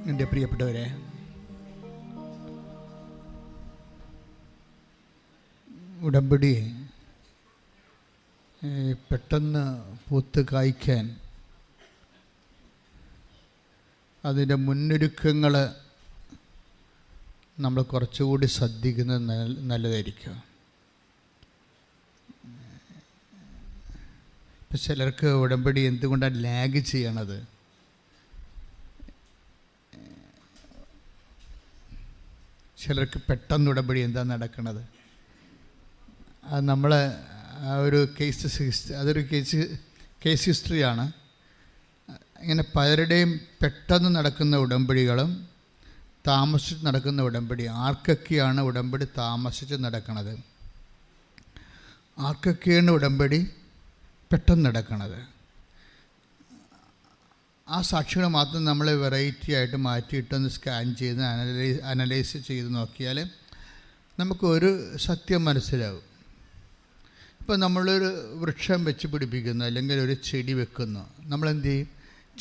എൻ്റെ പ്രിയപ്പെട്ടവരെ, ഉടമ്പടി പെട്ടെന്ന് പൂത്ത് കായ്ക്കാൻ അതിൻ്റെ മുന്നൊരുക്കങ്ങൾ നമ്മൾ കുറച്ചുകൂടി ശ്രദ്ധിക്കുന്നത് നല്ലതായിരിക്കും. ഇപ്പം ചിലർക്ക് ഉടമ്പടി എന്തുകൊണ്ടാണ് ലാഗ് ചെയ്യണത്? ചിലർക്ക് പെട്ടെന്ന് ഉടമ്പടി എന്താ നടക്കുന്നത്? അത് നമ്മൾ ഒരു അതൊരു കേസ് ഹിസ്റ്ററിയാണ്. ഇങ്ങനെ പലരുടെയും പെട്ടെന്ന് നടക്കുന്ന ഉടമ്പടികളും താമസിച്ച് നടക്കുന്ന ഉടമ്പടി. ആർക്കൊക്കെയാണ് ഉടമ്പടി താമസിച്ച് നടക്കുന്നത്? ആർക്കൊക്കെയാണ് ഉടമ്പടി പെട്ടെന്ന് നടക്കുന്നത്? ആ സാക്ഷികൾ മാത്രം നമ്മൾ വെറൈറ്റി ആയിട്ട് മാറ്റിയിട്ടൊന്ന് സ്കാൻ ചെയ്ത് അനലൈസ് ചെയ്ത് നോക്കിയാൽ നമുക്കൊരു സത്യം മനസ്സിലാവും. ഇപ്പോൾ നമ്മളൊരു വൃക്ഷം വെച്ച് പിടിപ്പിക്കുന്നു, അല്ലെങ്കിൽ ഒരു ചെടി വെക്കുന്നു. നമ്മളെന്ത് ചെയ്യും?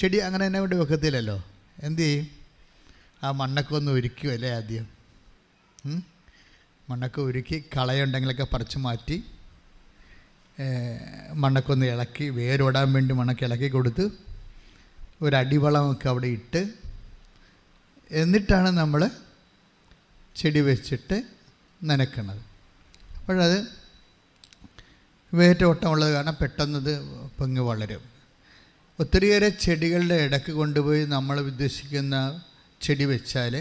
ചെടി അങ്ങനെ തന്നെ കൊണ്ട് വെക്കത്തില്ലല്ലോ. എന്തു ചെയ്യും? ആ മണ്ണൊക്കെ ഒന്ന് ഒരുക്കുമല്ലേ ആദ്യം. മണ്ണൊക്കെ ഒരുക്കി കളയുണ്ടെങ്കിലൊക്കെ പറിച്ച് മാറ്റി മണ്ണൊക്കെ ഒന്ന് ഇളക്കി, വേരോടാൻ വേണ്ടി മണ്ണൊക്കെ ഇളക്കി കൊടുത്ത് ഒരടിവളമൊക്കെ അവിടെ ഇട്ട്, എന്നിട്ടാണ് നമ്മൾ ചെടി വെച്ചിട്ട് നനയ്ക്കുന്നത്. അപ്പോഴത് വേരോട്ടമുള്ളത് കാരണം പെട്ടെന്നത് പൊങ്ങി വളരും. ഒത്തിരിയേറെ ചെടികളുടെ ഇടയ്ക്ക് കൊണ്ടുപോയി നമ്മൾ ഉദ്ദേശിക്കുന്ന ചെടി വെച്ചാൽ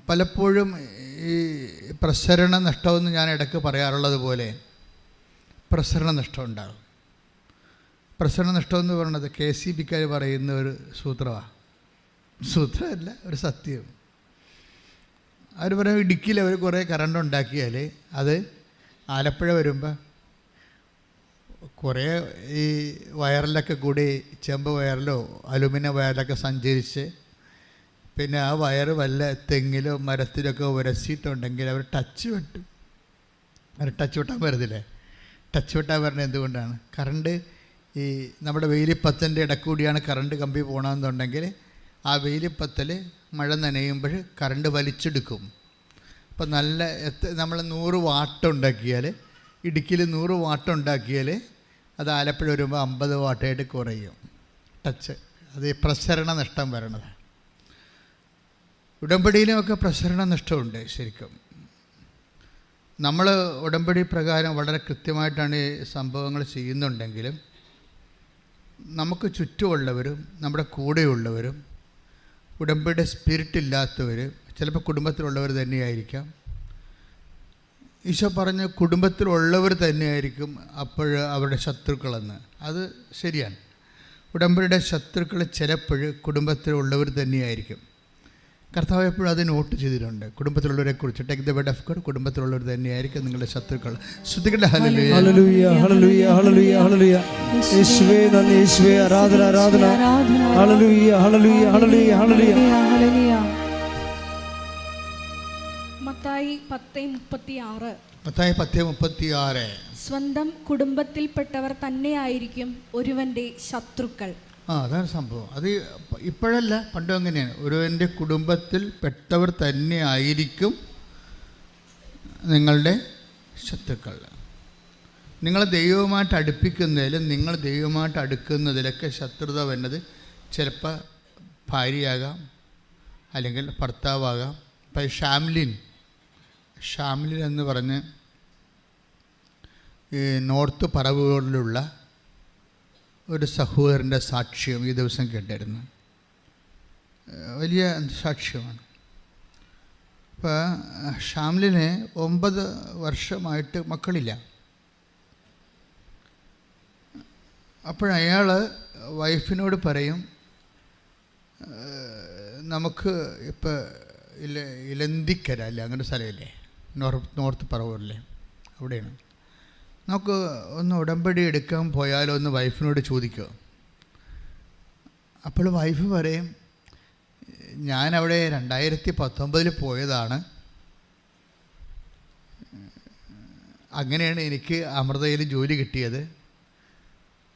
പലപ്പോഴും ഈ പ്രസരണ നഷ്ടമെന്ന് ഞാൻ ഇടയ്ക്ക് പറയാറുള്ളത് പോലെ പ്രസരണ നഷ്ടം ഉണ്ടാകും. പ്രസരണ നഷ്ടമെന്ന് പറയുന്നത് KCBക്കാർ പറയുന്ന ഒരു സൂത്രമാണ്. സൂത്രമല്ല, ഒരു സത്യം. അവർ പറയും, ഇടുക്കിയിൽ അവർ കുറേ കറണ്ട് ഉണ്ടാക്കിയാൽ അത് ആലപ്പുഴ വരുമ്പോൾ കുറേ ഈ വയറിലൊക്കെ കൂടി ചെമ്പ് വയറിലോ അലുമിനിയം വയറിലൊക്കെ സഞ്ചരിച്ച് പിന്നെ ആ വയറ് വല്ല തെങ്ങിലോ മരത്തിലൊക്കെ ഉരച്ചിട്ടുണ്ടെങ്കിൽ അവർ ടച്ച് വെട്ടും. അവർ ടച്ച് വെട്ടാൻ വരുന്നില്ലേ? ടച്ച് വെട്ടാൻ വരുന്നത് എന്തുകൊണ്ടാണ്? കറണ്ട് ഈ നമ്മുടെ വേലിപ്പത്തിൻ്റെ ഇടക്കൂടിയാണ് കറണ്ട് കമ്പി പോകണമെന്നുണ്ടെങ്കിൽ ആ വേലിപ്പത്തിൽ മഴ നനയുമ്പോൾ കറണ്ട് വലിച്ചെടുക്കും. അപ്പോൾ നല്ല നമ്മൾ 100 വാട്ട് ഉണ്ടാക്കിയാൽ, ഇടുക്കിയിൽ 100 വാട്ട് ഉണ്ടാക്കിയാൽ അത് ആലപ്പുഴ വരുമ്പോൾ 50 വാട്ടായിട്ട് കുറയും. ടച്ച് അത് പ്രസരണ നഷ്ടം വരണതാണ്. ഉടമ്പടിയിലുമൊക്കെ പ്രസരണ നഷ്ടമുണ്ട്. ശരിക്കും നമ്മൾ ഉടമ്പടി പ്രകാരം വളരെ കൃത്യമായിട്ടാണ് ഈ സംഭവങ്ങൾ ചെയ്യുന്നുണ്ടെങ്കിലും നമുക്ക് ചുറ്റുമുള്ളവരും നമ്മുടെ കൂടെയുള്ളവരും ഉടമ്പടിയുടെ സ്പിരിറ്റ് ഇല്ലാത്തവർ, ചിലപ്പോൾ കുടുംബത്തിലുള്ളവർ തന്നെയായിരിക്കാം. ഈശോ പറഞ്ഞ കുടുംബത്തിലുള്ളവർ തന്നെയായിരിക്കും അപ്പോൾ അവരുടെ ശത്രുക്കളെന്ന്. അത് ശരിയാണ്. ഉടമ്പടിയുടെ ശത്രുക്കൾ ചിലപ്പോൾ കുടുംബത്തിലുള്ളവർ തന്നെയായിരിക്കും. കർത്താവ് എപ്പോഴും അത് നോട്ട് ചെയ്തിട്ടുണ്ട്. കുടുംബത്തിലുള്ളവരെ കുറിച്ച് take the word of God. കുടുംബത്തിലുള്ളവർ തന്നെയായിരിക്കും നിങ്ങളുടെ ശത്രുക്കൾ. ശ്രുതികളുടെ ഹല്ലേലൂയ ഹല്ലേലൂയ ഹല്ലേലൂയ ഹല്ലേലൂയ ഹല്ലേലൂയ. യേശുവേ നന്ദി, യേശുവേ ആരാധന ആരാധന. ഹല്ലേലൂയ ഹല്ലേലൂയ ഹല്ലേലൂയ ഹല്ലേലൂയ. മത്തായി 10:36. മത്തായി 10:36. സ്വന്തം കുടുംബത്തിൽപ്പെട്ടവർ തന്നെയായിരിക്കും ഒരുവന്റെ ശത്രുക്കൾ. അതാണ് സംഭവം. അത് ഇപ്പോഴല്ല, പണ്ടും അങ്ങനെയാണ്. ഒരുവൻ്റെ കുടുംബത്തിൽ പെട്ടവർ തന്നെ ആയിരിക്കും നിങ്ങളുടെ ശത്രുക്കൾ. നിങ്ങൾ ദൈവവുമായിട്ട് അടുപ്പിക്കുന്നതിലും നിങ്ങൾ ദൈവവുമായിട്ട് അടുക്കുന്നതിലൊക്കെ ശത്രുത വരുന്നത് ചിലപ്പോൾ ഭാര്യയാകാം, അല്ലെങ്കിൽ ഭർത്താവാകാം. ഇപ്പം ഷാംലിൻ എന്ന് പറഞ്ഞ് ഈ നോർത്ത് പറവൂരിലുള്ള ഒരു സഹോദരൻ്റെ സാക്ഷ്യം ഈ ദിവസം കേട്ടായിരുന്നു. വലിയ സാക്ഷ്യമാണ്. അപ്പോൾ ഷാംലിന് 9 വർഷമായിട്ട് മക്കളില്ല. അപ്പോഴയാൾ വൈഫിനോട് പറയും, നമുക്ക് ഇപ്പോൾ ഇലന്തിക്കര അല്ലേ, അങ്ങനെ ഒരു സ്ഥലമില്ലേ നോർത്ത് പറവൂരിലെ, അവിടെയാണ്, നമുക്ക് ഒന്ന് ഉടമ്പടി എടുക്കാൻ പോയാലോ എന്ന് വൈഫിനോട് ചോദിക്കുക. അപ്പോൾ വൈഫ് പറയും, ഞാനവിടെ 2019 പോയതാണ്, അങ്ങനെയാണ് എനിക്ക് അമൃതയിൽ ജോലി കിട്ടിയത്,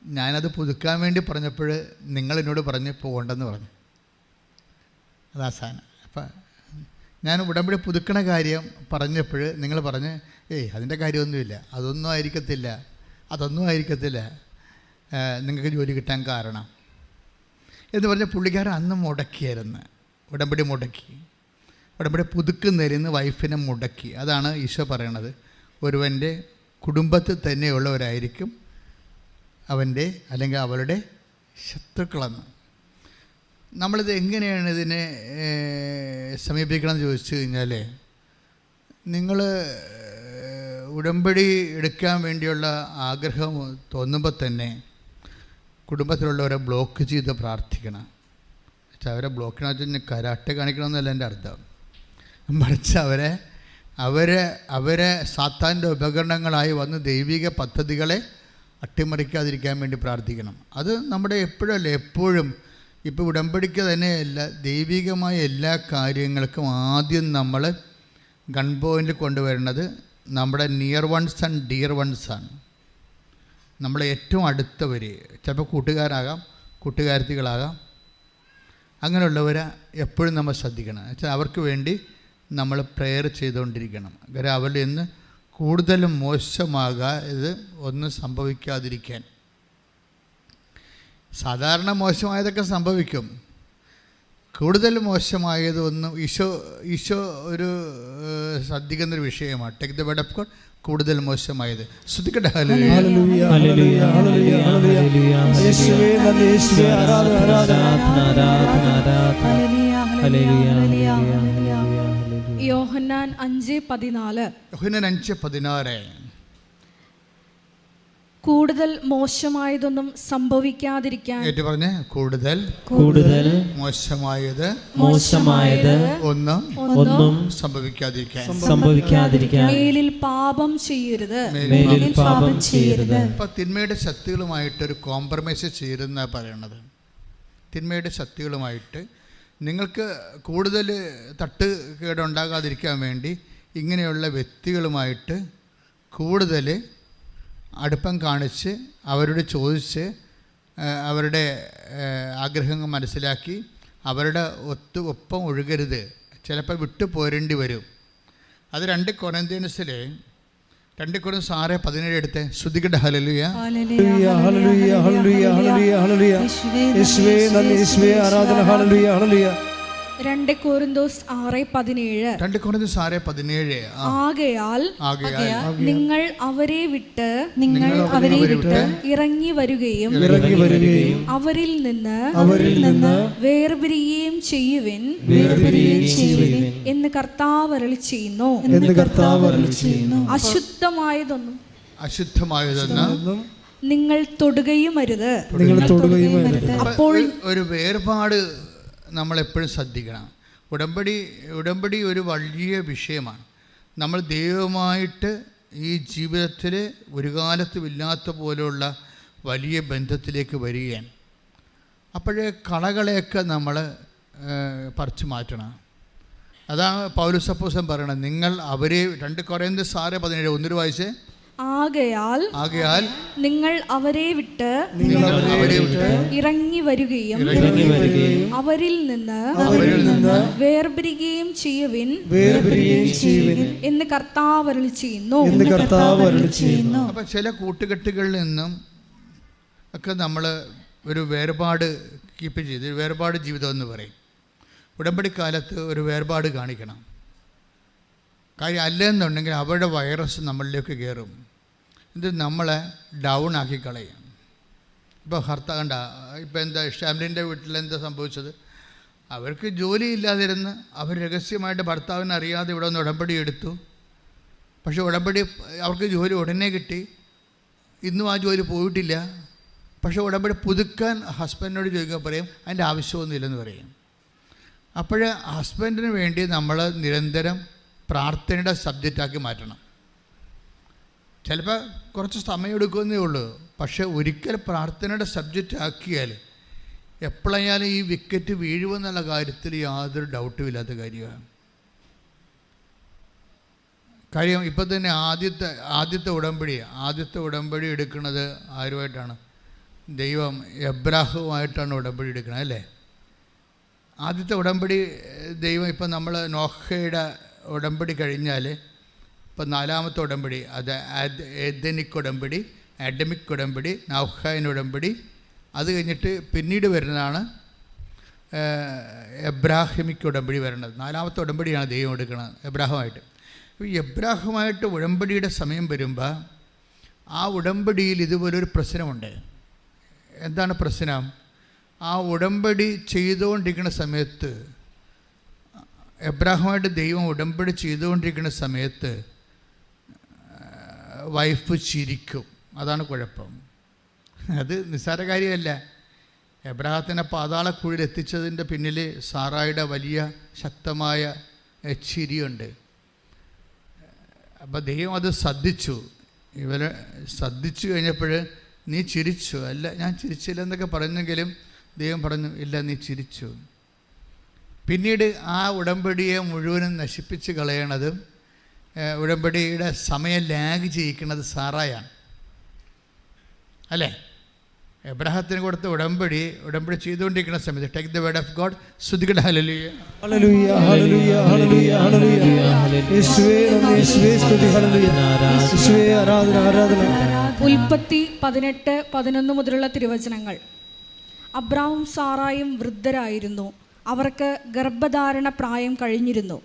ഞാനത് പുതുക്കാൻ വേണ്ടി പറഞ്ഞപ്പോൾ നിങ്ങളെന്നോട് പറഞ്ഞ് പോകണ്ടെന്ന് പറഞ്ഞു. അതാ സാധനം. അപ്പം ഞാൻ ഉടമ്പടി പുതുക്കണ കാര്യം പറഞ്ഞപ്പോൾ നിങ്ങൾ പറഞ്ഞ് അതിൻ്റെ കാര്യമൊന്നുമില്ല, അതൊന്നും ആയിരിക്കത്തില്ല നിങ്ങൾക്ക് ജോലി കിട്ടാൻ കാരണം എന്ന് പറഞ്ഞ പുള്ളിക്കാരൻ അന്ന് മുടക്കിയായിരുന്നു. ഉടമ്പടി പുതുക്കുന്നതിന് വൈഫിനെ മുടക്കി. അതാണ് ഈശോ പറയണത്, ഒരുവൻ്റെ കുടുംബത്തിൽ തന്നെയുള്ളവരായിരിക്കും അവൻ്റെ അല്ലെങ്കിൽ അവളുടെ ശത്രുക്കളെന്ന്. നമ്മളിത് എങ്ങനെയാണ് ഇതിനെ സമീപിക്കണമെന്ന് ചോദിച്ചു കഴിഞ്ഞാൽ, നിങ്ങൾ ഉടമ്പടി എടുക്കാൻ വേണ്ടിയുള്ള ആഗ്രഹം തോന്നുമ്പോൾ തന്നെ കുടുംബത്തിലുള്ളവരെ ബ്ലോക്ക് ചെയ്ത് പ്രാർത്ഥിക്കണം. അവരെ ബ്ലോക്ക് ചെയ്യണമെന്ന് കരാട്ടെ കാണിക്കണമെന്നല്ല എൻ്റെ അർത്ഥം. മറിച്ച് അവരെ സാത്താൻ്റെ ഉപകരണങ്ങളായി വന്ന് ദൈവിക പദ്ധതികളെ അട്ടിമറിക്കാതിരിക്കാൻ വേണ്ടി പ്രാർത്ഥിക്കണം. അത് നമ്മുടെ എപ്പോഴും ഇപ്പോൾ ഉടമ്പടിക്ക് തന്നെയല്ല, ദൈവികമായ എല്ലാ കാര്യങ്ങൾക്കും ആദ്യം നമ്മൾ ഗൺ പോയിൻ്റിൽ കൊണ്ടുവരുന്നത് നമ്മുടെ നിയർ വൺസ് ആൻഡ് ഡിയർ വൺസാണ്. നമ്മളെ ഏറ്റവും അടുത്തവർ, ചിലപ്പോൾ കൂട്ടുകാരാകാം, കൂട്ടുകാരത്തികളാകാം, അങ്ങനെയുള്ളവരെ എപ്പോഴും നമ്മൾ ശ്രദ്ധിക്കണം. വെച്ചാൽ അവർക്ക് വേണ്ടി നമ്മൾ പ്രെയർ ചെയ്തുകൊണ്ടിരിക്കണം. കാര്യം അവരിൽ നിന്ന് കൂടുതലും മോശമാകാതെ ഒന്നും സംഭവിക്കാതിരിക്കാൻ. സാധാരണ മോശമായതൊക്കെ സംഭവിക്കും, കൂടുതൽ മോശമായതൊന്നും ഈശോ ഒരു ശ്രദ്ധിക്കുന്നൊരു വിഷയമാണ്. Take the word of God, കൂടുതൽ മോശമായത്. ശ്രദ്ധിക്കട്ടെ. യോഹന്നാൻ 5:14 കൂടുതൽ മോശമായതൊന്നും സംഭവിക്കാതിരിക്കാൻ. പറഞ്ഞേ, കൂടുതൽ മോശമായത് ഒന്നും സംഭവിക്കാതിരിക്കാൻ മേലിൽ പാപം ചെയ്യരുത്. അപ്പൊ തിന്മയുടെ ശക്തികളുമായിട്ടൊരു കോംപ്രമൈസ് ചെയ്യരുതെന്ന പറയണത്. തിന്മയുടെ ശക്തികളുമായിട്ട് നിങ്ങൾക്ക് കൂടുതൽ തട്ടുകേടുണ്ടാകാതിരിക്കാൻ വേണ്ടി ഇങ്ങനെയുള്ള വ്യക്തികളുമായിട്ട് കൂടുതൽ അടുപ്പം കാണിച്ച് അവരോട് ചോദിച്ച് അവരുടെ ആഗ്രഹങ്ങൾ മനസ്സിലാക്കി അവരുടെ ഒപ്പം ഒഴുകരുത്. ചിലപ്പോൾ വിട്ടു പോരേണ്ടി വരും. അത് 2 കൊരിന്ത്യൻസിലെ 2 കൊരിന്ത്യർ 6:17 എടുത്ത് ശ്രുതികട. ഹല്ലേലൂയ ഹല്ലേലൂയ ഹല്ലേലൂയ ഹല്ലേലൂയ ഹല്ലേലൂയ യേശുവേ നന്ദി, യേശുവേ ആരാധന. ഹല്ലേലൂയ ഹല്ലേലൂയ. 2 കൊരിന്ത്യർ 6:17 ആകയാൽ നിങ്ങൾ അവരെ വിട്ട് ഇറങ്ങി വരികയും അവരിൽ നിന്ന് വേർപിരിയുകയും ചെയ്യുവിൻ എന്ന് കർത്താവ് അരുളി ചെയ്യുന്നു. അശുദ്ധമായതൊന്നും നിങ്ങൾ തൊടുകയും അരുത്. അപ്പോൾ ഒരു വേർപാട് നമ്മളെപ്പോഴും ശ്രദ്ധിക്കണം. ഉടമ്പടി ഒരു വലിയ വിഷയമാണ്. നമ്മൾ ദൈവമായിട്ട് ഈ ജീവിതത്തിൽ ഒരു കാലത്തും ഇല്ലാത്ത പോലെയുള്ള വലിയ ബന്ധത്തിലേക്ക് വരികയാണ്. അപ്പോഴേ കളകളെയൊക്കെ നമ്മൾ പറിച്ചു മാറ്റണം. അതാണ് പൗലോസ് അപ്പോസ്തലൻ പറയണത്. നിങ്ങൾ അവരെ 2 കൊരിന്ത്യർ 6:17 ഒന്നൊരു വായിച്ചേ. ആകയാൽ നിങ്ങൾ അവരെ വിട്ട് ഇറങ്ങി വരികയും അവരിൽ നിന്ന് വേർപിരിയുകയും ചെയ്യുവിൻ എന്ന് കർത്താവ് അരുളി ചെയ്യുന്നു. അപ്പം ചില കൂട്ടുകെട്ടുകളിൽ നിന്നും ഒക്കെ നമ്മൾ ഒരു വേർപാട് കീപ്പ് ചെയ്ത് വേർപാട് ജീവിതം എന്ന് പറയും. ഉടമ്പടിക്കാലത്ത് ഒരു വേർപാട് കാണിക്കണം. കാര്യം അല്ലെന്നുണ്ടെങ്കിൽ അവരുടെ വൈറസ് നമ്മളിലേക്ക് കയറും. ഇത് നമ്മളെ ഡൗൺ ആക്കി കളയും. ഇപ്പോൾ കണ്ട ഇപ്പോൾ എന്താ ഷാംലിൻ്റെ വീട്ടിലെന്താ സംഭവിച്ചത്? അവർക്ക് ജോലി ഇല്ലാതിരുന്ന് അവർ രഹസ്യമായിട്ട് ഭർത്താവിനെ അറിയാതെ ഇവിടെ ഒന്ന് ഉടമ്പടി എടുത്തു. പക്ഷേ അവർക്ക് ജോലി ഉടനെ കിട്ടി. ഇന്നും ആ ജോലി പോയിട്ടില്ല. പക്ഷേ ഉടമ്പടി പുതുക്കാൻ ഹസ്ബൻഡിനോട് ചോദിക്കാൻ പറയും, അതിൻ്റെ ആവശ്യമൊന്നുമില്ലെന്ന് പറയും. അപ്പോൾ ഹസ്ബൻഡിന് വേണ്ടി നമ്മൾ നിരന്തരം പ്രാർത്ഥനയുടെ സബ്ജക്റ്റാക്കി മാറ്റണം. ചിലപ്പോൾ കുറച്ച് സമയം എടുക്കുന്നേ ഉള്ളൂ. പക്ഷേ ഒരിക്കൽ പ്രാർത്ഥനയുടെ സബ്ജക്റ്റ് ആക്കിയാൽ എപ്പോഴായാലും ഈ വിക്കറ്റ് വീഴുമെന്നുള്ള കാര്യത്തിൽ യാതൊരു ഡൗട്ടും ഇല്ലാത്ത കാര്യമാണ്. കാര്യം ഇപ്പം തന്നെ ആദ്യത്തെ ഉടമ്പടി എടുക്കുന്നത് ആരുമായിട്ടാണ്? ദൈവം എബ്രാഹുമായിട്ടാണ് ഉടമ്പടി എടുക്കുന്നത്, അല്ലേ? ആദ്യത്തെ ഉടമ്പടി ദൈവം ഇപ്പം നമ്മൾ നോഹയുടെ ഉടമ്പടി കഴിഞ്ഞാൽ ഇപ്പം 4ാമത്തെ ഉടമ്പടി, അത് ഏദനിക് ഉടമ്പടി, ആഡമിക് ഉടമ്പടി, നൗഹായിൻ ഉടമ്പടി, അത് കഴിഞ്ഞിട്ട് പിന്നീട് വരുന്നതാണ് എബ്രാഹിമിക് ഉടമ്പടി വരുന്നത്. 4ാമത്തെ ഉടമ്പടിയാണ് ദൈവം എടുക്കുന്നത് എബ്രാഹുമായിട്ട്. ഈ എബ്രാഹുമായിട്ട് ഉടമ്പടിയുടെ സമയം വരുമ്പോൾ ആ ഉടമ്പടിയിൽ ഇതുപോലൊരു പ്രശ്നമുണ്ട്. എന്താണ് പ്രശ്നം? ആ ഉടമ്പടി ചെയ്തുകൊണ്ടിരിക്കുന്ന സമയത്ത്, എബ്രാഹുമായിട്ട് ദൈവം ഉടമ്പടി ചെയ്തുകൊണ്ടിരിക്കുന്ന സമയത്ത് വൈഫ് ചിരിക്കും. അതാണ് കുഴപ്പം. അത് നിസ്സാര കാര്യമല്ല. എബ്രാഹത്തിനെ പാതാളക്കുഴിയിൽ എത്തിച്ചതിൻ്റെ പിന്നിൽ സാറായുടെ വലിയ ശക്തമായ ചിരിയുണ്ട്. അപ്പോൾ ദൈവം അത് ശ്രദ്ധിച്ചു. ഇവരെ ശ്രദ്ധിച്ചു കഴിഞ്ഞപ്പോൾ നീ ചിരിച്ചു. അല്ല, ഞാൻ ചിരിച്ചില്ല എന്നൊക്കെ പറഞ്ഞെങ്കിലും ദൈവം പറഞ്ഞു, ഇല്ല, നീ ചിരിച്ചു. പിന്നീട് ആ ഉടമ്പടിയെ മുഴുവനും നശിപ്പിച്ച് കളയണതും ഉടമ്പടിയുടെ സമയം ലാഗ് ചെയ്യിക്കുന്നത് സാറായാണ്, അല്ലേ? എബ്രാഹത്തിന് കൊടുത്ത ഉടമ്പടി ചെയ്തുകൊണ്ടിരിക്കുന്ന സമയത്ത് take the word of God. ശ്രുതികട ഹല്ലേലൂയ ഹല്ലേലൂയ ഹല്ലേലൂയ ഹല്ലേലൂയ ഹല്ലേലൂയ. യേശുവേ നന്ദി, യേശുവേ സ്തുതി, ഹല്ലേലൂയ. യേശുവേ ആരാധന ആരാധന. ഉൽപ്പത്തി 18:11 മുതലുള്ള തിരുവചനങ്ങൾ. അബ്രാമും സാറായും വൃദ്ധരായിരുന്നു. അവർക്ക് ഗർഭധാരണ പ്രായം കഴിഞ്ഞിരുന്നു.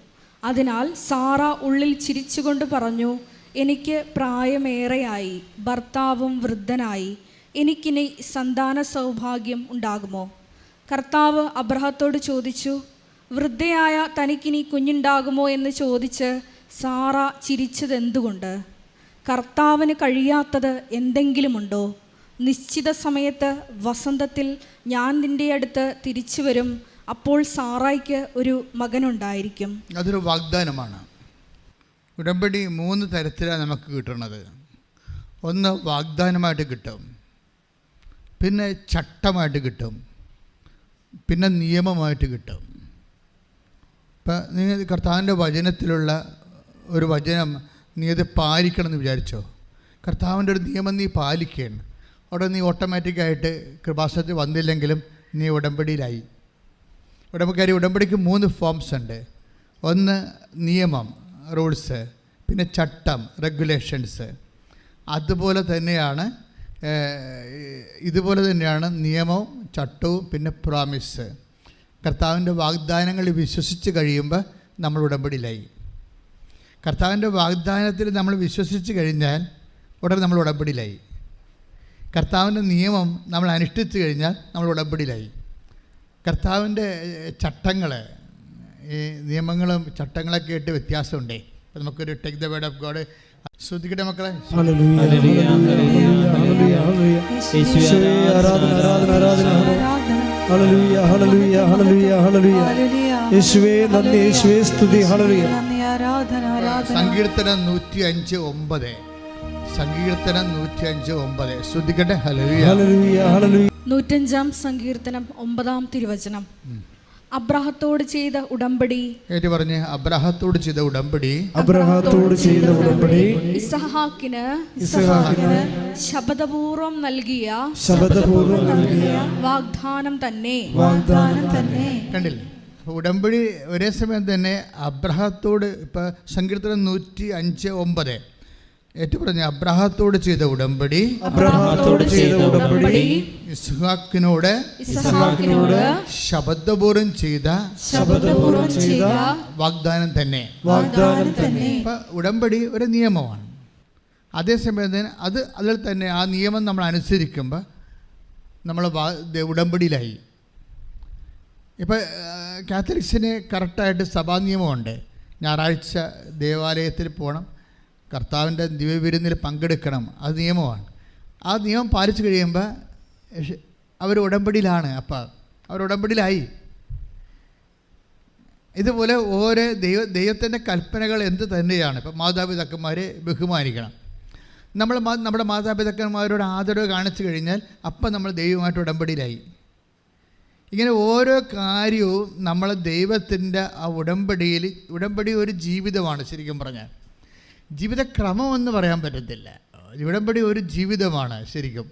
അതിനാൽ സാറ ഉള്ളിൽ ചിരിച്ചുകൊണ്ട് പറഞ്ഞു, എനിക്ക് പ്രായമേറെയായി, ഭർത്താവും വൃദ്ധനായി, എനിക്കിനി സന്താന സൗഭാഗ്യം ഉണ്ടാകുമോ? കർത്താവ് അബ്രാഹത്തോട് ചോദിച്ചു, വൃദ്ധയായ തനിക്കിനി കുഞ്ഞുണ്ടാകുമോ എന്ന് ചോദിച്ച് സാറ ചിരിച്ചതെന്തുകൊണ്ട്? കർത്താവിന് കഴിയാത്തത് എന്തെങ്കിലുമുണ്ടോ? നിശ്ചിത സമയത്ത് വസന്തത്തിൽ ഞാൻ നിൻ്റെ അടുത്ത് തിരിച്ചു വരും, അപ്പോൾ സാറായ്ക്ക് ഒരു മകനുണ്ടായിരിക്കും. അതൊരു വാഗ്ദാനമാണ്. ഉടമ്പടി 3 തരത്തിലാണ് നമുക്ക് കിട്ടുന്നത്. ഒന്ന് വാഗ്ദാനമായിട്ട് കിട്ടും, പിന്നെ ചട്ടമായിട്ട് കിട്ടും, പിന്നെ നിയമമായിട്ട് കിട്ടും. ഇപ്പം നിങ്ങൾ കർത്താവിൻ്റെ വചനത്തിലുള്ള ഒരു വചനം നീ അത് പാലിക്കണം എന്ന് വിചാരിച്ചോ. കർത്താവിൻ്റെ ഒരു നിയമം നീ പാലിക്കുകയാണ്. അവിടെ നീ ഓട്ടോമാറ്റിക്കായിട്ട് കൃപാസനത്തിൽ വന്നില്ലെങ്കിലും നീ ഉടമ്പടിയിലായി. ഉടമ്പടിക്ക് 3 ഫോംസ് ഉണ്ട്. ഒന്ന് നിയമം, റൂൾസ്, പിന്നെ ചട്ടം, റെഗുലേഷൻസ്. ഇതുപോലെ തന്നെയാണ് നിയമവും ചട്ടവും പിന്നെ പ്രോമിസ്. കർത്താവിൻ്റെ വാഗ്ദാനങ്ങൾ വിശ്വസിച്ച് കഴിയുമ്പോൾ നമ്മൾ ഉടമ്പടിയിലായി. കർത്താവിൻ്റെ വാഗ്ദാനത്തിൽ നമ്മൾ വിശ്വസിച്ച് കഴിഞ്ഞാൽ ഉടനെ നമ്മൾ ഉടമ്പടിയിലായി. കർത്താവിൻ്റെ നിയമം നമ്മൾ അനുഷ്ഠിച്ചു കഴിഞ്ഞാൽ നമ്മൾ ഉടമ്പടിയിലായി. കർത്താവിൻ്റെ ചട്ടങ്ങൾ, ഈ നിയമങ്ങളും ചട്ടങ്ങളൊക്കെ ആയിട്ട് വ്യത്യാസമുണ്ടേ. അപ്പോൾ നമുക്കൊരു take the word of God. ശ്രദ്ധിക്കട്ടെ മക്കളെ. ഹല്ലേലൂയ ഹല്ലേലൂയ ഹല്ലേലൂയ ഹല്ലേലൂയ. യേശുവേ ആരാധന ആരാധന ആരാധന. ഹല്ലേലൂയ ഹല്ലേലൂയ ഹല്ലേലൂയ ഹല്ലേലൂയ. യേശുവേ നന്ദി, യേശുവേ സ്തുതി, ഹല്ലേലൂയ. സങ്കീർത്തനം 105:9. സങ്കീർത്തനം 105:9. ശ്രദ്ധിക്കട്ടെ. ഹല്ലേലൂയ ഹല്ലേലൂയ ഹല്ലേലൂയ. 105-ാം സങ്കീർത്തനം 9-ാം തിരുവചനം. അബ്രാഹത്തോട് ചെയ്ത ഉടമ്പടി. ഏറ്റു പറഞ്ഞ്, അബ്രാഹത്തോട് ചെയ്ത ഉടമ്പടി. അബ്രാഹത്തോട് ചെയ്ത ഉടമ്പടി ഇസ്ഹാക്കിന് ശപഥപൂർവം നൽകിയ വാഗ്ദാനം തന്നെ. കണ്ടില്ലേ? ഉടമ്പടി ഒരേ സമയം തന്നെ അബ്രാഹത്തോട്. ഇപ്പം സങ്കീർത്തനം 105:9 ഏറ്റു പറഞ്ഞ അബ്രാഹത്തോട് ചെയ്ത ഉടമ്പടി. ഇസ്ഹാക്കിനോട് ശപഥപൂർവം ചെയ്ത വാഗ്ദാനം തന്നെ. ഇപ്പം ഉടമ്പടി ഒരു നിയമമാണ്. അതേസമയം തന്നെ അതിൽ തന്നെ ആ നിയമം നമ്മൾ അനുസരിക്കുമ്പോൾ നമ്മൾ ഉടമ്പടിയിലായി. ഇപ്പം കാത്തലിക്സിന് കറക്റ്റായിട്ട് സഭാ നിയമമുണ്ട്. ഞായറാഴ്ച ദേവാലയത്തിൽ പോകണം, കർത്താവിൻ്റെ ദിവ്യവിരുന്നിൽ പങ്കെടുക്കണം. അത് നിയമമാണ്. ആ നിയമം പാലിച്ചു കഴിയുമ്പോൾ അവർ ഉടമ്പടിയിലാണ്. അപ്പം അവർ ഉടമ്പടിയിലായി. ഇതുപോലെ ഓരോ ദൈവത്തിൻ്റെ കൽപ്പനകൾ എന്ത് തന്നെയാണ്. ഇപ്പം മാതാപിതാക്കന്മാരെ ബഹുമാനിക്കണം. നമ്മുടെ മാതാപിതാക്കന്മാരോട് ആദരവ് കാണിച്ചു കഴിഞ്ഞാൽ അപ്പം നമ്മൾ ദൈവമായിട്ട് ഉടമ്പടിയിലായി. ഇങ്ങനെ ഓരോ കാര്യവും നമ്മൾ ദൈവത്തിൻ്റെ ആ ഉടമ്പടി ഒരു ജീവിതമാണ്. ശരിക്കും പറഞ്ഞാൽ ജീവിതക്രമമെന്ന് പറയാൻ പറ്റത്തില്ല. ഉടമ്പടി ഒരു ജീവിതമാണ് ശരിക്കും.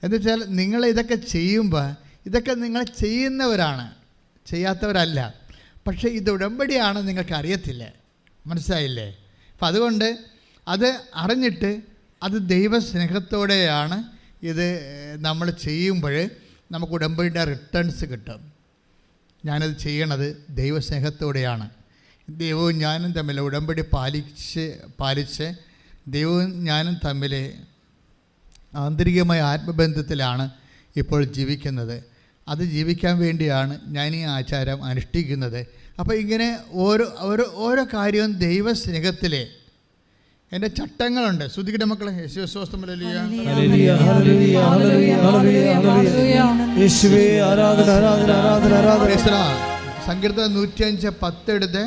എന്നുവെച്ചാൽ നിങ്ങൾ ഇതൊക്കെ ചെയ്യുമ്പോൾ ഇതൊക്കെ നിങ്ങൾ ചെയ്യുന്നവരാണ്. ചെയ്യാത്തവരല്ല. പക്ഷേ ഇത് ഉടമ്പടിയാണ് നിങ്ങൾക്ക് അറിയത്തില്ല, മനസ്സിലായില്ലേ? അപ്പം അതുകൊണ്ട് അത് അറിഞ്ഞിട്ട് അത് ദൈവസ്നേഹത്തോടെയാണ് ഇത് നമ്മൾ ചെയ്യുമ്പോൾ നമുക്ക് ഉടമ്പടിയുടെ റിട്ടേൺസ് കിട്ടും. ഞാനത് ചെയ്യണത് ദൈവസ്നേഹത്തോടെയാണ്. ദൈവവും ഞാനും തമ്മിൽ ഉടമ്പടി പാലിച്ച് ദൈവവും ഞാനും തമ്മിൽ ആന്തരികമായ ആത്മബന്ധത്തിലാണ് ഇപ്പോൾ ജീവിക്കുന്നത്. അത് ജീവിക്കാൻ വേണ്ടിയാണ് ഞാൻ ഈ ആചാരം അനുഷ്ഠിക്കുന്നത്. അപ്പോൾ ഇങ്ങനെ ഓരോ കാര്യവും ദൈവസ്നേഹത്തിലെ എൻ്റെ ചട്ടങ്ങളുണ്ട്. ശ്രുതിയുടെ മക്കളെ സങ്കീർത്തനം 105:10 എടുത്ത്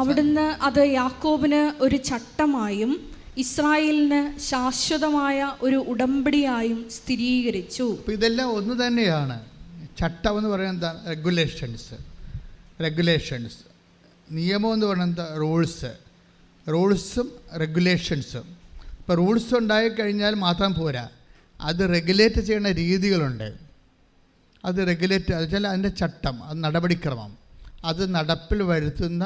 അവിടുന്ന് അത് യാക്കോബിന് ഒരു ചട്ടമായും ഇസ്രായേലിന് ശാശ്വതമായ ഒരു ഉടമ്പടിയായും സ്ഥിരീകരിച്ചു. അപ്പോൾ ഇതെല്ലാം ഒന്ന് തന്നെയാണ്. ചട്ടം എന്ന് പറയുന്നത് എന്താ? റെഗുലേഷൻസ്. നിയമം എന്ന് പറയുന്നത് എന്താ? റൂൾസും റെഗുലേഷൻസും. ഇപ്പോൾ റൂൾസ് ഉണ്ടായിക്കഴിഞ്ഞാൽ മാത്രം പോരാ, അത് റെഗുലേറ്റ് ചെയ്യുന്ന രീതികളുണ്ട്. അത് റെഗുലേറ്റ് വെച്ചാൽ അതിൻ്റെ ചട്ടം, അത് നടപടിക്രമം, അത് നടപ്പിൽ വരുത്തുന്ന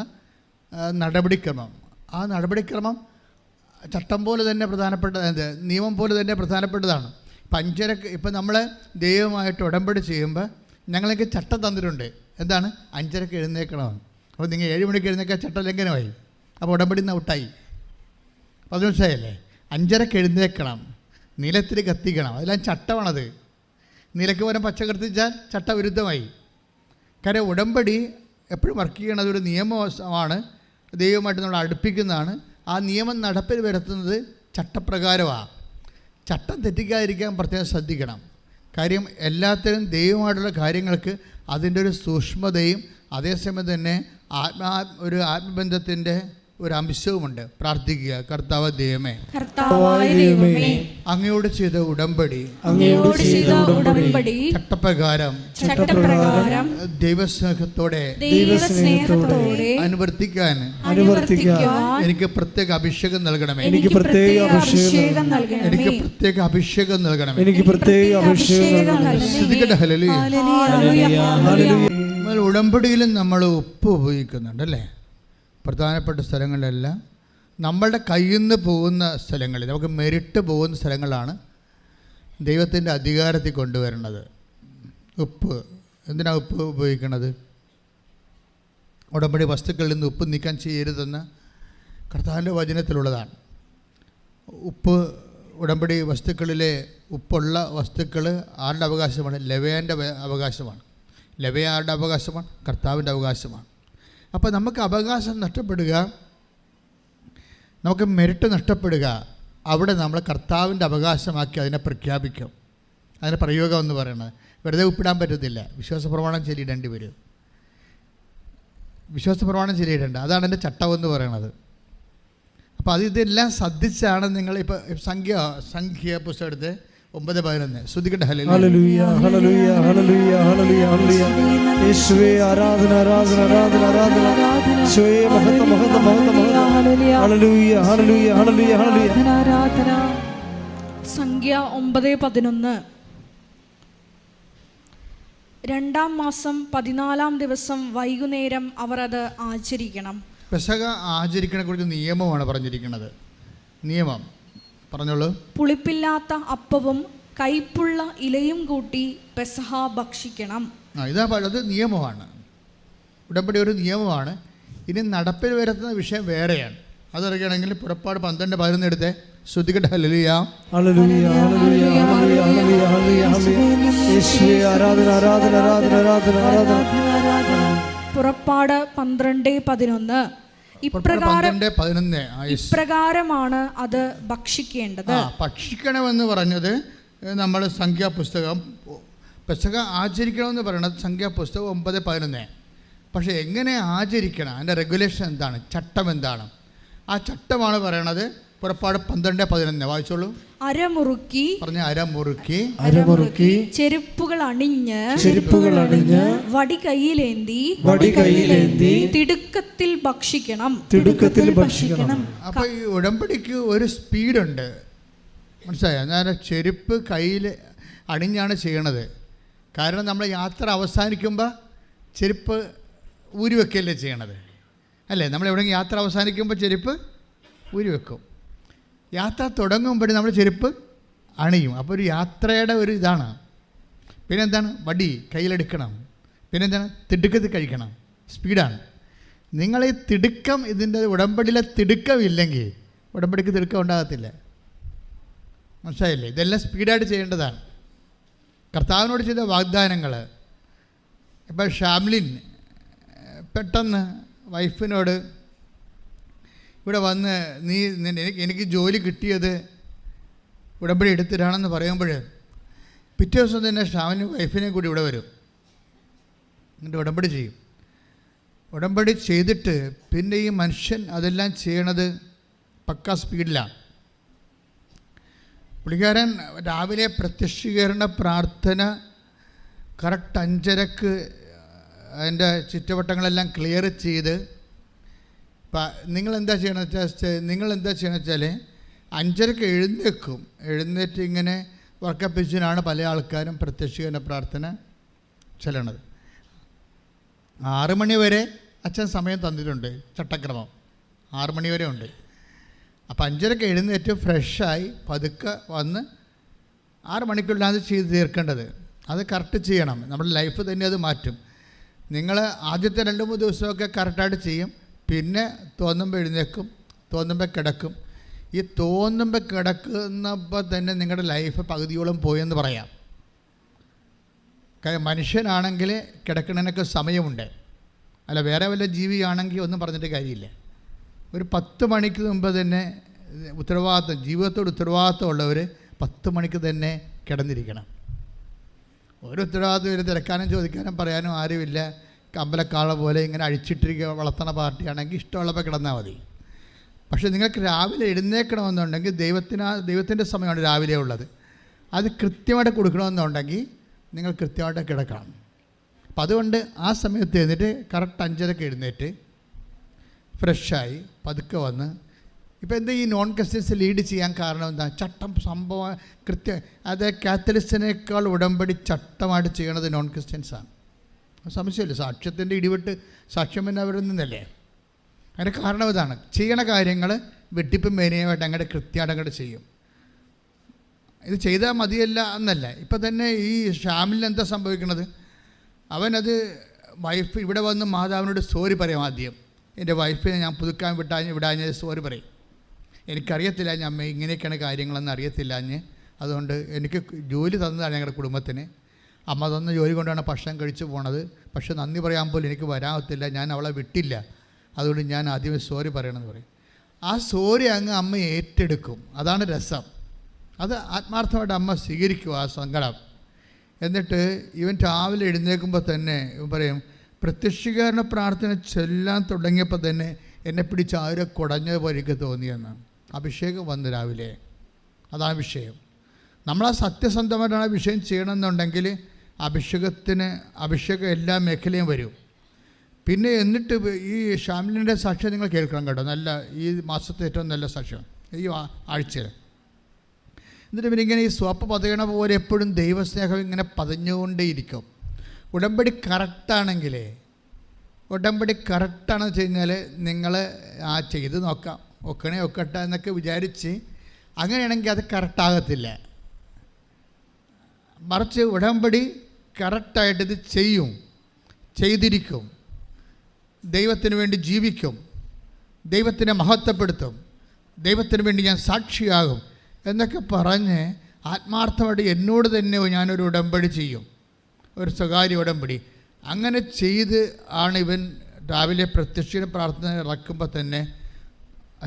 നടപടിക്രമം. ആ നടപടിക്രമം ചട്ടം പോലെ തന്നെ പ്രധാനപ്പെട്ടത്, നിയമം പോലെ തന്നെ പ്രധാനപ്പെട്ടതാണ്. ഇപ്പം നമ്മൾ ദൈവമായിട്ട് ഉടമ്പടി ചെയ്യുമ്പോൾ ഞങ്ങൾക്ക് ചട്ടം തന്നിട്ടുണ്ട്. എന്താണ്? 5:30 എഴുന്നേൽക്കണം. അപ്പോൾ നിങ്ങൾ 7 മണിക്ക് എഴുന്നേൽക്കാൻ ചട്ടം ലംഘനമായി, അപ്പോൾ ഉടമ്പടി നിന്ന് ഔട്ടായി. അപ്പോൾ അത് മനസ്സിലായല്ലേ? 5:30 എഴുന്നേൽക്കണം, നിലത്തിരി കത്തിക്കണം, അതെല്ലാം ചട്ടമാണത്. നിലയ്ക്ക് പകരം പച്ച കത്തിച്ചാൽ ചട്ടവിരുദ്ധമായി. കാര്യം ഉടമ്പടി എപ്പോഴും വർക്ക് ചെയ്യണത് ഒരു നിയമമാണ്, ദൈവമായിട്ട് നമ്മൾ അടുപ്പിക്കുന്നതാണ്. ആ നിയമം നടപ്പിൽ വരുത്തുന്നത് ചട്ടപ്രകാരമാണ്. ചട്ടം തെറ്റിക്കാതിരിക്കാൻ പ്രത്യേകം ശ്രദ്ധിക്കണം. കാര്യം എല്ലാത്തിനും ദൈവമായിട്ടുള്ള കാര്യങ്ങൾക്ക് അതിൻ്റെ ഒരു സൂക്ഷ്മതയും അതേസമയം തന്നെ ഒരു ആത്മബന്ധത്തിൻ്റെ ഒരു അംശവുമുണ്ട്. പ്രാർത്ഥിക്കുക. കർത്താവ് ദൈവമേ, അങ്ങയോട് ചെയ്ത ഉടമ്പടി ചട്ടപ്രകാരം ദൈവസ്നേഹത്തോടെ അനുവർത്തിക്കാൻ എനിക്ക് പ്രത്യേക അഭിഷേകം നൽകണമേ. എനിക്ക് പ്രത്യേക അഭിഷേകം നൽകണമേ. ഉടമ്പടിയിലും നമ്മൾ ഉപ്പ് ഉപയോഗിക്കുന്നുണ്ടല്ലേ? പ്രധാനപ്പെട്ട സ്ഥലങ്ങളിലെല്ലാം നമ്മളുടെ കയ്യിൽ നിന്ന് പോകുന്ന സ്ഥലങ്ങളിൽ, നമുക്ക് മെരിട്ട് പോകുന്ന സ്ഥലങ്ങളാണ് ദൈവത്തിൻ്റെ അധികാരത്തിൽ കൊണ്ടുവരുന്നത്. ഉപ്പ് എന്തിനാണ് ഉപ്പ് ഉപയോഗിക്കുന്നത്? ഉടമ്പടി വസ്തുക്കളിൽ നിന്ന് ഉപ്പ് നീക്കം ചെയ്യരുതെന്ന് കർത്താവിൻ്റെ വചനത്തിലുള്ളതാണ്. ഉപ്പ് ഉടമ്പടി വസ്തുക്കളിലെ ഉപ്പുള്ള വസ്തുക്കൾ ആരുടെ അവകാശമാണ്? ലേവ്യൻ്റെ അവകാശമാണ്. ലേവ്യ ആരുടെ അവകാശമാണ്? കർത്താവിൻ്റെ അവകാശമാണ്. അപ്പോൾ നമുക്ക് അവകാശം നഷ്ടപ്പെടുക, നമുക്ക് മെരിട്ട് നഷ്ടപ്പെടുക, അവിടെ നമ്മൾ കർത്താവിൻ്റെ അവകാശമാക്കി അതിനെ പ്രഖ്യാപിക്കും. അതിൻ്റെ പ്രയോഗം എന്ന് പറയുന്നത് വെറുതെ ഉപ്പിടാൻ പറ്റത്തില്ല. വിശ്വാസ പ്രമാണം ചൊല്ലിയിടേണ്ടി വരും. വിശ്വാസ പ്രമാണം ചൊല്ലിയിടേണ്ട, അതാണ് എൻ്റെ ചട്ടമെന്ന് പറയുന്നത്. അപ്പോൾ ഇതെല്ലാം ശ്രദ്ധിച്ചാണ് നിങ്ങൾ ഇപ്പോൾ സംഖ്യ പുസ്തകത്തെ 9:11 ശ്രദ്ധിക്കട്ടെ. ഹല്ലേലൂയ ഹല്ലേലൂയ ഹല്ലേലൂയ ഹല്ലേലൂയ ഹല്ലേലൂയ. യേശുവേ ആരാധന ആരാധന ആരാധന ആരാധന. യേശുവേ മഹത്വം മഹത്വം മഹത്വം മഹത്വം. ഹല്ലേലൂയ ഹല്ലേലൂയ ഹല്ലേലൂയ ഹല്ലേലൂയ ആരാധന. സംഖ്യ 9:11. 2-ാം മാസം 14-ാം ദിവസം വൈകുന്നേരം അവർ അത് ആചരിക്കണം. പെസഹ ആചരിക്കണെ കുറിച്ച് നിയമമാണ് പറഞ്ഞിരിക്കുന്നത്. നിയമം പറഞ്ഞോളൂ. പുളിപ്പില്ലാത്ത അപ്പവും കൈപ്പുള്ള ഇലയും കൂട്ടി പെസഹ ഭക്ഷിക്കണം. അത് നിയമമാണ്. ഉടമ്പടി ഒരു നിയമമാണ്. ഇനി നടപ്പിൽ വരുത്തുന്ന വിഷയം വേറെയാണ്. അതറിയണമെങ്കിൽ പുറപ്പാട് 12:11 എടുത്ത് ശ്രദ്ധിക്കട്ടെ. ഹല്ലേലൂയ ഹല്ലേലൂയ ഹല്ലേലൂയ ഹല്ലേലൂയ ഹല്ലേലൂയ ഹല്ലേലൂയ. യേശുവേ ആരാധന ആരാധന ആരാധന ആരാധന ആരാധന. പുറപ്പാട് 12:11. ഇപ്രകാരമാണ് അത് ഭക്ഷിക്കേണ്ടത്. ഭക്ഷിക്കണമെന്ന് പറഞ്ഞത് നമ്മൾ സംഖ്യാപുസ്തകം. പെസഹ ആചരിക്കണമെന്ന് പറയുന്നത് സംഖ്യാപുസ്തകം 9:11. പക്ഷേ എങ്ങനെ ആചരിക്കണം, അതിൻ്റെ റെഗുലേഷൻ എന്താണ്, ചട്ടം എന്താണ്, ആ ചട്ടമാണ് പറയണത്. പുറപ്പാട് 12:11 വായിച്ചോളൂ. അരമുറുക്കി ചെരുപ്പുകൾ അണിഞ്ഞ് വടി കയ്യിലേന്തി തിടുക്കത്തിൽ ഭക്ഷിക്കണം. അപ്പോൾ ഈ ഉടമ്പടിക്ക് ഒരു സ്പീഡുണ്ട്, മനസ്സിലായോ? ഞാൻ ചെരുപ്പ് കയ്യിൽ അണിഞ്ഞാണ് ചെയ്യണത്. കാരണം നമ്മൾ യാത്ര അവസാനിക്കുമ്പോൾ ചെരുപ്പ് ഊരി വെക്കുകയല്ലേ ചെയ്യണത്, അല്ലേ? നമ്മൾ എവിടെയെങ്കിലും യാത്ര അവസാനിക്കുമ്പോൾ ചെരുപ്പ് ഊരി വെക്കും. യാത്ര തുടങ്ങുമ്പോഴും നമ്മൾ ചെരുപ്പ് അണിയും. അപ്പോൾ ഒരു യാത്രയുടെ ഒരു ഇതാണ്. പിന്നെന്താണ്? വടി കയ്യിലെടുക്കണം. പിന്നെന്താണ്? തിടുക്കത്തിൽ കഴിക്കണം. സ്പീഡാണ്. നിങ്ങൾ ഈ തിടുക്കം, ഇതിൻ്റെ ഉടമ്പടിയിലെ തിടുക്കം ഇല്ലെങ്കിൽ ഉടമ്പടിക്ക് തിടുക്കം ഉണ്ടാകത്തില്ല. മനസ്സിലായില്ലേ? ഇതെല്ലാം സ്പീഡായിട്ട് ചെയ്യേണ്ടതാണ്. കർത്താവിനോട് ചെയ്ത വാഗ്ദാനങ്ങൾ. ഇപ്പോൾ ഷാംലിൻ പെട്ടെന്ന് വൈഫിനോട് ഇവിടെ വന്ന് എനിക്ക് ജോലി കിട്ടിയത് ഉടമ്പടി എടുത്തിട്ടാണെന്ന് പറയുമ്പോൾ പിറ്റേ ദിവസം തന്നെ ഷാമിന് വൈഫിനെയും കൂടി ഇവിടെ വരും. എന്നിട്ട് ഉടമ്പടി ചെയ്യും. ഉടമ്പടി ചെയ്തിട്ട് പിന്നെ ഈ മനുഷ്യൻ അതെല്ലാം ചെയ്യണത് പക്കാ സ്പീഡിലാണ്. പുള്ളിക്കാരൻ രാവിലെ പ്രത്യക്ഷീകരണ പ്രാർത്ഥന കറക്റ്റ് 5:30 അതിൻ്റെ ചുറ്റുവട്ടങ്ങളെല്ലാം ക്ലിയർ ചെയ്ത്, നിങ്ങളെന്താ ചെയ്യണമെന്ന് വെച്ചാൽ 5:30 എഴുന്നേറ്റ് ഇങ്ങനെ വർക്കപ്പിച്ചിനാണ് പല ആൾക്കാരും പ്രത്യക്ഷീകരണ പ്രാർത്ഥന ചെല്ലണത്. 6 മണി വരെ അച്ഛൻ സമയം തന്നിട്ടുണ്ട്, ചട്ടക്രമം 6 മണി വരെ ഉണ്ട്. അപ്പോൾ 5:30 എഴുന്നേറ്റ് ഫ്രഷായി പതുക്കെ വന്ന് 6 മണിക്കുള്ളിൽ അത് ചെയ്ത് തീർക്കേണ്ടത്. അത് കറക്റ്റ് ചെയ്യണം. നമ്മുടെ ലൈഫ് തന്നെ അത് മാറ്റും. നിങ്ങൾ ആദ്യത്തെ 2-3 ദിവസമൊക്കെ കറക്റ്റായിട്ട് ചെയ്യും. പിന്നെ തോന്നുമ്പോൾ എഴുന്നേക്കും, തോന്നുമ്പോൾ കിടക്കും. ഈ തോന്നുമ്പോൾ കിടക്കുന്നപ്പോൾ തന്നെ നിങ്ങളുടെ ലൈഫ് പകുതിയോളം പോയെന്ന് പറയാം. മനുഷ്യനാണെങ്കിൽ കിടക്കുന്നതിനൊക്കെ സമയമുണ്ട്, അല്ല വേറെ വല്ല ജീവിയാണെങ്കിൽ ഒന്നും പറഞ്ഞിട്ട് കാര്യമില്ല. ഒരു 10 മണിക്ക് മുമ്പ് തന്നെ ജീവിതത്തോട് ഉത്തരവാദിത്തമുള്ളവർ 10 മണിക്ക് തന്നെ കിടന്നിരിക്കണം. ഒരു ഉത്തരവാദിത്വം വരെ തിരക്കാനും ചോദിക്കാനും പറയാനും ആരുമില്ല. അമ്പലക്കാള പോലെ ഇങ്ങനെ അഴിച്ചിട്ടിരിക്കുക വളർത്തണ പാർട്ടിയാണെങ്കിൽ ഇഷ്ടമുള്ളപ്പോൾ കിടന്നാൽ മതി. പക്ഷേ നിങ്ങൾക്ക് രാവിലെ എഴുന്നേൽക്കണമെന്നുണ്ടെങ്കിൽ ദൈവത്തിൻ്റെ സമയമാണ് രാവിലെ ഉള്ളത്. അത് കൃത്യമായിട്ട് കൊടുക്കണമെന്നുണ്ടെങ്കിൽ നിങ്ങൾ കൃത്യമായിട്ട് കിടക്കണം. അപ്പം അതുകൊണ്ട് ആ സമയത്ത് എഴുന്നേറ്റ് കറക്റ്റ് 5:30 എഴുന്നേറ്റ് ഫ്രഷായി പതുക്കെ വന്ന്, ഇപ്പോൾ എന്താ ഈ നോൺ ക്രിസ്ത്യൻസ് ലീഡ് ചെയ്യാൻ കാരണം എന്താ? ചട്ടം സംഭവം കൃത്യം. അത് കാത്തലിക്സിനേക്കാൾ ഉടമ്പടി ചട്ടമായിട്ട് ചെയ്യണത് നോൺ ക്രിസ്ത്യൻസാണ്. സംശയമില്ല. സാക്ഷ്യത്തിൻ്റെ ഇടിവിട്ട് സാക്ഷ്യം പിന്നെ അവരിൽ നിന്നല്ലേ. അതിൻ്റെ കാരണം ഇതാണ്. ചെയ്യണ കാര്യങ്ങൾ വെട്ടിപ്പും മേനയുമായിട്ട് അങ്ങോട്ട് കൃത്യമായിട്ട് അങ്ങോട്ട് ചെയ്യും. ഇത് ചെയ്താൽ മതിയല്ല എന്നല്ല. ഇപ്പം തന്നെ ഈ ഷാമിലിന് എന്താ സംഭവിക്കുന്നത്? അവനത് വൈഫ് ഇവിടെ വന്ന് മാതാവിനോട് സോറി പറയും. ആദ്യം എൻ്റെ വൈഫിനെ ഞാൻ പുതുക്കാൻ വിടാഞ്ഞ് സോറി പറയും. എനിക്കറിയത്തില്ല അമ്മ ഇങ്ങനെയൊക്കെയാണ് കാര്യങ്ങളെന്ന് അറിയത്തില്ല. അതുകൊണ്ട് എനിക്ക് ജോലി തന്നതാണ് ഞങ്ങളുടെ കുടുംബത്തിന്. അമ്മ തന്ന ജോലി കൊണ്ടാണ് ഭക്ഷണം കഴിച്ചു പോണത്. പക്ഷെ നന്ദി പറയാൻ പോലും എനിക്ക് വരാത്തില്ല. ഞാൻ അവളെ വിട്ടില്ല. അതുകൊണ്ട് ഞാൻ ആദ്യമേ സോറി പറയണമെന്ന് പറയും. ആ സോറി അങ്ങ് അമ്മ ഏറ്റെടുക്കും. അതാണ് രസം. അത് ആത്മാർത്ഥമായിട്ട് അമ്മ സ്വീകരിക്കും ആ സങ്കടം. എന്നിട്ട് ഇവൻ രാവിലെ എഴുന്നേൽക്കുമ്പോൾ തന്നെ ഇവൻ പറയും, പ്രത്യക്ഷീകരണ പ്രാർത്ഥന ചെല്ലാൻ തുടങ്ങിയപ്പോൾ തന്നെ എന്നെ പിടിച്ച് ആരോ കുടഞ്ഞതുപോലെ എനിക്ക് തോന്നിയെന്ന്. അഭിഷേകം വന്ന് രാവിലെ. അതാണ് വിഷയം. നമ്മളാ സത്യസന്ധമായിട്ടാണ് വിഷയം ചെയ്യണമെന്നുണ്ടെങ്കിൽ അഭിഷേകം എല്ലാ മേഖലയും വരും. പിന്നെ എന്നിട്ട് ഈ ഷാമിലിൻ്റെ സാക്ഷ്യം നിങ്ങൾ കേൾക്കണം കേട്ടോ. നല്ല ഈ മാസത്തെ ഏറ്റവും നല്ല സാക്ഷ്യം ഈ ആഴ്ചയിൽ. എന്നിട്ട് പിന്നെ ഇങ്ങനെ ഈ സ്വപ്പ് പതയണ പോലെ എപ്പോഴും ദൈവസ്നേഹം ഇങ്ങനെ പതഞ്ഞുകൊണ്ടേയിരിക്കും. ഉടമ്പടി കറക്റ്റാണെങ്കിലേ, ഉടമ്പടി കറക്റ്റാണെന്ന് വെച്ച് കഴിഞ്ഞാൽ നിങ്ങൾ ചെയ്ത് നോക്കാം, ഒക്കട്ടെ എന്നൊക്കെ വിചാരിച്ച് അങ്ങനെയാണെങ്കിൽ അത് കറക്റ്റാകത്തില്ല. മറിച്ച് ഉടമ്പടി കറക്റ്റായിട്ട് ഇത് ചെയ്തിരിക്കും. ദൈവത്തിന് വേണ്ടി ജീവിക്കും, ദൈവത്തിനെ മഹത്വപ്പെടുത്തും, ദൈവത്തിന് വേണ്ടി ഞാൻ സാക്ഷിയാകും എന്നൊക്കെ പറഞ്ഞ് ആത്മാർത്ഥമായിട്ട് എന്നോട് തന്നെ ഞാനൊരു ഉടമ്പടി ചെയ്യും, ഒരു സ്വകാര്യ ഉടമ്പടി. അങ്ങനെ ചെയ്ത് ആണ് ഇവൻ രാവിലെ പ്രത്യക്ഷ പ്രാർത്ഥന ഇറക്കുമ്പോൾ തന്നെ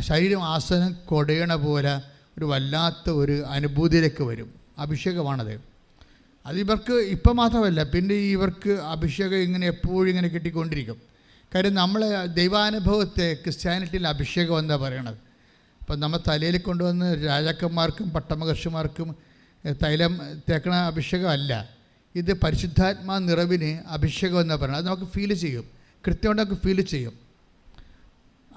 ശരീരം ആസനം കൊടയണ പോലെ ഒരു വല്ലാത്ത ഒരു അനുഭൂതിയിലേക്ക് വരും. അഭിഷേകമാണത്. അതിവർക്ക് ഇപ്പം മാത്രമല്ല, പിന്നെ ഇവർക്ക് അഭിഷേകം ഇങ്ങനെ എപ്പോഴും ഇങ്ങനെ കിട്ടിക്കൊണ്ടിരിക്കും. കാര്യം നമ്മൾ ദൈവാനുഭവത്തെ ക്രിസ്ത്യാനിറ്റിയിൽ അഭിഷേകം എന്താ പറയണത്. അപ്പം നമ്മൾ തലയിൽ കൊണ്ടുവന്ന് രാജാക്കന്മാർക്കും പട്ടമഹർഷിമാർക്കും തൈലം തേക്കണ അഭിഷേകമല്ല. ഇത് പരിശുദ്ധാത്മാ നിറവിന് അഭിഷേകം എന്നാണ് പറയുന്നത്. അത് നമുക്ക് ഫീൽ ചെയ്യും, കൃത്യമായിട്ട് നമുക്ക് ഫീൽ ചെയ്യും.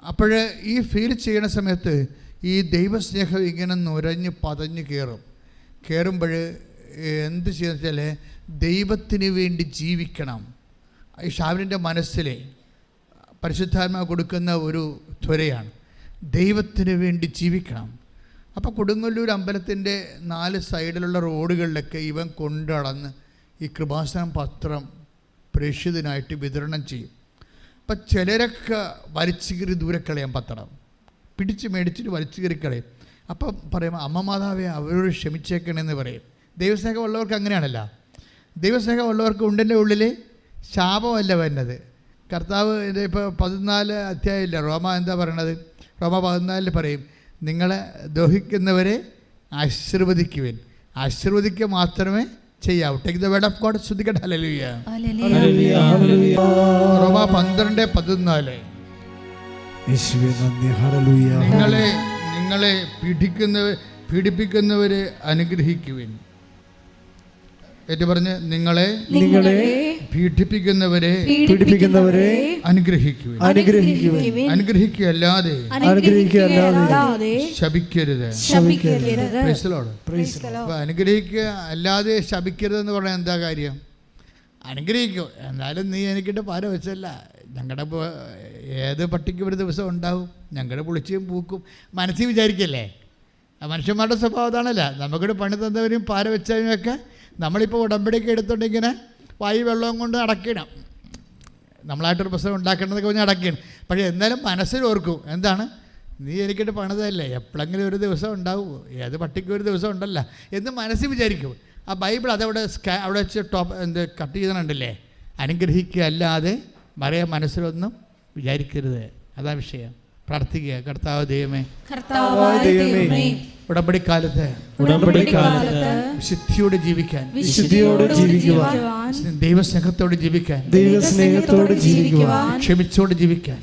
അപ്പോൾ ഈ ഫീൽ ചെയ്യുന്ന സമയത്ത് ഈ ദൈവസ്നേഹം ഇങ്ങനെ നുരഞ്ഞ് പതഞ്ഞ് കയറുമ്പോൾ എന്ത് ചെയ്യുന്ന വെച്ചാൽ ദൈവത്തിന് വേണ്ടി ജീവിക്കണം. ഈ ഷാവിലിൻ്റെ മനസ്സിലെ പരിശുദ്ധാത്മാവ് കൊടുക്കുന്ന ഒരു ത്വരയാണ്, ദൈവത്തിന് വേണ്ടി ജീവിക്കണം. അപ്പോൾ കൊടുങ്ങല്ലൂർ അമ്പലത്തിൻ്റെ 4 സൈഡിലുള്ള റോഡുകളിലൊക്കെ ഇവൻ കൊണ്ടളന്ന് ഈ കൃപാസനം പത്രം പ്രേക്ഷിതനായിട്ട് വിതരണം ചെയ്യും. അപ്പം ചിലരൊക്കെ വലിച്ചു കീറി ദൂരെ കളയാം, പത്രം പിടിച്ച് മേടിച്ചിട്ട് വലിച്ചു കീറി കളയും. അപ്പം പറയുമ്പോൾ അമ്മ മാതാവേ അവരോട് ക്ഷമിച്ചേക്കണമെന്ന് പറയും. ദൈവസ്നേഹമുള്ളവർക്ക് അങ്ങനെയാണല്ലോ. ദൈവസ്നേഹമുള്ളവർക്ക് ഉണ്ടിൻ്റെ ഉള്ളിൽ ശാപമല്ല വരുന്നത്. കർത്താവ് ഇപ്പോൾ 14 അധ്യായമില്ല, റോമ എന്താ പറയണത്? റോമ 14 പറയും, നിങ്ങളെ ദ്രോഹിക്കുന്നവരെ ആശീർവദിക്കുവിൻ, ആശീർവദിക്കുക മാത്രമേ ചെയ്യാവൂ. Take the word of God. ശ്രദ്ധിക്കട്ടെ. ഹല്ലേലൂയ. റോമ 12:14. നിങ്ങളെ പീഡിപ്പിക്കുന്നവരെ അനുഗ്രഹിക്കുവിൻ. ഏറ്റു പറഞ്ഞ്, നിങ്ങളെ പീഡിപ്പിക്കുന്നവരെ അനുഗ്രഹിക്കുവിൻ. അനുഗ്രഹിക്കുകയല്ലാതെ ശപിക്കരുത്. അനുഗ്രഹിക്കുക അല്ലാതെ ശപിക്കരുതെന്ന് പറഞ്ഞാൽ എന്താ കാര്യം? അനുഗ്രഹിക്കും, എന്നാലും നീ എനിക്കിട്ട് പാര വെച്ചല്ല. ഞങ്ങളുടെ ഏത് പട്ടിക്ക് ഒരു ദിവസം ഉണ്ടാവും, ഞങ്ങളുടെ പുളിച്ചയും പൂക്കും മനസ്സിൽ വിചാരിക്കല്ലേ. മനുഷ്യന്മാരുടെ സ്വഭാവം അതാണല്ലോ. നമുക്കിട്ട് പണി തന്നവരും പാര വെച്ചവരുമൊക്കെ നമ്മളിപ്പോൾ ഉടമ്പടിയൊക്കെ എടുത്തുകൊണ്ടിങ്ങനെ വായു വെള്ളവും കൊണ്ട് അടക്കണം. നമ്മളായിട്ടൊരു പ്രശ്നം ഉണ്ടാക്കേണ്ടതൊക്കെ പറഞ്ഞാൽ അടക്കണം. പക്ഷേ എന്നാലും മനസ്സിൽ ഓർക്കും, എന്താണ്, നീ എനിക്കിട്ട് പണിതല്ലേ, എപ്പോഴെങ്കിലും ഒരു ദിവസം ഉണ്ടാവും, ഏത് പട്ടിക്കും ഒരു ദിവസം ഉണ്ടല്ലോ എന്ന് മനസ്സിൽ വിചാരിക്കും. ആ ബൈബിൾ അതവിടെ അവിടെ വെച്ച് കട്ട് ചെയ്തിട്ടുണ്ടല്ലേ, അനുഗ്രഹിക്കുക അല്ലാതെ പറയാൻ മനസ്സിലൊന്നും വിചാരിക്കരുത്. അതാ വിഷയം. പ്രാർത്ഥിക്കുക, കർത്താവ് ദൈവമേ, ഉടമ്പടിക്കാലത്ത് വിശുദ്ധിയോടെ ജീവിക്കാൻ, ദൈവസ്നേഹത്തോട് ജീവിക്കാൻ, ക്ഷമിച്ചോണ്ട് ജീവിക്കാൻ,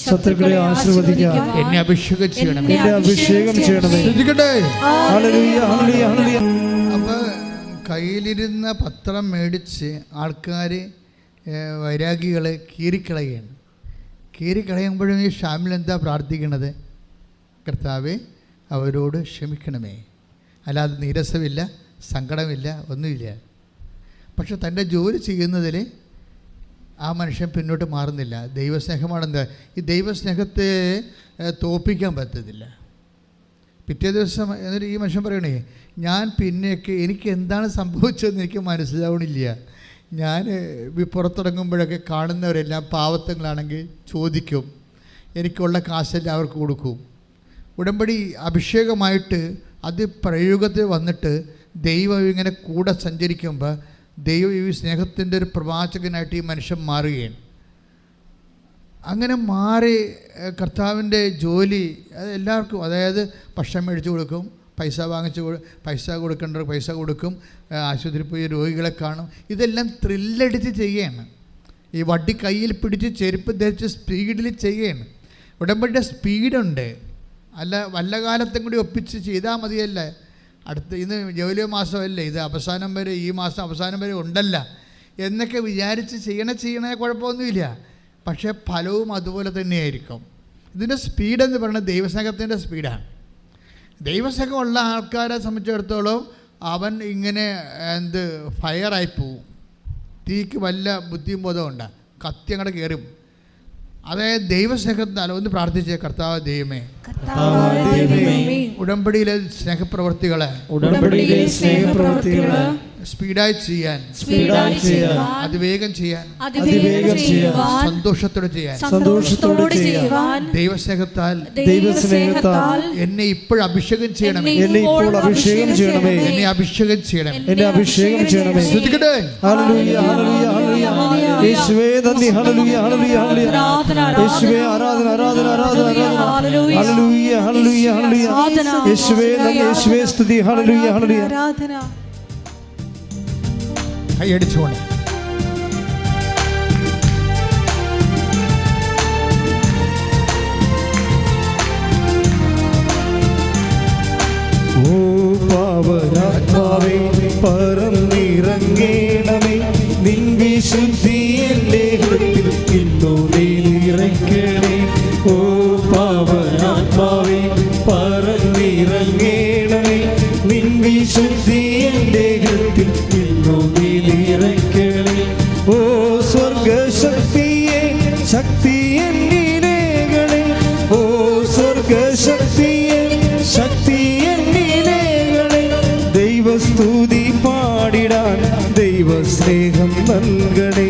ശത്രുക്കളെ ആശീർവദിക്കാൻ എന്നെ അഭിഷേകം ചെയ്യണം. അപ്പൊ കയ്യിലിരുന്ന പത്രം മേടിച്ച് ആൾക്കാർ വൈരാഗികളെ കീറിക്കളയുകയാണ്. കീറിക്കളയുമ്പോഴും ഈ ഷാമിൽ എന്താ പ്രാർത്ഥിക്കണത്? കർത്താവേ അവരോട് ക്ഷമിക്കണമേ. അല്ലാതെ നീരസമില്ല, സങ്കടമില്ല, ഒന്നുമില്ല. പക്ഷെ തൻ്റെ ജോലി ചെയ്യുന്നതിൽ ആ മനുഷ്യൻ പിന്നോട്ട് മാറുന്നില്ല. ദൈവസ്നേഹമാണെന്താ, ഈ ദൈവസ്നേഹത്തെ തോൽപ്പിക്കാൻ പറ്റത്തില്ല. പിറ്റേ ദിവസം എന്നിട്ട് ഈ മനുഷ്യൻ പറയണേ, ഞാൻ പിന്നെയൊക്കെ എനിക്ക് എന്താണ് സംഭവിച്ചതെന്ന് എനിക്ക് മനസ്സിലാവണില്ല. ഞാൻ പുറത്തിറങ്ങുമ്പോഴൊക്കെ കാണുന്നവരെല്ലാം പാവത്തങ്ങളാണെങ്കിൽ ചോദിക്കും, എനിക്കുള്ള കാശെല്ലാം അവർക്ക് കൊടുക്കും. ഉടമ്പടി അഭിഷേകമായിട്ട് അത് പ്രയോഗത്തിൽ വന്നിട്ട് ദൈവം ഇങ്ങനെ കൂടെ സഞ്ചരിക്കുമ്പോൾ ദൈവം ഈ സ്നേഹത്തിൻ്റെ ഒരു പ്രവാചകനായിട്ട് ഈ മനുഷ്യൻ മാറുകയാണ്. അങ്ങനെ മാറി കർത്താവിൻ്റെ ജോലി അത് എല്ലാവർക്കും, അതായത് ഭക്ഷണം മേടിച്ച് കൊടുക്കും, പൈസ കൊടുക്കേണ്ടവർ പൈസ കൊടുക്കും, ആശുപത്രിയിൽ പോയി രോഗികളെ കാണും. ഇതെല്ലാം ത്രില്ലടിച്ച് ചെയ്യുകയാണ്. ഈ വടി കയ്യിൽ പിടിച്ച് ചെരുപ്പ് ധരിച്ച് സ്പീഡിൽ ചെയ്യുകയാണ്. ഉടമ്പടിയുടെ സ്പീഡുണ്ട്. അല്ല വല്ല കാലത്തും കൂടി ഒപ്പിച്ച് ചെയ്താൽ മതിയല്ല. ഇന്ന് ജൂലൈ മാസമല്ലേ, ഇത് അവസാനം വരെ, ഈ മാസം അവസാനം വരെ ഉണ്ടല്ല എന്നൊക്കെ വിചാരിച്ച് ചെയ്യണേ കുഴപ്പമൊന്നുമില്ല. പക്ഷേ ഫലവും അതുപോലെ തന്നെയായിരിക്കും. ഇതിൻ്റെ സ്പീഡെന്ന് പറയുന്നത് ദൈവസ്നേഹത്തിൻ്റെ സ്പീഡാണ്. ദൈവസ്നേഹമുള്ള ആൾക്കാരെ സംബന്ധിച്ചിടത്തോളം അവൻ ഇങ്ങനെ ഫയറായി പോവും. തീക്ക് വല്ല ബുദ്ധിയും ബോധവും ഉണ്ട്, കത്തി അങ്ങോട്ട് കയറും. അതായത് ദൈവസ്നേഹത്തിനാൽ ഒന്ന് പ്രാർത്ഥിച്ചേ, കർത്താവ് ദൈവമേ, ഉടമ്പടിയിലെ സ്നേഹപ്രവൃത്തികളെ സ്പീഡായി ചെയ്യാൻ, അതിവേഗം ചെയ്യാൻ, സന്തോഷത്തോടെ ചെയ്യാൻ ദൈവസ്നേഹത്താൽ എന്നെ ഇപ്പോൾ അഭിഷേകം ചെയ്യണമേ. എന്നെ അഭിഷേകം ചെയ്യണമേ. ശ്രദ്ധിക്കട്ടെ. യേശുവേ നന്ദി. ഹല്ലേലൂയ, ഹല്ലേലൂയ, ഹല്ലേലൂയ. യേശുവേ ആരാധന, ആരാധന, ആരാധന, ആരാധന. ഹല്ലേലൂയ, ഹല്ലേലൂയ, ഹല്ലേലൂയ. യേശുവേ നന്ദി, യേശുവേ സ്തുതി. Hallelujah, hallelujah. ആരാധന. കൈയടിച്ചുകൊണ്ട് ഓ പാവനാത്മാവേ പറന്നിറങ്ങേണമേ, നിൻ വിശുദ്ധി എൻ്റെ ഹൃദയത്തിൽ ഇന്നു നീ നിറയ്ക്കണേ. ഓ പാവനാത്മാവേ പറന്നിറങ്ങേണമേ, നിൻ വിശുദ്ധി സ്നേഹം നൽകണേ,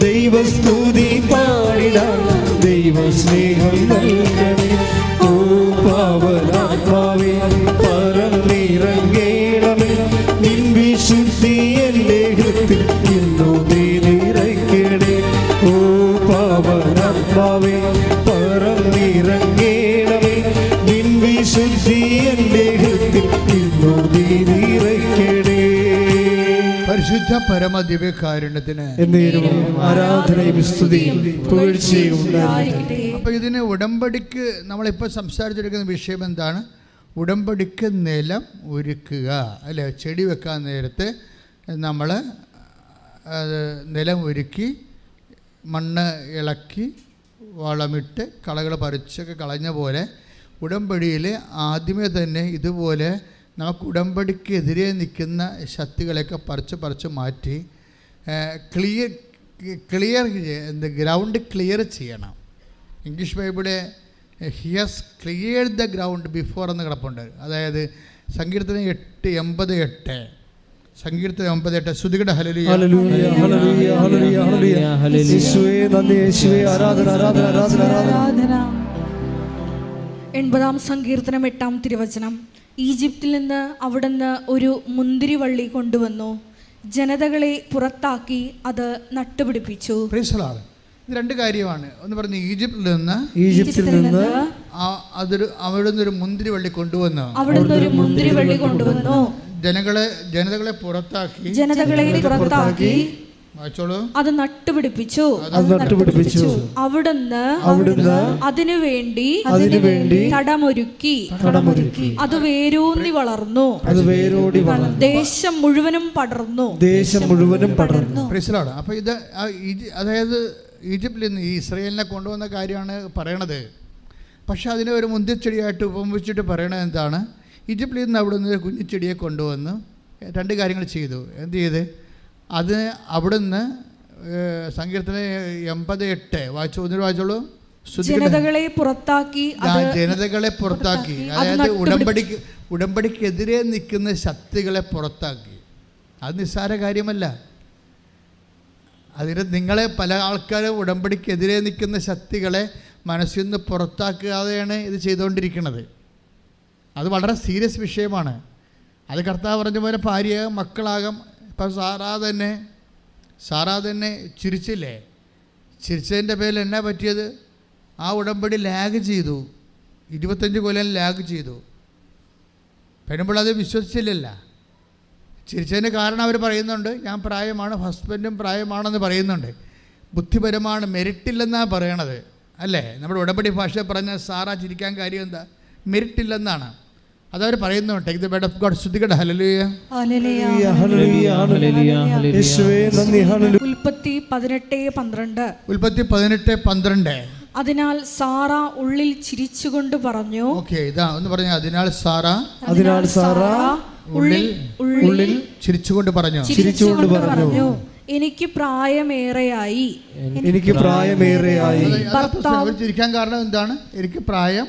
ദൈവസ്തുതി പാടിടാൻ ദൈവസ്നേഹം നൽകണേ. ഓ പാവനാത്മാവേ പറന്നിറങ്ങേണമേ, നിൻ വിശുദ്ധി എൻ്റെ ഹൃത്തിൽ ഇന്നു നീ നിറയ്ക്കണേ. ഓ പാവനാത്മാവേ പറന്നിറങ്ങേണമേ, നിൻ വിശുദ്ധി എൻ്റെ ഹൃത്തിൽ ഇന്നു നീ നിറയ്ക്കണേ. പരിശുദ്ധ പരമദിവ്യകാരുണ്യത്തിന് ആരാധനയും സ്തുതിയും പുകഴ്ചയും ഉണ്ടായിരിക്കട്ടെ. അപ്പോൾ ഇതിന് ഉടമ്പടിക്ക് നമ്മളിപ്പോൾ സംസാരിച്ചെടുക്കുന്ന വിഷയം എന്താണ്? ഉടമ്പടിക്ക് നിലം ഒരുക്കുക അല്ലേ? ചെടി വെക്കാൻ നേരത്ത് നമ്മൾ നിലം ഒരുക്കി മണ്ണ് ഇളക്കി വളമിട്ട് കളകൾ പറിച്ചൊക്കെ കളഞ്ഞ പോലെ ഉടമ്പടിയിൽ ആദ്യമേ തന്നെ ഇതുപോലെ നമുക്ക് ഉടമ്പടിക്കെതിരെ നിൽക്കുന്ന ശക്തികളെയൊക്കെ പറിച്ച് മാറ്റി ക്ലിയർ ഗ്രൗണ്ട് ക്ലിയർ ചെയ്യണം. ഇംഗ്ലീഷ് ബൈബിളെ he has clear the ground before എന്ന് കിടപ്പുണ്ട്. അതായത് സങ്കീർത്തനം 8:88 സങ്കീർത്തനം 8:8 ശ്രുതികടെ ഹല്ലേലൂയ ഹല്ലേലൂയ ഹല്ലേലൂയ ഹല്ലേലൂയ ഹല്ലേലൂയ. യേശുവേ നന്ദി, യേശുവേ ആരാധന ആരാധന ആരാധന ആരാധന. 80-ാം സങ്കീർത്തനം 8-ാം തിരുവചനം. ഈജിപ്തിൽ നിന്ന് അവിടുന്ന് ഒരു മുന്തിരിവള്ളി കൊണ്ടുവന്നു, ജനതകളെ പുറത്താക്കി അത് നട്ടുപിടിപ്പിച്ചു. ഇത് രണ്ട് കാര്യമാണ്. ഒന്ന് പറഞ്ഞ് ഈജിപ്തിൽ നിന്ന് അവിടുന്ന് ഒരു മുന്തിരിവള്ളി കൊണ്ടുവന്നു, ജനതകളെ പുറത്താക്കി അത് നട്ടുപിടിപ്പിച്ചു. അവിടുന്ന് അതിനുവേണ്ടി തടമൊരുക്കി അത് വേരൂന്നി വളർന്നു, ദേശം മുഴുവനും പടർന്നു. അപ്പൊ ഇത് അതായത് ഈജിപ്തിൽ നിന്ന് ഇസ്രായേലിനെ കൊണ്ടുവന്ന കാര്യമാണ് പറയണത്. പക്ഷെ അതിനെ ഒരു മുന്തിരിച്ചെടിയായിട്ട് ഉപമിച്ചിട്ട് പറയണത് എന്താണ്? ഈജിപ്തിൽ നിന്ന് അവിടെ നിന്ന് കുഞ്ഞിച്ചെടിയെ കൊണ്ടുവന്ന് രണ്ട് കാര്യങ്ങൾ ചെയ്തു. എന്ത് ചെയ്ത്? അത് അവിടുന്ന് സങ്കീർത്തനം 80:8 വായിച്ചോളൂ. ജനതകളെ പുറത്താക്കി അതായത് ഉടമ്പടിക്കെതിരെ നിൽക്കുന്ന ശക്തികളെ പുറത്താക്കി. അത് നിസ്സാര കാര്യമല്ല. അതിന് നിങ്ങളെ പല ആൾക്കാരും ഉടമ്പടിക്കെതിരെ നിൽക്കുന്ന ശക്തികളെ മനസ്സിൽ നിന്ന് പുറത്താക്കാതെയാണ് ഇത് ചെയ്തുകൊണ്ടിരിക്കുന്നത്. അത് വളരെ സീരിയസ് വിഷയമാണ്. അത് കർത്താവ് പറഞ്ഞ പോലെ ഭാര്യയാകും മക്കളാകും. ഇപ്പം സാറാ തന്നെ ചിരിച്ചില്ലേ? ചിരിച്ചതിൻ്റെ പേരിൽ എന്നാ പറ്റിയത്? ആ ഉടമ്പടി ലാഗ് ചെയ്തു, 25 കൊല്ലം ലാഗ് ചെയ്തു. പെണ്ണുമ്പോൾ അത് വിശ്വസിച്ചില്ലല്ല. ചിരിച്ചതിന് കാരണം അവർ പറയുന്നുണ്ട്, ഞാൻ പ്രായമാണ്, ഹസ്ബൻഡും പ്രായമാണെന്ന് പറയുന്നുണ്ട്. ബുദ്ധിപരമാണ്, മെരിറ്റില്ലെന്നാണ് പറയണത് അല്ലേ? നമ്മുടെ ഉടമ്പടി ഭാഷ പറഞ്ഞ സാറാ ചിരിക്കാൻ കാര്യം എന്താ? മെരിറ്റില്ലെന്നാണ് അതവർ പറയുന്നുണ്ട്. Take the word of God. ശ്രുതികട ഹല്ലേലൂയ ഹല്ലേലൂയ ഹല്ലേലൂയ ഹല്ലേലൂയ. യേശുവേ നന്ദി. ഹല്ലേലൂയ. ഉൽപ്പത്തി 18:12. ഉൽപ്പത്തി 18:12. അതിനാൽ സാറ ഉള്ളിൽ ചിരിച്ചുകൊണ്ട് പറഞ്ഞു. ഓക്കെ, ഇതാ ഒന്ന് പറഞ്ഞ. അതിനാൽ സാറ ഉള്ളിൽ ചിരിച്ചുകൊണ്ട് പറഞ്ഞു. എനിക്ക് പ്രായമേറെയായി. അവർ ചിരിക്കാൻ കാരണം എന്താണ്? എനിക്ക് പ്രായം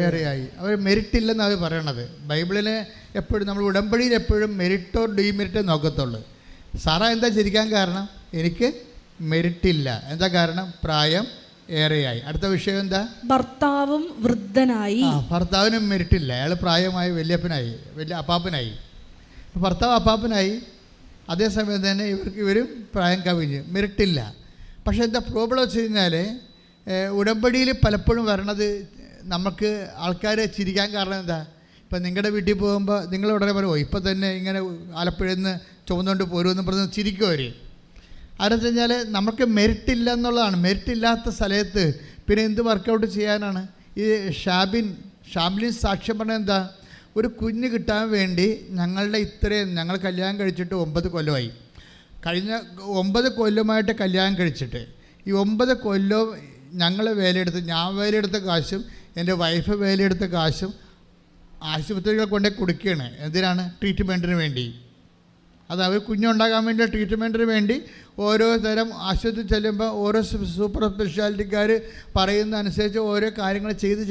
ഏറെയായി. അവർ മെരിറ്റ് ഇല്ലെന്ന് അവർ പറയണത്. ബൈബിളിന് എപ്പോഴും നമ്മൾ ഉടമ്പടിയിൽ എപ്പോഴും മെരിറ്റോ ഡീമെരിറ്റോ നോക്കത്തുള്ളൂ. സാറ എന്താ ചിരിക്കാൻ കാരണം? എനിക്ക് മെരിറ്റ് ഇല്ല. എന്താ കാരണം? പ്രായം ഏറെയായി. അടുത്ത വിഷയം എന്താ? ഭർത്താവും വൃദ്ധനായി. ഭർത്താവിനും മെരിറ്റ് ഇല്ല. അയാൾ പ്രായമായി വലിയ അപ്പാപ്പനായി. ഭർത്താവ് അപ്പാപ്പനായി, അതേസമയം തന്നെ ഇവരും പ്രായം കവിഞ്ഞ് മെരിറ്റില്ല. പക്ഷേ എന്താ പ്രോബ്ലം വെച്ച് കഴിഞ്ഞാൽ ഉടമ്പടിയിൽ പലപ്പോഴും വരണത് നമുക്ക് ആൾക്കാരെ ചിരിക്കാൻ കാരണം എന്താ? ഇപ്പം നിങ്ങളുടെ വീട്ടിൽ പോകുമ്പോൾ നിങ്ങൾ ഉടനെ പറയുമോ ഇപ്പം തന്നെ ഇങ്ങനെ ആലപ്പുഴയിൽ നിന്ന് ചുമന്നുകൊണ്ട് പോരുമെന്ന് പറഞ്ഞ് ചിരിക്കും അവർ. അതെന്ന് വെച്ച് കഴിഞ്ഞാൽ നമുക്ക് മെരിറ്റില്ല എന്നുള്ളതാണ്. മെരിറ്റില്ലാത്ത സ്ഥലത്ത് പിന്നെ എന്ത് വർക്കൗട്ട് ചെയ്യാനാണ്? ഈ ഷാംലിൻ സാക്ഷ്യം പറഞ്ഞത് എന്താ? ഒരു കുഞ്ഞ് കിട്ടാൻ വേണ്ടി ഞങ്ങൾ കല്യാണം കഴിച്ചിട്ട് 9 കൊല്ലമായി. കഴിഞ്ഞ 9 കൊല്ലമായിട്ട് കല്യാണം കഴിച്ചിട്ട് ഈ 9 കൊല്ലവും ഞാൻ വേലയെടുത്ത കാശും എൻ്റെ വൈഫ് വേലയെടുത്ത കാശും ആശുപത്രികൾ കൊണ്ടേ കൊടുക്കുകയാണ്. എന്തിനാണ്? ട്രീറ്റ്മെൻറ്റിന് വേണ്ടി. അത് അവർ കുഞ്ഞുണ്ടാകാൻ വേണ്ടി ട്രീറ്റ്മെൻറ്റിന് വേണ്ടി ഓരോ തരം ആശുപത്രി ചെല്ലുമ്പോൾ ഓരോ സൂപ്പർ സ്പെഷ്യാലിറ്റിക്കാർ പറയുന്ന അനുസരിച്ച് ഓരോ കാര്യങ്ങൾ ചെയ്ത്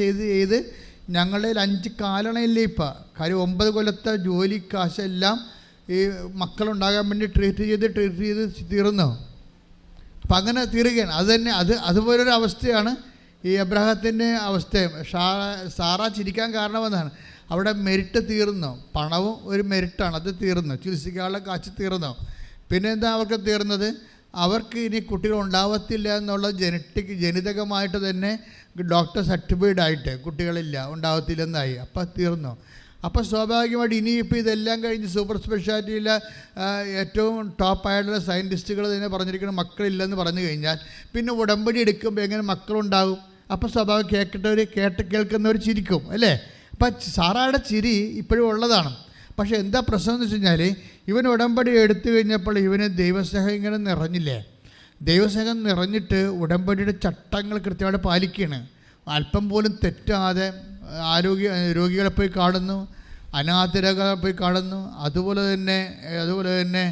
ഞങ്ങളുടെ 5 കാലണയില്ലേ ഇപ്പം. കാര്യം 9 കൊല്ലത്തെ ജോലി കാശെല്ലാം ഈ മക്കളുണ്ടാകാൻ വേണ്ടി ട്രീറ്റ് ചെയ്ത് തീർന്നു. അപ്പം അങ്ങനെ തീരുകയാണ്. അതുപോലൊരു അവസ്ഥയാണ് ഈ അബ്രഹാത്തിൻ്റെ അവസ്ഥയും. സാറ ചിരിക്കാൻ കാരണമെന്നാണ്, അവിടെ മെരിറ്റ് തീർന്നു. പണവും ഒരു മെരിറ്റാണ്, അത് തീർന്നു. ചികിത്സിക്കാനുള്ള കാശ് തീർന്നു. പിന്നെ എന്താ അവർക്ക് തീർന്നത്? അവർക്ക് ഇനി കുട്ടികൾ ഉണ്ടാവത്തില്ല എന്നുള്ള ജനിതകമായിട്ട് തന്നെ ഡോക്ടർ സർട്ടിഫൈഡ് ആയിട്ട് കുട്ടികളില്ല, ഉണ്ടാവത്തില്ലെന്നായി. അപ്പം തീർന്നു. അപ്പോൾ സ്വാഭാവികമായിട്ട് ഇനിയിപ്പോൾ ഇതെല്ലാം കഴിഞ്ഞ് സൂപ്പർ സ്പെഷ്യാലിറ്റിയിലെ ഏറ്റവും ടോപ്പായിട്ടുള്ള സയൻറ്റിസ്റ്റുകൾ തന്നെ പറഞ്ഞിരിക്കുന്ന മക്കളില്ലെന്ന് പറഞ്ഞു കഴിഞ്ഞാൽ പിന്നെ ഉടമ്പടി എടുക്കുമ്പോൾ എങ്ങനെ മക്കളുണ്ടാകും? അപ്പോൾ സ്വാഭാവികം കേൾക്കുന്നവർ ചിരിക്കും, അല്ലേ? അപ്പം സാറായുടെ ചിരി ഇപ്പോഴും ഉള്ളതാണ്. പക്ഷേ എന്താ പ്രശ്നം എന്ന് വെച്ച് കഴിഞ്ഞാൽ, ഇവൻ ഉടമ്പടി എടുത്തു കഴിഞ്ഞപ്പോൾ ഇവന് ദൈവസ്നേഹം ഇങ്ങനെ നിറഞ്ഞില്ലേ? ദൈവസ്നേഹം നിറഞ്ഞിട്ട് ഉടമ്പടിയുടെ ചട്ടങ്ങൾ കൃത്യമായിട്ട് പാലിക്കുകയാണ്. അല്പം പോലും തെറ്റാതെ രോഗികളെ പോയി കാണുന്നു, അനാഥരെ പോയി കാണുന്നു. അതുപോലെ തന്നെ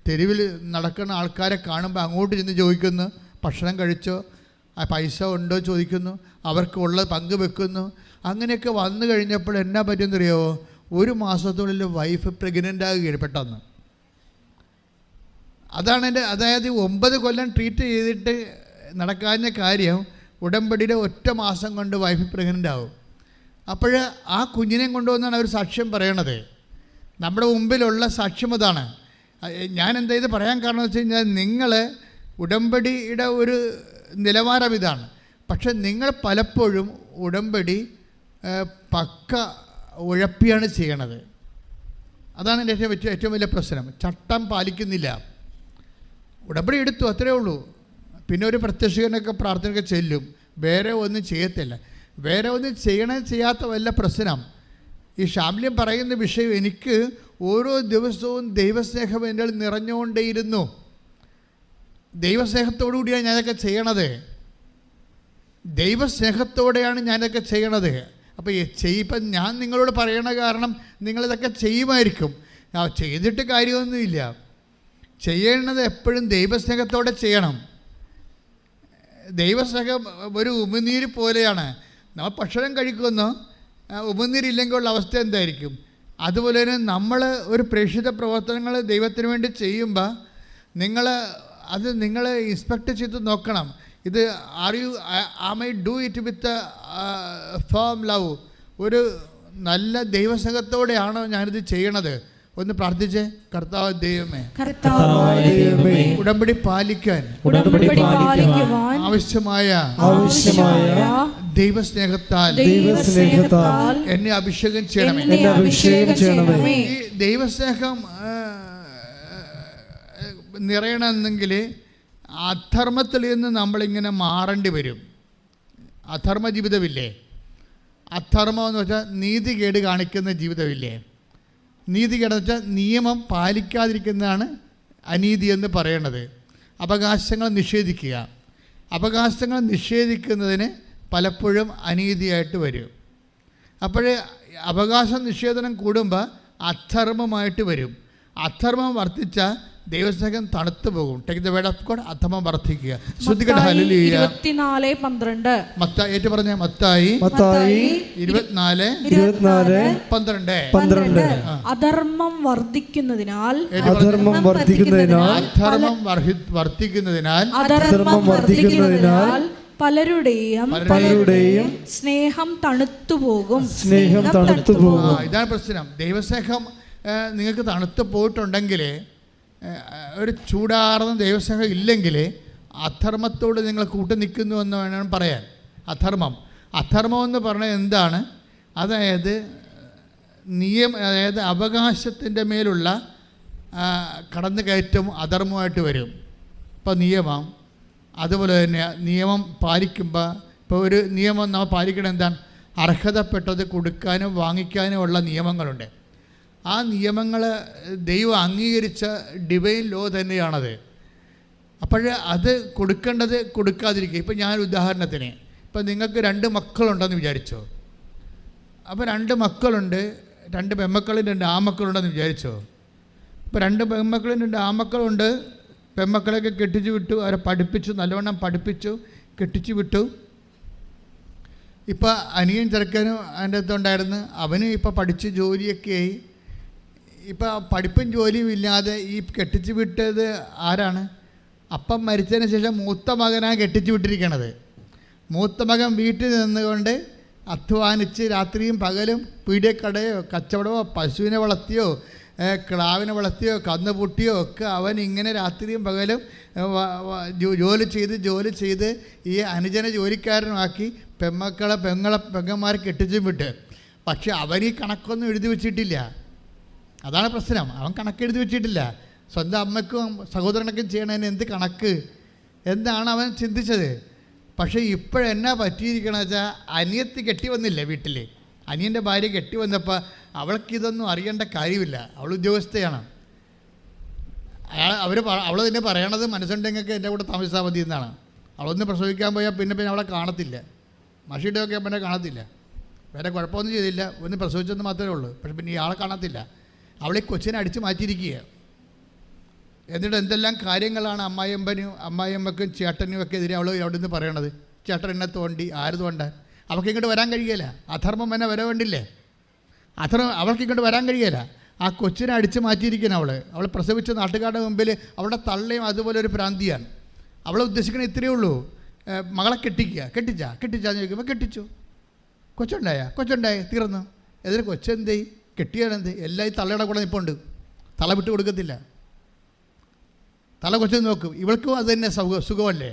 തെരുവിൽ നടക്കുന്ന ആൾക്കാരെ കാണുമ്പോൾ അങ്ങോട്ട് ചെന്ന് ചോദിക്കുന്നു, ഭക്ഷണം കഴിച്ചോ, പൈസ ഉണ്ടോ ചോദിക്കുന്നു, അവർക്കുള്ളത് പങ്കുവെക്കുന്നു. അങ്ങനെയൊക്കെ വന്നു കഴിഞ്ഞപ്പോൾ എന്നാ പറ്റുമെന്നറിയാമോ? 1 മാസത്തിനുള്ളിൽ വൈഫ് പ്രഗ്നൻ്റ് ആകുകയാണ് പെട്ടെന്ന്. അതായത് 9 കൊല്ലം ട്രീറ്റ് ചെയ്തിട്ട് നടക്കാഞ്ഞ കാര്യം ഉടമ്പടിയുടെ 1 മാസം കൊണ്ട് വൈഫ് പ്രഗ്നൻ്റ് ആവും. അപ്പോൾ ആ കുഞ്ഞിനെ കൊണ്ടുവന്നാണ് അവർ സാക്ഷ്യം പറയണത്. നമ്മുടെ മുമ്പിലുള്ള സാക്ഷ്യം അതാണ്. ഞാൻ എന്താ ഇത് പറയാൻ കാരണം വെച്ച് കഴിഞ്ഞാൽ, നിങ്ങൾ ഉടമ്പടിയുടെ ഒരു നിലവാരം ഇതാണ്. പക്ഷെ നിങ്ങൾ പലപ്പോഴും ഉടമ്പടി പക്ക ഉഴപ്പിയാണ് ചെയ്യണത്. അതാണ് എൻ്റെ ഏറ്റവും വലിയ പ്രശ്നം. ചട്ടം പാലിക്കുന്നില്ല. ഉടമ്പടി എടുത്തു, അത്രയേ ഉള്ളൂ. പിന്നെ ഒരു പ്രത്യക്ഷനൊക്കെ പ്രാർത്ഥനയൊക്കെ ചെല്ലും, വേറെ ഒന്നും ചെയ്യത്തില്ല. വേറെ ഒന്നും ചെയ്യാത്ത വല്ല പ്രശ്നം. ഈ ഷാംല്യം പറയുന്ന വിഷയം, എനിക്ക് ഓരോ ദിവസവും ദൈവസ്നേഹം എൻ്റെ നിറഞ്ഞുകൊണ്ടേയിരുന്നു. ദൈവസ്നേഹത്തോടു കൂടിയാണ് ഞാനതൊക്കെ ചെയ്യണത്. ദൈവസ്നേഹത്തോടെയാണ് ഞാനതൊക്കെ ചെയ്യണത്. അപ്പോൾ ഇപ്പം ഞാൻ നിങ്ങളോട് പറയണ കാരണം നിങ്ങളിതൊക്കെ ചെയ്യുമായിരിക്കും. ചെയ്തിട്ട് കാര്യമൊന്നുമില്ല. ചെയ്യേണ്ടത് എപ്പോഴും ദൈവസ്നേഹത്തോടെ ചെയ്യണം. ദൈവസ്നേഹം ഒരു ഉമിനീര് പോലെയാണ്. നമ്മൾ ഭക്ഷണം കഴിക്കുന്നു, ഉമിനീരില്ലെങ്കിൽ ഉള്ള അവസ്ഥ എന്തായിരിക്കും? അതുപോലെ തന്നെ നമ്മൾ ഒരു പ്രേക്ഷിത പ്രവർത്തനങ്ങൾ ദൈവത്തിന് വേണ്ടി ചെയ്യുമ്പോൾ നിങ്ങൾ ഇൻസ്പെക്ട് ചെയ്ത് നോക്കണം. ഇത് am I do it with firm love, ഒരു നല്ല ദൈവസ്നേഹത്തോടെയാണോ ഞാനിത് ചെയ്യണത്? ഒന്ന് പ്രാർത്ഥിച്ചേ. കർത്താവ് ദൈവമേ, ഉടമ്പടി പാലിക്കാൻ ആവശ്യമായ ദൈവസ്നേഹത്താൽ എന്നെ അഭിഷേകം ചെയ്യണമേ. ഈ ദൈവസ്നേഹം നിറയണമെന്നെങ്കിൽ അധർമ്മത്തിൽ നിന്ന് നമ്മളിങ്ങനെ മാറേണ്ടി വരും. അധർമ്മ ജീവിതമില്ലേ? അധർമ്മം എന്ന് വെച്ചാൽ നീതികേട് കാണിക്കുന്ന ജീവിതമില്ലേ? നീതികേടെന്ന് വെച്ചാൽ നിയമം പാലിക്കാതിരിക്കുന്നതാണ് അനീതി എന്ന് പറയണത്. അവകാശങ്ങൾ നിഷേധിക്കുക. അവകാശങ്ങൾ നിഷേധിക്കുന്നതിന് പലപ്പോഴും അനീതിയായിട്ട് വരും. അപ്പോൾ അവകാശ നിഷേധനം കൂടുമ്പോൾ അധർമ്മമായിട്ട് വരും. അധർമ്മം വർദ്ധിച്ചാൽ ദൈവസ്നേഹം തണുത്തു പോകും. Take the word of God. അധർമ്മം വർദ്ധിക്കുക. ശ്രദ്ധിക്കട്ടെ. ഹല്ലേലൂയ. 24:12 മത്തായി ഏറ്റു പറഞ്ഞ മത്തായി 24:12 അധർമ്മം വർദ്ധിക്കുന്നതിനാൽ പലരുടെയും സ്നേഹം തണുത്തു പോകും. ഇതാണ് പ്രശ്നം. ദൈവസ്നേഹം നിങ്ങൾക്ക് തണുത്തു പോയിട്ടുണ്ടെങ്കിൽ, ഒരു ചൂടാർന്ന ദൈവസ്നേഹം ഇല്ലെങ്കിൽ അധർമ്മത്തോട് നിങ്ങൾ കൂട്ടു നിൽക്കുന്നു എന്ന് വേണം പറയാൻ. അധർമ്മം എന്ന് പറഞ്ഞാൽ എന്താണ്? അതായത് അവകാശത്തിൻ്റെ മേലുള്ള കടന്നുകയറ്റം അധർമ്മമായിട്ട് വരും. ഇപ്പോൾ നിയമം, അതുപോലെ തന്നെ നിയമം പാലിക്കുമ്പോൾ, ഇപ്പോൾ ഒരു നിയമം നമ്മൾ പാലിക്കണം എന്താണ്? അർഹതപ്പെട്ടത് കൊടുക്കാനും വാങ്ങിക്കാനും ഉള്ള നിയമങ്ങളുണ്ട്. ആ നിയമങ്ങൾ ദൈവം അംഗീകരിച്ച ഡിവൈൻ ലോ തന്നെയാണത്. അപ്പോൾ അത് കൊടുക്കേണ്ടത് കൊടുക്കാതിരിക്കുക. ഇപ്പം ഞാൻ ഉദാഹരണത്തിന്, ഇപ്പം നിങ്ങൾക്ക് 2 മക്കളുണ്ടെന്ന് വിചാരിച്ചോ. അപ്പോൾ 2 മക്കളുണ്ട്, 2 പെൺമക്കളും 2 ആൺമക്കളുണ്ടെന്ന് വിചാരിച്ചോ. ഇപ്പോൾ 2 പെൺമക്കളും 2 ആൺമക്കളുണ്ട്. പെൺമക്കളെയൊക്കെ കെട്ടിച്ചു വിട്ടു, അവരെ പഠിപ്പിച്ചു, നല്ലവണ്ണം പഠിപ്പിച്ചു, കെട്ടിച്ചു വിട്ടു. ഇപ്പോൾ അനിയൻ ചെറുക്കനും അതിൻ്റെ അടുത്തുണ്ടായിരുന്നു. അവനും ഇപ്പോൾ പഠിച്ച് ജോലിയൊക്കെ ആയി. ഇപ്പം പഠിപ്പും ജോലിയും ഇല്ലാതെ ഈ കെട്ടിച്ചു വിട്ടത് ആരാണ്? അപ്പം മരിച്ചതിന് ശേഷം മൂത്ത മകനാണ് കെട്ടിച്ചു വിട്ടിരിക്കണത്. മൂത്ത മകൻ വീട്ടിൽ നിന്നുകൊണ്ട് അധ്വാനിച്ച് രാത്രിയും പകലും പീഡിയക്കടയോ കച്ചവടമോ പശുവിനെ വളർത്തിയോ ക്ലാവിനെ വളർത്തിയോ കന്ന് പൊട്ടിയോ ഒക്കെ അവൻ ഇങ്ങനെ രാത്രിയും പകലും ജോലി ചെയ്ത് ഈ അനുജനെ ജോലിക്കാരനുമാക്കി പെങ്ങന്മാരെ കെട്ടിച്ചും വിട്ട്. പക്ഷെ അവൻ ഈ കണക്കൊന്നും എഴുതി വെച്ചിട്ടില്ല. അതാണ് പ്രശ്നം. അവൻ കണക്ക് എഴുതി വെച്ചിട്ടില്ല. സ്വന്തം അമ്മയ്ക്കും സഹോദരനൊക്കെ ചെയ്യണതിന് എന്ത് കണക്ക് എന്താണ് അവൻ ചിന്തിച്ചത്. പക്ഷേ ഇപ്പോഴെന്നാ പറ്റിയിരിക്കണമെന്ന് വെച്ചാൽ അനിയത്തി കെട്ടി വന്നില്ലേ വീട്ടിൽ. അനിയൻ്റെ ഭാര്യ കെട്ടി വന്നപ്പോൾ അവൾക്കിതൊന്നും അറിയേണ്ട കാര്യമില്ല. അവൾ ഉദ്യോഗസ്ഥയാണ്. അവൾ തന്നെ പറയണത് മനസ്സുണ്ടെങ്കിൽ എൻ്റെ കൂടെ താമസിച്ചാൽ മതി എന്നാണ്. അവളൊന്ന് പ്രസവിക്കാൻ പോയാൽ പിന്നെ അവളെ കാണത്തില്ല. മഷിയുടെയൊക്കെ പിന്നെ കാണത്തില്ല. വേറെ കുഴപ്പമൊന്നും ചെയ്തില്ല, ഒന്ന് പ്രസവിച്ചെന്ന് മാത്രമേ ഉള്ളൂ. പക്ഷെ പിന്നെ ഇയാളെ കാണത്തില്ല. അവളെ കൊച്ചിനെ അടിച്ച് മാറ്റിയിരിക്കുക. എന്നിട്ട് എന്തെല്ലാം കാര്യങ്ങളാണ് അമ്മായിയമ്മക്കും ചേട്ടനും ഒക്കെ എതിരെ അവൾ അവിടെ നിന്ന് പറയണത്. ചേട്ടൻ എന്നെ തോണ്ടി, ആര് തോണ്ടാൻ? അവൾക്ക് ഇങ്ങോട്ട് വരാൻ കഴിയില്ല. അധർമ്മം എന്നെ വരവേണ്ടില്ലേ? അവൾക്ക് ഇങ്ങോട്ട് വരാൻ കഴിയില്ല. ആ കൊച്ചിനെ അടിച്ച് മാറ്റിയിരിക്കണം. അവൾ പ്രസവിച്ച നാട്ടുകാരുടെ മുമ്പിൽ അവളുടെ തള്ളയും അതുപോലെ ഒരു ഭ്രാന്തിയാണ്. അവളെ ഉദ്ദേശിക്കണത് ഇത്രയേ ഉള്ളൂ, മകളെ കെട്ടിച്ചാന്ന് ചോദിക്കുമ്പോൾ കെട്ടിച്ചു. കൊച്ചുണ്ടായി തീർന്നു. എന്നിട്ട് കൊച്ചെന്തേ കെട്ടിയാണെന്ത് എല്ലാം ഈ തള്ളയുടെ കൂടെ നിൽപ്പുണ്ട്. തല വിട്ട് കൊടുക്കത്തില്ല. തല കൊച്ചു നോക്കും. ഇവൾക്കും അത് തന്നെ സുഖമല്ലേ?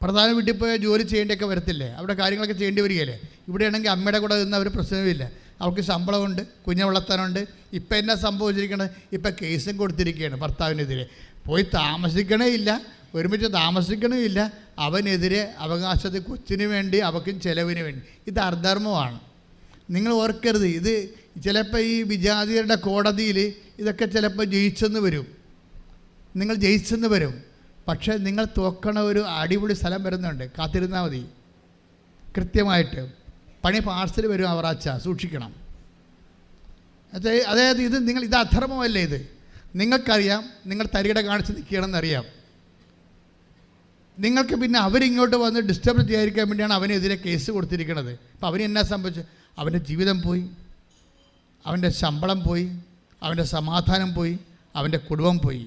പ്രധാന വീട്ടിൽ പോയാൽ ജോലി ചെയ്യേണ്ടിയൊക്കെ വരത്തില്ലേ? അവിടെ കാര്യങ്ങളൊക്കെ ചെയ്യേണ്ടി വരികയല്ലേ? ഇവിടെയാണെങ്കിൽ അമ്മയുടെ കൂടെ നിന്ന് അവർ പ്രശ്നമില്ല. അവൾക്ക് ശമ്പളമുണ്ട്, കുഞ്ഞെ വളർത്താനുണ്ട്. ഇപ്പം എന്നാ സംഭവിച്ചിരിക്കണത്? ഇപ്പം കേസും കൊടുത്തിരിക്കുകയാണ് ഭർത്താവിനെതിരെ. പോയി താമസിക്കണേ ഇല്ല, ഒരുമിച്ച് താമസിക്കണേ ഇല്ല. അവനെതിരെ അവകാശത്തിൽ കൊച്ചിന് വേണ്ടി അവൾക്കും ചെലവിന് വേണ്ടി. ഇത് അധർമ്മമാണ്. നിങ്ങൾ ഓർക്കരുത്. ഇത് ചിലപ്പോൾ ഈ വിജാതിയരുടെ കോടതിയിൽ ഇതൊക്കെ ചിലപ്പോൾ നിങ്ങൾ ജയിച്ചെന്ന് വരും. പക്ഷേ നിങ്ങൾ തോക്കണ ഒരു അടിപൊളി സ്ഥലം വരുന്നുണ്ട്. കാത്തിരുന്നാൽ മതി. കൃത്യമായിട്ട് പണി പാർസൽ വരും. അവറാച്ച സൂക്ഷിക്കണം. അതായത് ഇത് അധർമ്മമല്ലേ? ഇത് നിങ്ങൾക്കറിയാം. നിങ്ങൾ തരികിട കാണിച്ച് നിൽക്കണമെന്നറിയാം. നിങ്ങൾക്ക് പിന്നെ അവരിങ്ങോട്ട് വന്ന് ഡിസ്റ്റർബ് ചെയ്യാതിരിക്കാൻ വേണ്ടിയാണ് അവനെതിരെ കേസ് കൊടുത്തിരിക്കുന്നത്. അപ്പോൾ അവന് എന്നാ സംഭവിച്ചു? അവൻ്റെ ജീവിതം പോയി, അവൻ്റെ ശമ്പളം പോയി, അവൻ്റെ സമാധാനം പോയി, അവൻ്റെ കുടുംബം പോയി.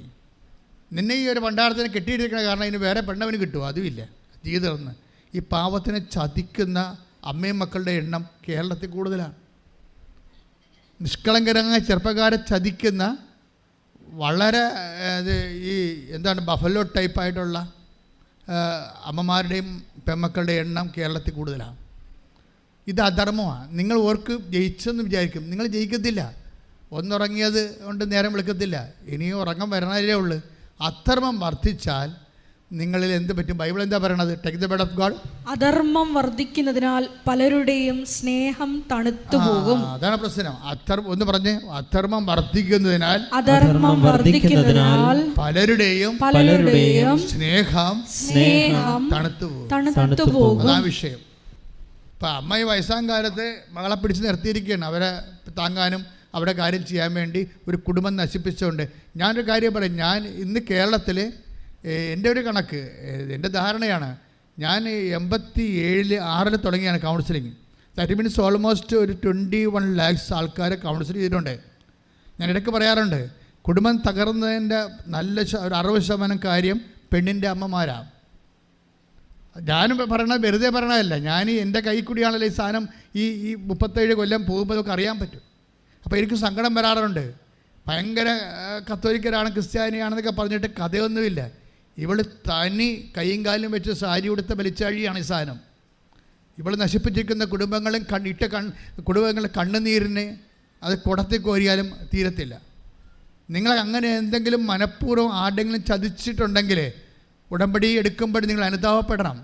നിന്നെ ഈ ഒരു പണ്ടാരത്തിനെ കെട്ടിയിട്ടിരിക്കണ കാരണം ഇതിന് വേറെ പെണ്ണവന് കിട്ടുമോ? അതുമില്ല. ജീവിതം ഈ പാവത്തിനെ ചതിക്കുന്ന അമ്മയും മക്കളുടെ എണ്ണം കേരളത്തിൽ കൂടുതലാണ്. നിഷ്കളങ്കരമായ ചെറുപ്പക്കാരെ ചതിക്കുന്ന വളരെ ഈ ബഫലോ ടൈപ്പായിട്ടുള്ള അമ്മമാരുടെയും പെൺമക്കളുടെ എണ്ണം കേരളത്തിൽ കൂടുതലാണ്. ഇത് അധർമ്മമാണ്. നിങ്ങൾ ഓർക്ക് ജയിച്ചെന്ന് വിചാരിക്കും. നിങ്ങൾ ജയിക്കത്തില്ല. ഒന്നുറങ്ങിയത് കൊണ്ട് നേരം വിളിക്കത്തില്ല. ഇനിയും ഉറങ്ങാൻ വരണതേ ഉള്ളൂ. അധർമ്മം വർദ്ധിച്ചാൽ നിങ്ങളിൽ എന്ത് പറ്റും? ബൈബിൾ എന്താ പറയണത്? Take the word of God. അധർമ്മം വർദ്ധിക്കുന്നതിനാൽ പലരുടെയും സ്നേഹം തണുത്തു പോകും. അതാണ് പ്രശ്നം. ഒന്ന് പറഞ്ഞേ. അധർമ്മം വർദ്ധിക്കുന്നതിനാൽ പലരുടെയും സ്നേഹം തണുത്തു പോകും. അതാണ് വിഷയം. ഇപ്പം അമ്മ ഈ വയസ്സാം കാലത്ത് മകളെ പിടിച്ച് നിർത്തിയിരിക്കുകയാണ്. അവരെ താങ്ങാനും അവിടെ കാര്യം ചെയ്യാൻ വേണ്ടി ഒരു കുടുംബം നശിപ്പിച്ചുകൊണ്ട്. ഞാനൊരു കാര്യം പറയും. ഞാൻ ഇന്ന് കേരളത്തിൽ എൻ്റെ ഒരു കണക്ക്, എൻ്റെ ധാരണയാണ്, ഞാൻ 87-6 തുടങ്ങിയാണ് കൗൺസിലിങ്. ദാറ്റ് മീൻസ് ഓൾമോസ്റ്റ് ഒരു 21 lakhs ആൾക്കാരെ കൗൺസിൽ ചെയ്തിട്ടുണ്ട്. ഞാൻ ഇടയ്ക്ക് പറയാറുണ്ട്, കുടുംബം തകർന്നതിൻ്റെ ഒരു 60% കാര്യം പെണ്ണിൻ്റെ അമ്മമാരാണ്. ഞാനും പറയണത് വെറുതെ പറയണതല്ല. ഞാൻ എൻ്റെ കൈ കൂടിയാണല്ലോ ഈ സാധനം ഈ 37 കൊല്ലം പോകുമ്പോൾ നമുക്ക് അറിയാൻ പറ്റും. അപ്പോൾ എനിക്ക് സങ്കടം വരാറുണ്ട്. ഭയങ്കര കത്തോലിക്കരാണ്, ക്രിസ്ത്യാനിയാണെന്നൊക്കെ പറഞ്ഞിട്ട് കഥയൊന്നുമില്ല. ഇവൾ തനി കൈയും കാലും വെച്ച് സാരി ഉടുത്ത വലിച്ചാഴിയാണ് ഈ സാധനം. ഇവൾ നശിപ്പിച്ചിരിക്കുന്ന കുടുംബങ്ങളും കുടുംബങ്ങളുടെ കണ്ണുനീരിന് അത് കുടത്തിൽ കോരിയാലും തീരത്തില്ല. നിങ്ങൾ അങ്ങനെ എന്തെങ്കിലും മനഃപൂർവ്വം ആരുടെങ്കിലും ചതിച്ചിട്ടുണ്ടെങ്കിൽ ഉടമ്പടി എടുക്കുമ്പോൾ നിങ്ങൾ അനുതാപപ്പെടണം.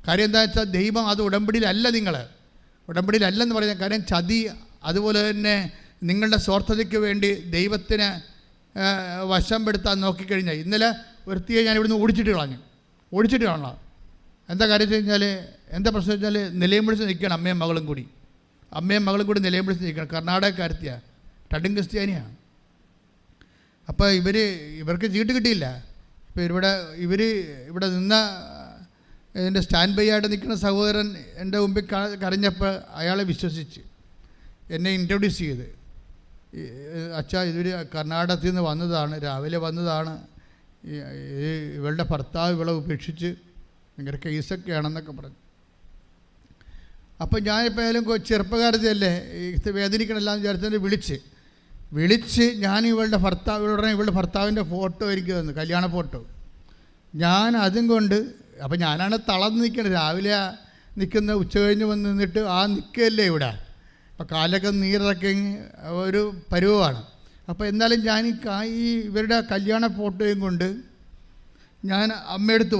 കാര്യം എന്താ വെച്ചാൽ ദൈവം അത് ഉടമ്പടിയിലല്ലെന്ന് പറഞ്ഞ കാര്യം ചതി. അതുപോലെ തന്നെ നിങ്ങളുടെ സ്വാർത്ഥതയ്ക്ക് വേണ്ടി ദൈവത്തിന് വശം പെടുത്താൻ നോക്കിക്കഴിഞ്ഞാൽ, ഇന്നലെ ഒരുത്തിയെ ഞാൻ ഇവിടുന്ന് ഓടിച്ചിട്ട് കളഞ്ഞു. എന്താ കാര്യം വെച്ച് കഴിഞ്ഞാൽ, എന്താ പ്രശ്നം വെച്ചാൽ നിലയം വിളിച്ച് നിൽക്കണം. അമ്മയും മകളും കൂടി നിലയം വിളിച്ച് നിൽക്കണം. കർണാടകക്കാരത്തിയാണ്, രണ്ടും ക്രിസ്ത്യാനിയാണ്. അപ്പോൾ ഇവർക്ക് ചീട്ട് കിട്ടിയില്ല. ഇപ്പോൾ ഇവിടെ നിന്ന ഇതിൻ്റെ സ്റ്റാൻഡ് ബൈ ആയിട്ട് നിൽക്കുന്ന സഹോദരൻ എൻ്റെ മുമ്പിൽ കരഞ്ഞപ്പോൾ അയാളെ വിശ്വസിച്ച് എന്നെ ഇൻട്രൊഡ്യൂസ് ചെയ്ത് അച്ഛാ ഇവർ കർണാടകത്തിൽ നിന്ന് വന്നതാണ്, രാവിലെ വന്നതാണ്, ഇവളുടെ ഭർത്താവ് ഇവളെ ഉപേക്ഷിച്ച് ഭയങ്കര കേസൊക്കെയാണെന്നൊക്കെ പറഞ്ഞു. അപ്പം ഞാനിപ്പോൾ ആയാലും ചെറുപ്പകാലത്തല്ലേ ഇത് വേദനിക്കണമെല്ലാം വിചാരിച്ചതിന് വിളിച്ച് ഞാൻ ഇവളുടെ ഭർത്താവിൻ്റെ ഫോട്ടോ എനിക്ക് തന്നു, കല്യാണ ഫോട്ടോ. ഞാൻ അതും കൊണ്ട്, അപ്പം ഞാനാണ് തളർന്ന് നിൽക്കുന്നത്, രാവിലെ നിൽക്കുന്ന ഉച്ച കഴിഞ്ഞ് വന്ന് നിന്നിട്ട് നിൽക്കുകയല്ലേ ഇവിടെ, അപ്പം കാലൊക്കെ നീരിറക്കി ഒരു പരുവമാണ്. അപ്പോൾ എന്നാലും ഞാൻ ഇവരുടെ കല്യാണ ഫോട്ടോയും കൊണ്ട് ഞാൻ അമ്മയടുത്ത്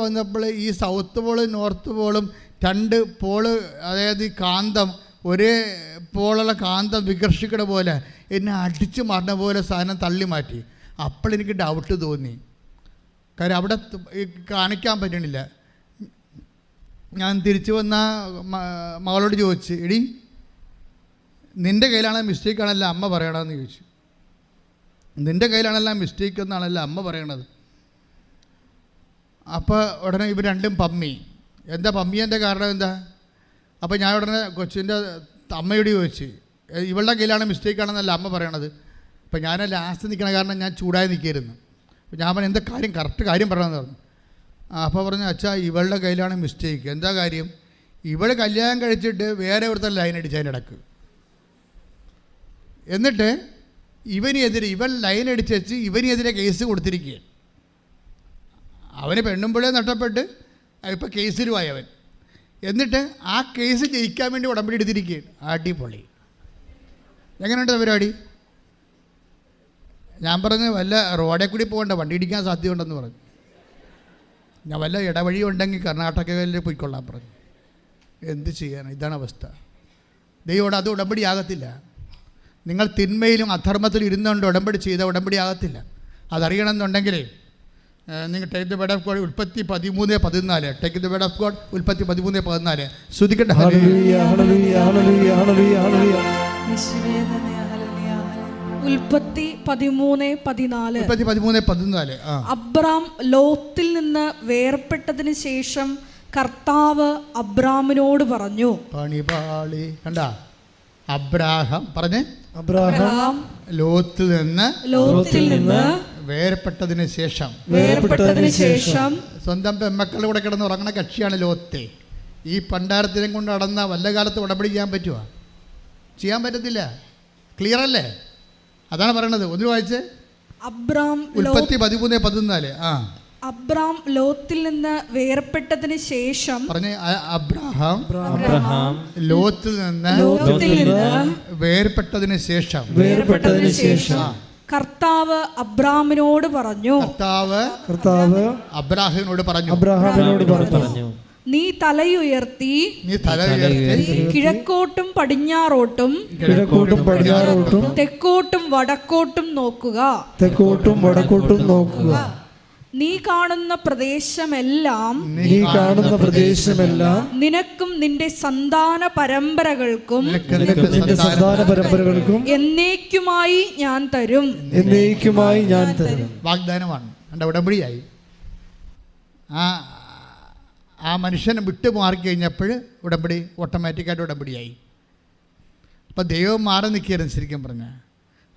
വന്നപ്പോൾ ഈ സൗത്ത് പോളും നോർത്ത് പോളും 2 പോള്, അതായത് ഈ കാന്തം ഒരേ പോളുള്ള കാന്തം വികർഷിക്കണ പോലെ എന്നെ അടിച്ചു മാറുന്ന പോലെ സാധനം തള്ളി മാറ്റി. അപ്പോഴെനിക്ക് ഡൗട്ട് തോന്നി, കാര്യം അവിടെ കാണിക്കാൻ പറ്റണില്ല. ഞാൻ തിരിച്ചു വന്ന മകളോട് ചോദിച്ചു, എടി നിൻ്റെ കയ്യിലാണോ മിസ്റ്റേക്കാണല്ലോ അമ്മ പറയണമെന്ന് ചോദിച്ചു. നിൻ്റെ കയ്യിലാണല്ലോ മിസ്റ്റേക്ക് എന്നാണല്ലോ അമ്മ പറയണത്. അപ്പോൾ ഉടനെ ഇവർ രണ്ടും പമ്മി. എന്താ പമ്മിയൻ്റെ കാരണം എന്താ? അപ്പോൾ ഞാൻ ഉടനെ കൊച്ചിൻ്റെ അമ്മയോട് ചോദിച്ചു, ഇവളുടെ കയ്യിലാണ് മിസ്റ്റേക്കാണെന്നല്ല അമ്മ പറയണത്. അപ്പോൾ ഞാൻ ലാസ്റ്റ് നിൽക്കണ കാരണം ഞാൻ ചൂടായി നിൽക്കായിരുന്നു. അപ്പോൾ ഞാൻ പറഞ്ഞു, എന്താ കാര്യം, കറക്റ്റ് കാര്യം പറയണമെന്ന് പറഞ്ഞു. അപ്പോൾ പറഞ്ഞു, അച്ഛാ ഇവളുടെ കയ്യിലാണ് മിസ്റ്റേക്ക്. എന്താ കാര്യം? ഇവൾ കല്യാണം കഴിച്ചിട്ട് വേറെ ഇവിടുത്തെ ലൈൻ അടിച്ചതിൻ്റെ ഇടക്ക്, എന്നിട്ട് ഇവൾ ലൈൻ അടിച്ച് വെച്ച് ഇവനെതിരെ കേസ് കൊടുത്തിരിക്കുകയാണ്. അവന് പെണ്ണുമ്പോഴേ നഷ്ടപ്പെട്ട് ഇപ്പോൾ കേസിലുമായി അവൻ. എന്നിട്ട് ആ കേസ് ജയിക്കാൻ വേണ്ടി ഉടമ്പടി എടുത്തിരിക്കുകയാണ്. അടിപൊളി. എങ്ങനെയുണ്ട് പരിപാടി? ഞാൻ പറഞ്ഞു, വല്ല റോഡേ കൂടി പോകണ്ട, വണ്ടി ഇടിക്കാൻ സാധ്യതയുണ്ടെന്ന് പറഞ്ഞു. ഞാൻ വല്ല ഇടവഴി ഉണ്ടെങ്കിൽ കർണാടകയിൽ പോയിക്കൊള്ളാൻ പറഞ്ഞു. എന്ത് ചെയ്യാൻ? ഇതാണ് അവസ്ഥ. ദൈവോട് അത് ഉടമ്പടി ആകത്തില്ല. നിങ്ങൾ തിന്മയിലും അധർമ്മത്തിലും ഇരുന്നുകൊണ്ട് ഉടമ്പടി ചെയ്ത ഉടമ്പടി ആകത്തില്ല. അതറിയണമെന്നുണ്ടെങ്കിൽ നിങ്ങൾ take the word of God ഉൽപ്പത്തി 13:14. Take the word of God ഉൽപ്പത്തി 13:14. ശ്രുതിക്കട്ടെ. ഉൽപ്പത്തി 13:14. അബ്രാം ലോത്തിൽ നിന്ന് വേർപെട്ടതിന് ശേഷം കർത്താവ് അബ്രാമിനോട് പറഞ്ഞു. പണിപാളി കണ്ട. അബ്രാഹാം പറഞ്ഞേ, അബ്രാഹാം ലോത്തിൽ നിന്ന് വേർപെട്ടതിന് ശേഷം സ്വന്തം പെമ്മക്കളുടെ കൂടെ കിടന്ന് ഉറങ്ങണ കക്ഷിയാണ് ലോത്തെ. ഈ പണ്ടാരത്തിനെ കൊണ്ട് നടന്ന വല്ല കാലത്ത് ഉടമ്പടി ചെയ്യാൻ പറ്റുമോ? ചെയ്യാൻ പറ്റത്തില്ല. ക്ലിയർ അല്ലേ? അതാണ് പറയണത്. ഒന്ന് വായിച്ച്. അബ്രാം ഉൽപ്പത്തി 13:14. അബ്രാം ലോത്തിൽ നിന്ന് വേർപെട്ടതിന് ശേഷം പറഞ്ഞേ, അബ്രഹാം ലോത്തിൽ നിന്ന് വേർപെട്ടതിന് ശേഷം കർത്താവ് അബ്രാമിനോട് പറഞ്ഞു. കർത്താവ് അബ്രാഹിമിനോട് പറഞ്ഞു, നീ തലയുയർത്തി കിഴക്കോട്ടും പടിഞ്ഞാറോട്ടും തെക്കോട്ടും വടക്കോട്ടും നോക്കുക. നീ കാണുന്ന പ്രദേശമെല്ലാം നിനക്കും നിന്റെ സന്താന പരമ്പരകൾക്കും എന്നേക്കുമായി ഞാൻ തരും. വാഗ്ദാനമാണ്. എൻ്റെ ഉടമ്പടിയായി. ആ മനുഷ്യനെ വിട്ടു മാറിക്കഴിഞ്ഞപ്പോൾ ഉടമ്പടി ഓട്ടോമാറ്റിക്കായിട്ട് ഉടമ്പടിയായി. അപ്പം ദൈവം മാറി നിൽക്കുകയായിരുന്നു. ശരിക്കും പറഞ്ഞാൽ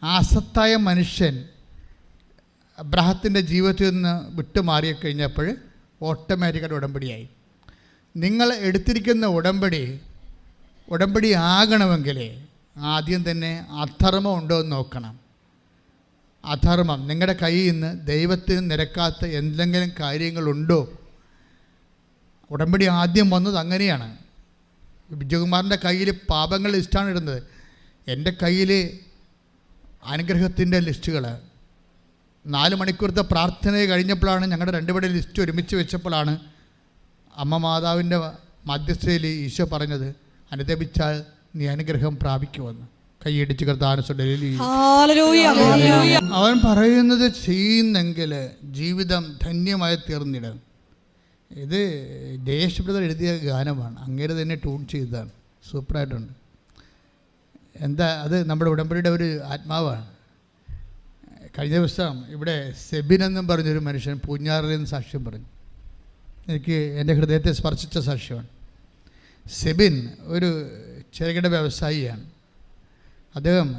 ആ അസത്തായ മനുഷ്യൻ അബ്രാഹത്തിൻ്റെ ജീവിതത്തിൽ നിന്ന് വിട്ടുമാറിക്കഴിഞ്ഞപ്പോൾ ഓട്ടോമാറ്റിക്കായിട്ട് ഉടമ്പടിയായി. നിങ്ങൾ എടുത്തിരിക്കുന്ന ഉടമ്പടി ആകണമെങ്കിൽ ആദ്യം തന്നെ അധർമ്മം ഉണ്ടോ എന്ന് നോക്കണം. അധർമ്മം നിങ്ങളുടെ കയ്യിൽ നിന്ന് ദൈവത്തിന് നിരക്കാത്ത എന്തെങ്കിലും കാര്യങ്ങളുണ്ടോ? ഉടമ്പടി ആദ്യം വന്നത് അങ്ങനെയാണ്. വിജയകുമാറിൻ്റെ കയ്യിൽ പാപങ്ങൾ ലിസ്റ്റാണ് ഇടുന്നത്. എൻ്റെ കയ്യിൽ അനുഗ്രഹത്തിൻ്റെ ലിസ്റ്റുകൾ. 4 മണിക്കൂറത്തെ പ്രാർത്ഥന കഴിഞ്ഞപ്പോഴാണ് ഞങ്ങളുടെ രണ്ടുപേരുടെ ലിസ്റ്റ് ഒരുമിച്ച് വെച്ചപ്പോഴാണ് അമ്മ മാതാവിൻ്റെ മധ്യസ്ഥയിൽ ഈശോ പറഞ്ഞത്, അനുദപിച്ചാൽ നീ അനുഗ്രഹം പ്രാപിക്കുമെന്ന്. കൈയടിച്ച് അവൻ പറയുന്നത് ചെയ്യുന്നെങ്കിൽ ജീവിതം ധന്യമായി തീർന്നിടും. ഇത് ദേശബ്രദർ എഴുതിയ ഗാനമാണ്. അങ്ങേര് തന്നെ ട്യൂൺ ചെയ്തതാണ്. സൂപ്പറായിട്ടുണ്ട്. എന്താ അത്? നമ്മുടെ ഉടമ്പടിയുടെ ഒരു ആത്മാവാണ്. കഴിഞ്ഞ ദിവസം ഇവിടെ സെബിൻ എന്നും പറഞ്ഞൊരു മനുഷ്യൻ പൂഞ്ഞാറിൽ നിന്ന് സാക്ഷ്യം പറഞ്ഞു. എനിക്ക് എൻ്റെ ഹൃദയത്തെ സ്പർശിച്ച സാക്ഷ്യമാണ്. സെബിൻ ഒരു ചെറുകിട വ്യവസായിയാണ്. അദ്ദേഹം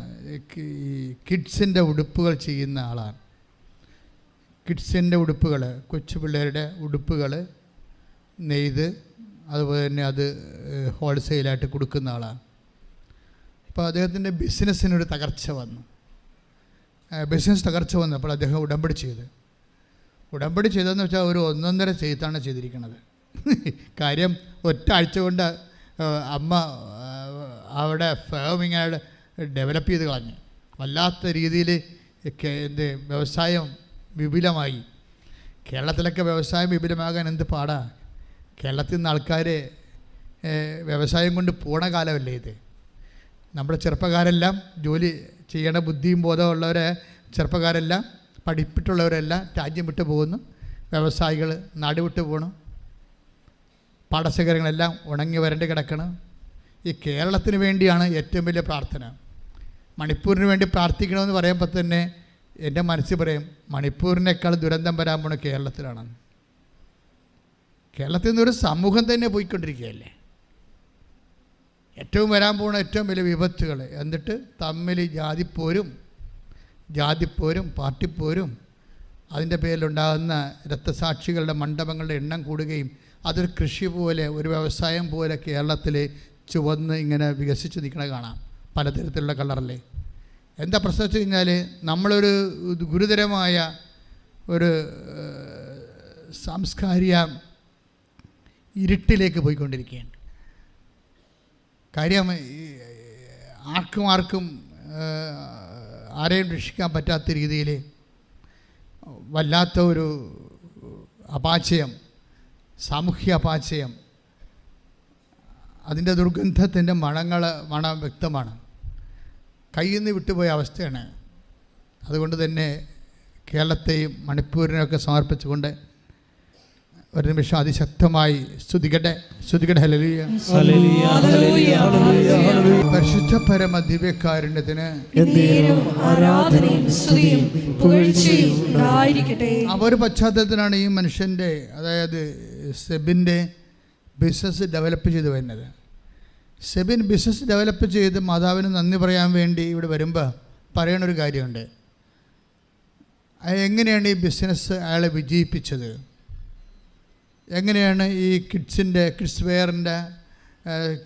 ഈ കിഡ്സിൻ്റെ ഉടുപ്പുകൾ ചെയ്യുന്ന ആളാണ്. കിഡ്സിൻ്റെ ഉടുപ്പുകൾ, കൊച്ചു പിള്ളേരുടെ ഉടുപ്പുകൾ നെയ്ത് അതുപോലെ തന്നെ അത് ഹോൾസെയിലായിട്ട് കൊടുക്കുന്ന ആളാണ്. അപ്പോൾ അദ്ദേഹത്തിൻ്റെ ബിസിനസ്സിനൊരു തകർച്ച വന്നു. ബിസിനസ് തകർച്ച വന്നപ്പോൾ അദ്ദേഹം ഉടമ്പടി ചെയ്തതെന്ന് വെച്ചാൽ ഒരു 1.5 ചെയ്താണ് ചെയ്തിരിക്കുന്നത്. കാര്യം ഒറ്റ ആഴ്ച കൊണ്ട് അമ്മ അവിടെ ഫേം ഇങ്ങനെ ഡെവലപ്പ് ചെയ്ത് കളഞ്ഞു. വല്ലാത്ത രീതിയിൽ വ്യവസായം വിപുലമായി. കേരളത്തിലൊക്കെ വ്യവസായം വിപുലമാകാൻ എന്ത് പാടാ. കേരളത്തിൽ നിന്ന് ആൾക്കാർ വ്യവസായം കൊണ്ട് പോണ കാലമല്ലേ ഇത്. നമ്മുടെ ചെറുപ്പക്കാരെല്ലാം ജോലി ചെയ്യണ ബുദ്ധിയും ബോധമുള്ളവരെ ചെറുപ്പക്കാരെല്ലാം പഠിപ്പിട്ടുള്ളവരെല്ലാം രാജ്യം വിട്ടു പോകുന്നു. വ്യവസായികൾ നാട് വിട്ടു പോകണം. പാടശേഖരങ്ങളെല്ലാം ഉണങ്ങി വരണ്ട് കിടക്കണം. ഈ കേരളത്തിന് വേണ്ടിയാണ് ഏറ്റവും വലിയ പ്രാർത്ഥന. മണിപ്പൂരിന് വേണ്ടി പ്രാർത്ഥിക്കണമെന്ന് പറയുമ്പോൾ തന്നെ എൻ്റെ മനസ്സിൽ പറയും, മണിപ്പൂരിനേക്കാൾ ദുരന്തം വരാൻ പോണ കേരളത്തിലാണ്. കേരളത്തിൽ നിന്നൊരു സമൂഹം തന്നെ പോയിക്കൊണ്ടിരിക്കുകയല്ലേ. ഏറ്റവും വരാൻ പോകുന്ന ഏറ്റവും വലിയ വിപത്തുകൾ. എന്നിട്ട് തമ്മിൽ ജാതിപ്പോരും പാർട്ടിപ്പോരും അതിൻ്റെ പേരിലുണ്ടാകുന്ന രക്തസാക്ഷികളുടെ മണ്ഡപങ്ങളുടെ എണ്ണം കൂടുകയും അതൊരു കൃഷി പോലെ, ഒരു വ്യവസായം പോലെ കേരളത്തിൽ ചുവന്ന് ഇങ്ങനെ വികസിച്ച് നിൽക്കണ കാണാം. പലതരത്തിലുള്ള കളറല്ലേ. എന്താ പ്രശ്നം വെച്ച് കഴിഞ്ഞാൽ നമ്മളൊരു ഗുരുതരമായ ഒരു സാംസ്കാരിക ഇരുട്ടിലേക്ക് പോയിക്കൊണ്ടിരിക്കുകയാണ്. കാര്യം ആർക്കും ആരെയും രക്ഷിക്കാൻ പറ്റാത്ത രീതിയിൽ വല്ലാത്ത ഒരു അപാചയം, സാമൂഹ്യ അപാചയം, അതിൻ്റെ ദുർഗന്ധത്തിൻ്റെ മണം വ്യക്തമാണ്. കയ്യിൽ നിന്ന് വിട്ടുപോയ അവസ്ഥയാണ്. അതുകൊണ്ട് തന്നെ കേരളത്തെയും മണിപ്പൂരിനെയൊക്കെ സമർപ്പിച്ചുകൊണ്ട് ഒരു നിമിഷം അതിശക്തമായി സ്തുതിക്കട്ടെ. ഹല്ലേലൂയ. പരിശുദ്ധ പരമ ദിവ്യകാരുണ്യത്തിന് ആ ഒരു പശ്ചാത്തലത്തിലാണ് ഈ മനുഷ്യൻ്റെ, അതായത് സെബിൻ്റെ ബിസിനസ് ഡെവലപ്പ് ചെയ്ത് വരുന്നത്. സെബിൻ ബിസിനസ് ഡെവലപ്പ് ചെയ്ത് മാതാവിന് നന്ദി പറയാൻ വേണ്ടി ഇവിടെ വരുമ്പോൾ പറയണൊരു കാര്യമുണ്ട്. എങ്ങനെയാണ് ഈ ബിസിനസ് അയാളെ വിജയിപ്പിച്ചത്, എങ്ങനെയാണ് ഈ കിഡ്സ് വെയറിൻ്റെ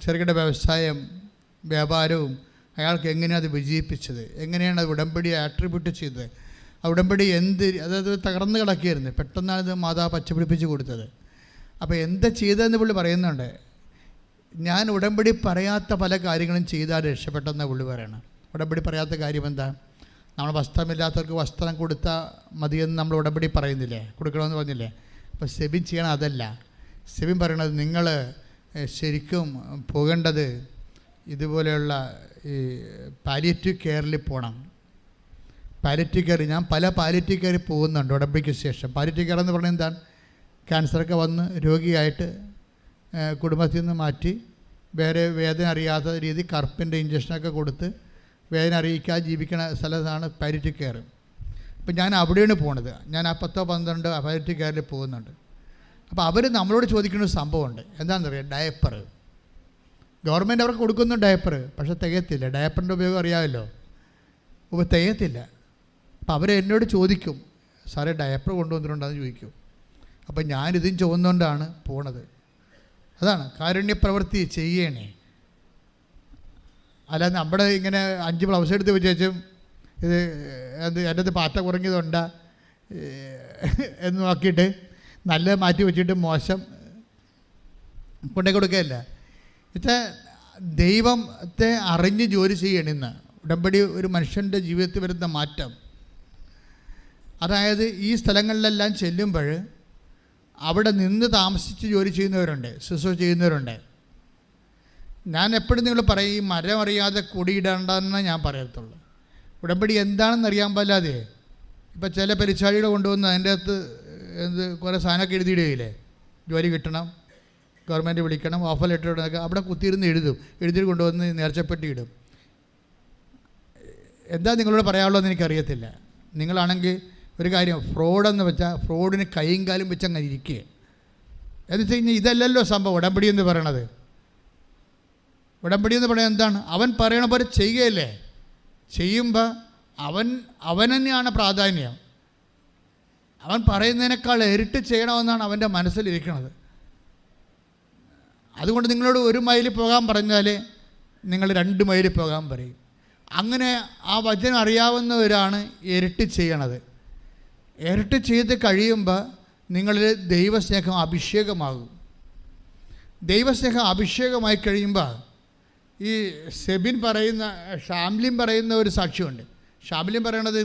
ചെറുകിട വ്യാപാരവും അയാൾക്ക് എങ്ങനെയാണ് അത് വിജയിപ്പിച്ചത്, എങ്ങനെയാണ് അത് ഉടമ്പടി ആട്രിബ്യൂട്ട് ചെയ്തത്, ആ ഉടമ്പടി അതായത് തകർന്ന് കിടക്കുകയായിരുന്നു, പെട്ടെന്നാണ് ഇത് മാതാവ് പച്ചപിടിപ്പിച്ച് കൊടുത്തത്. അപ്പോൾ എന്താ ചെയ്തതെന്ന് പുള്ളി പറയുന്നുണ്ട്. ഞാൻ ഉടമ്പടി പറയാത്ത പല കാര്യങ്ങളും ചെയ്താൽ രക്ഷപ്പെട്ടെന്ന പുള്ളി പറയണം. ഉടമ്പടി പറയാത്ത കാര്യം എന്താ? നമ്മൾ വസ്ത്രമില്ലാത്തവർക്ക് വസ്ത്രം കൊടുത്താൽ മതിയെന്ന് നമ്മൾ ഉടമ്പടി പറയുന്നില്ലേ, കൊടുക്കണമെന്ന് പറഞ്ഞില്ലേ. അപ്പോൾ സെബിൻ ചെയ്യണം അതല്ല. സെബിൻ പറയണത് നിങ്ങൾ ശരിക്കും പോകേണ്ടത് ഇതുപോലെയുള്ള ഈ പാലിയേറ്റീവ് കെയറിൽ പോകണം. പാലിയേറ്റീവ് കെയർ, ഞാൻ പല പാലിയേറ്റീവ് കെയറിൽ പോകുന്നുണ്ട് ഉടമ്പടിക്ക് ശേഷം. പാലിയേറ്റീവ് കെയർ എന്ന് പറഞ്ഞാൽ എന്താണ്? ക്യാൻസറൊക്കെ വന്ന് രോഗിയായിട്ട് കുടുംബത്തിൽ നിന്ന് മാറ്റി വേറെ വേദന അറിയാത്ത രീതി കറുപ്പിൻ്റെ ഇഞ്ചക്ഷനൊക്കെ കൊടുത്ത് വേദന അറിയിക്കാതെ ജീവിക്കുന്ന സ്ഥലത്താണ് പാലിയേറ്റീവ് കെയർ. അപ്പോൾ ഞാൻ അവിടെയാണ് പോണത്. ഞാൻ ആ 10-12 പാലിയേറ്റീവ് കെയറിൽ പോകുന്നുണ്ട്. അപ്പോൾ അവർ നമ്മളോട് ചോദിക്കുന്ന ഒരു സംഭവമുണ്ട്. എന്താണെന്ന് അറിയാം? ഡയപ്പർ. ഗവൺമെൻറ് അവർക്ക് കൊടുക്കുന്നു ഡയപ്പർ, പക്ഷേ തികയത്തില്ല. ഡയപ്പറിൻ്റെ ഉപയോഗം അറിയാമല്ലോ, തികയത്തില്ല. അപ്പോൾ അവർ എന്നോട് ചോദിക്കും, സാറേ ഡയപ്പർ കൊണ്ടുവന്നിട്ടുണ്ടെന്ന് ചോദിക്കും. അപ്പം ഞാനിതും ചുവന്നുകൊണ്ടാണ് പോണത്. അതാണ് കാരുണ്യപ്രവൃത്തി ചെയ്യണേ. അല്ലാതെ നമ്മുടെ ഇങ്ങനെ 5 ബ്ലൗസ് എടുത്ത് വെച്ചും ഇത് എൻ്റെ അടുത്ത് പാറ്റ കുറഞ്ഞതുണ്ടാ എന്ന് നോക്കിയിട്ട് നല്ല മാറ്റി വെച്ചിട്ട് മോശം കൊണ്ടേ കൊടുക്കുകയല്ല. എന്നുവെച്ചാൽ ദൈവത്തെ അറിഞ്ഞ് ജോലി ചെയ്യണമെന്ന്. ഉടമ്പടി ഒരു മനുഷ്യൻ്റെ ജീവിതത്തിൽ വരുന്ന മാറ്റം. അതായത് ഈ സ്ഥലങ്ങളിലെല്ലാം ചെല്ലുമ്പോൾ അവിടെ നിന്ന് താമസിച്ച് ജോലി ചെയ്യുന്നവരുണ്ട്, ശുശ്രൂഷ ചെയ്യുന്നവരുണ്ട്. ഞാൻ എപ്പോഴും നിങ്ങൾ പറയും, ഈ മരം അറിയാതെ കൊടിയിടണ്ടെന്ന് ഞാൻ പറയത്തുള്ളൂ. ഉടമ്പടി എന്താണെന്ന് അറിയാൻ പാടില്ലാതെ ഇപ്പം ചില പരിചാരികളെ കൊണ്ടുവന്ന് അതിൻ്റെ അകത്ത് കുറേ സാധനമൊക്കെ എഴുതിയിടുകയില്ലേ, ജോലി കിട്ടണം, ഗവൺമെൻറ് വിളിക്കണം, ഓഫർ ലെറ്റർ ഇടണമൊക്കെ അവിടെ കുത്തിയിരുന്ന് എഴുതി കൊണ്ടുവന്ന് നേർച്ചപ്പെട്ടി ഇടും. എന്താ നിങ്ങളോട് പറയാനുള്ളതെന്ന് എനിക്കറിയത്തില്ല. നിങ്ങളാണെങ്കിൽ ഒരു കാര്യം, ഫ്രോഡെന്ന് വെച്ചാൽ ഫ്രോഡിന് കൈയും കാലും വെച്ച് അങ്ങനെ ഇരിക്കുക. എന്ന് വെച്ച് കഴിഞ്ഞാൽ ഇതല്ലല്ലോ സംഭവം ഉടമ്പടി എന്ന് പറയണത്. ഉടമ്പടി എന്ന് പറയുന്നത് എന്താണ്? അവൻ പറയണ പോലെ ചെയ്യുകയല്ലേ. ചെയ്യുമ്പോൾ അവൻ തന്നെയാണ് പ്രാധാന്യം. അവൻ പറയുന്നതിനേക്കാൾ ഇരട്ടി ചെയ്യണമെന്നാണ് അവൻ്റെ മനസ്സിലിരിക്കുന്നത്. അതുകൊണ്ട് നിങ്ങളോട് 1 മൈൽ പോകാൻ പറഞ്ഞാൽ നിങ്ങൾ 2 മൈൽ പോകാൻ പറയും. അങ്ങനെ ആ വചനം അറിയാവുന്നവരാണ് ഇരട്ടി ചെയ്യണത്. ഇരട്ടി ചെയ്ത് കഴിയുമ്പോൾ നിങ്ങളിൽ ദൈവസ്നേഹം അഭിഷേകമാകും. ദൈവസ്നേഹം അഭിഷേകമായി കഴിയുമ്പോൾ ഈ ഷാംലിൻ പറയുന്ന ഒരു സാക്ഷ്യമുണ്ട്. ഷാംലിൻ പറയണത്,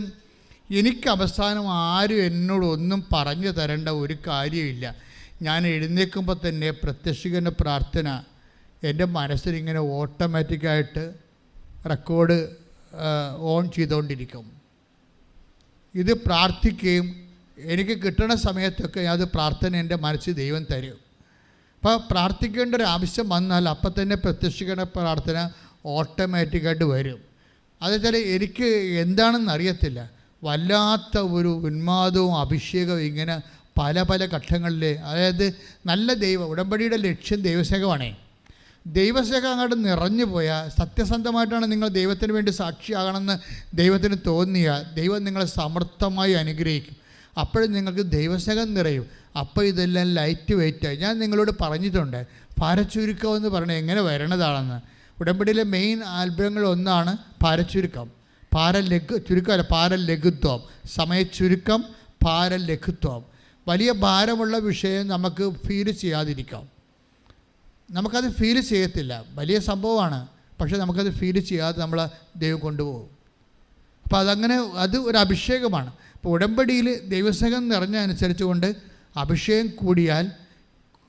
എനിക്ക് അവസാനം ആരും എന്നോട് ഒന്നും പറഞ്ഞു തരേണ്ട ഒരു കാര്യമില്ല. ഞാൻ എഴുന്നേൽക്കുമ്പോൾ തന്നെ പ്രത്യക്ഷീകരണ പ്രാർത്ഥന എൻ്റെ മനസ്സിലിങ്ങനെ ഓട്ടോമാറ്റിക്കായിട്ട് റെക്കോർഡ് ഓൺ ചെയ്തുകൊണ്ടിരിക്കും. ഇത് പ്രാർത്ഥിക്കുകയും എനിക്ക് കിട്ടുന്ന സമയത്തൊക്കെ അത് പ്രാർത്ഥന എൻ്റെ മനസ്സിൽ ദൈവം തരും. അപ്പോൾ പ്രാർത്ഥിക്കേണ്ട ഒരു ആവശ്യം വന്നാൽ അപ്പം തന്നെ പ്രത്യക്ഷീകരണ പ്രാർത്ഥന ഓട്ടോമാറ്റിക്കായിട്ട് വരും. അതെച്ചാൽ എനിക്ക് എന്താണെന്ന് അറിയത്തില്ല, വല്ലാത്ത ഒരു ഉന്മാദവും അഭിഷേകവും ഇങ്ങനെ പല പല ഘട്ടങ്ങളിൽ. അതായത് നല്ല ഉടമ്പടിയുടെ ലക്ഷ്യം ദൈവസ്നേഹമാണേ. ദൈവസ്നേഹം അങ്ങോട്ട് നിറഞ്ഞു പോയാൽ, സത്യസന്ധമായിട്ടാണ് നിങ്ങൾ ദൈവത്തിന് വേണ്ടി സാക്ഷിയാകണമെന്ന് ദൈവത്തിന് തോന്നിയാൽ ദൈവം നിങ്ങളെ സമർത്ഥമായി അനുഗ്രഹിക്കും. അപ്പോഴും നിങ്ങൾക്ക് ദൈവസ്നേഹം നിറയും. അപ്പോൾ ഇതെല്ലാം ലൈറ്റ് വെയിറ്റായി. ഞാൻ നിങ്ങളോട് പറഞ്ഞിട്ടുണ്ട് ഭാരച്ചുരുക്കം എന്ന് പറഞ്ഞാൽ എങ്ങനെ വരണതാണെന്ന്. ഉടമ്പടിയിലെ മെയിൻ അത്ഭുതങ്ങളൊന്നാണ് ഭാരച്ചുരുക്കം. ഭാരലഘുത്വം, സമയച്ചുരുക്കം, ഭാരലഘുത്വം. വലിയ ഭാരമുള്ള വിഷയം നമുക്ക് ഫീൽ ചെയ്യാതിരിക്കാം. നമുക്കത് ഫീൽ ചെയ്യത്തില്ല, വലിയ സംഭവമാണ്, പക്ഷേ നമുക്കത് ഫീൽ ചെയ്യാതെ നമ്മളെ ദൈവം കൊണ്ടുപോകും. അപ്പോൾ അത് ഒരു അഭിഷേകമാണ്. അപ്പോൾ ഉടമ്പടിയിൽ ദൈവസ്നേഹം നിറഞ്ഞ അനുസരിച്ച് കൊണ്ട് അഭിഷേകം കൂടിയാൽ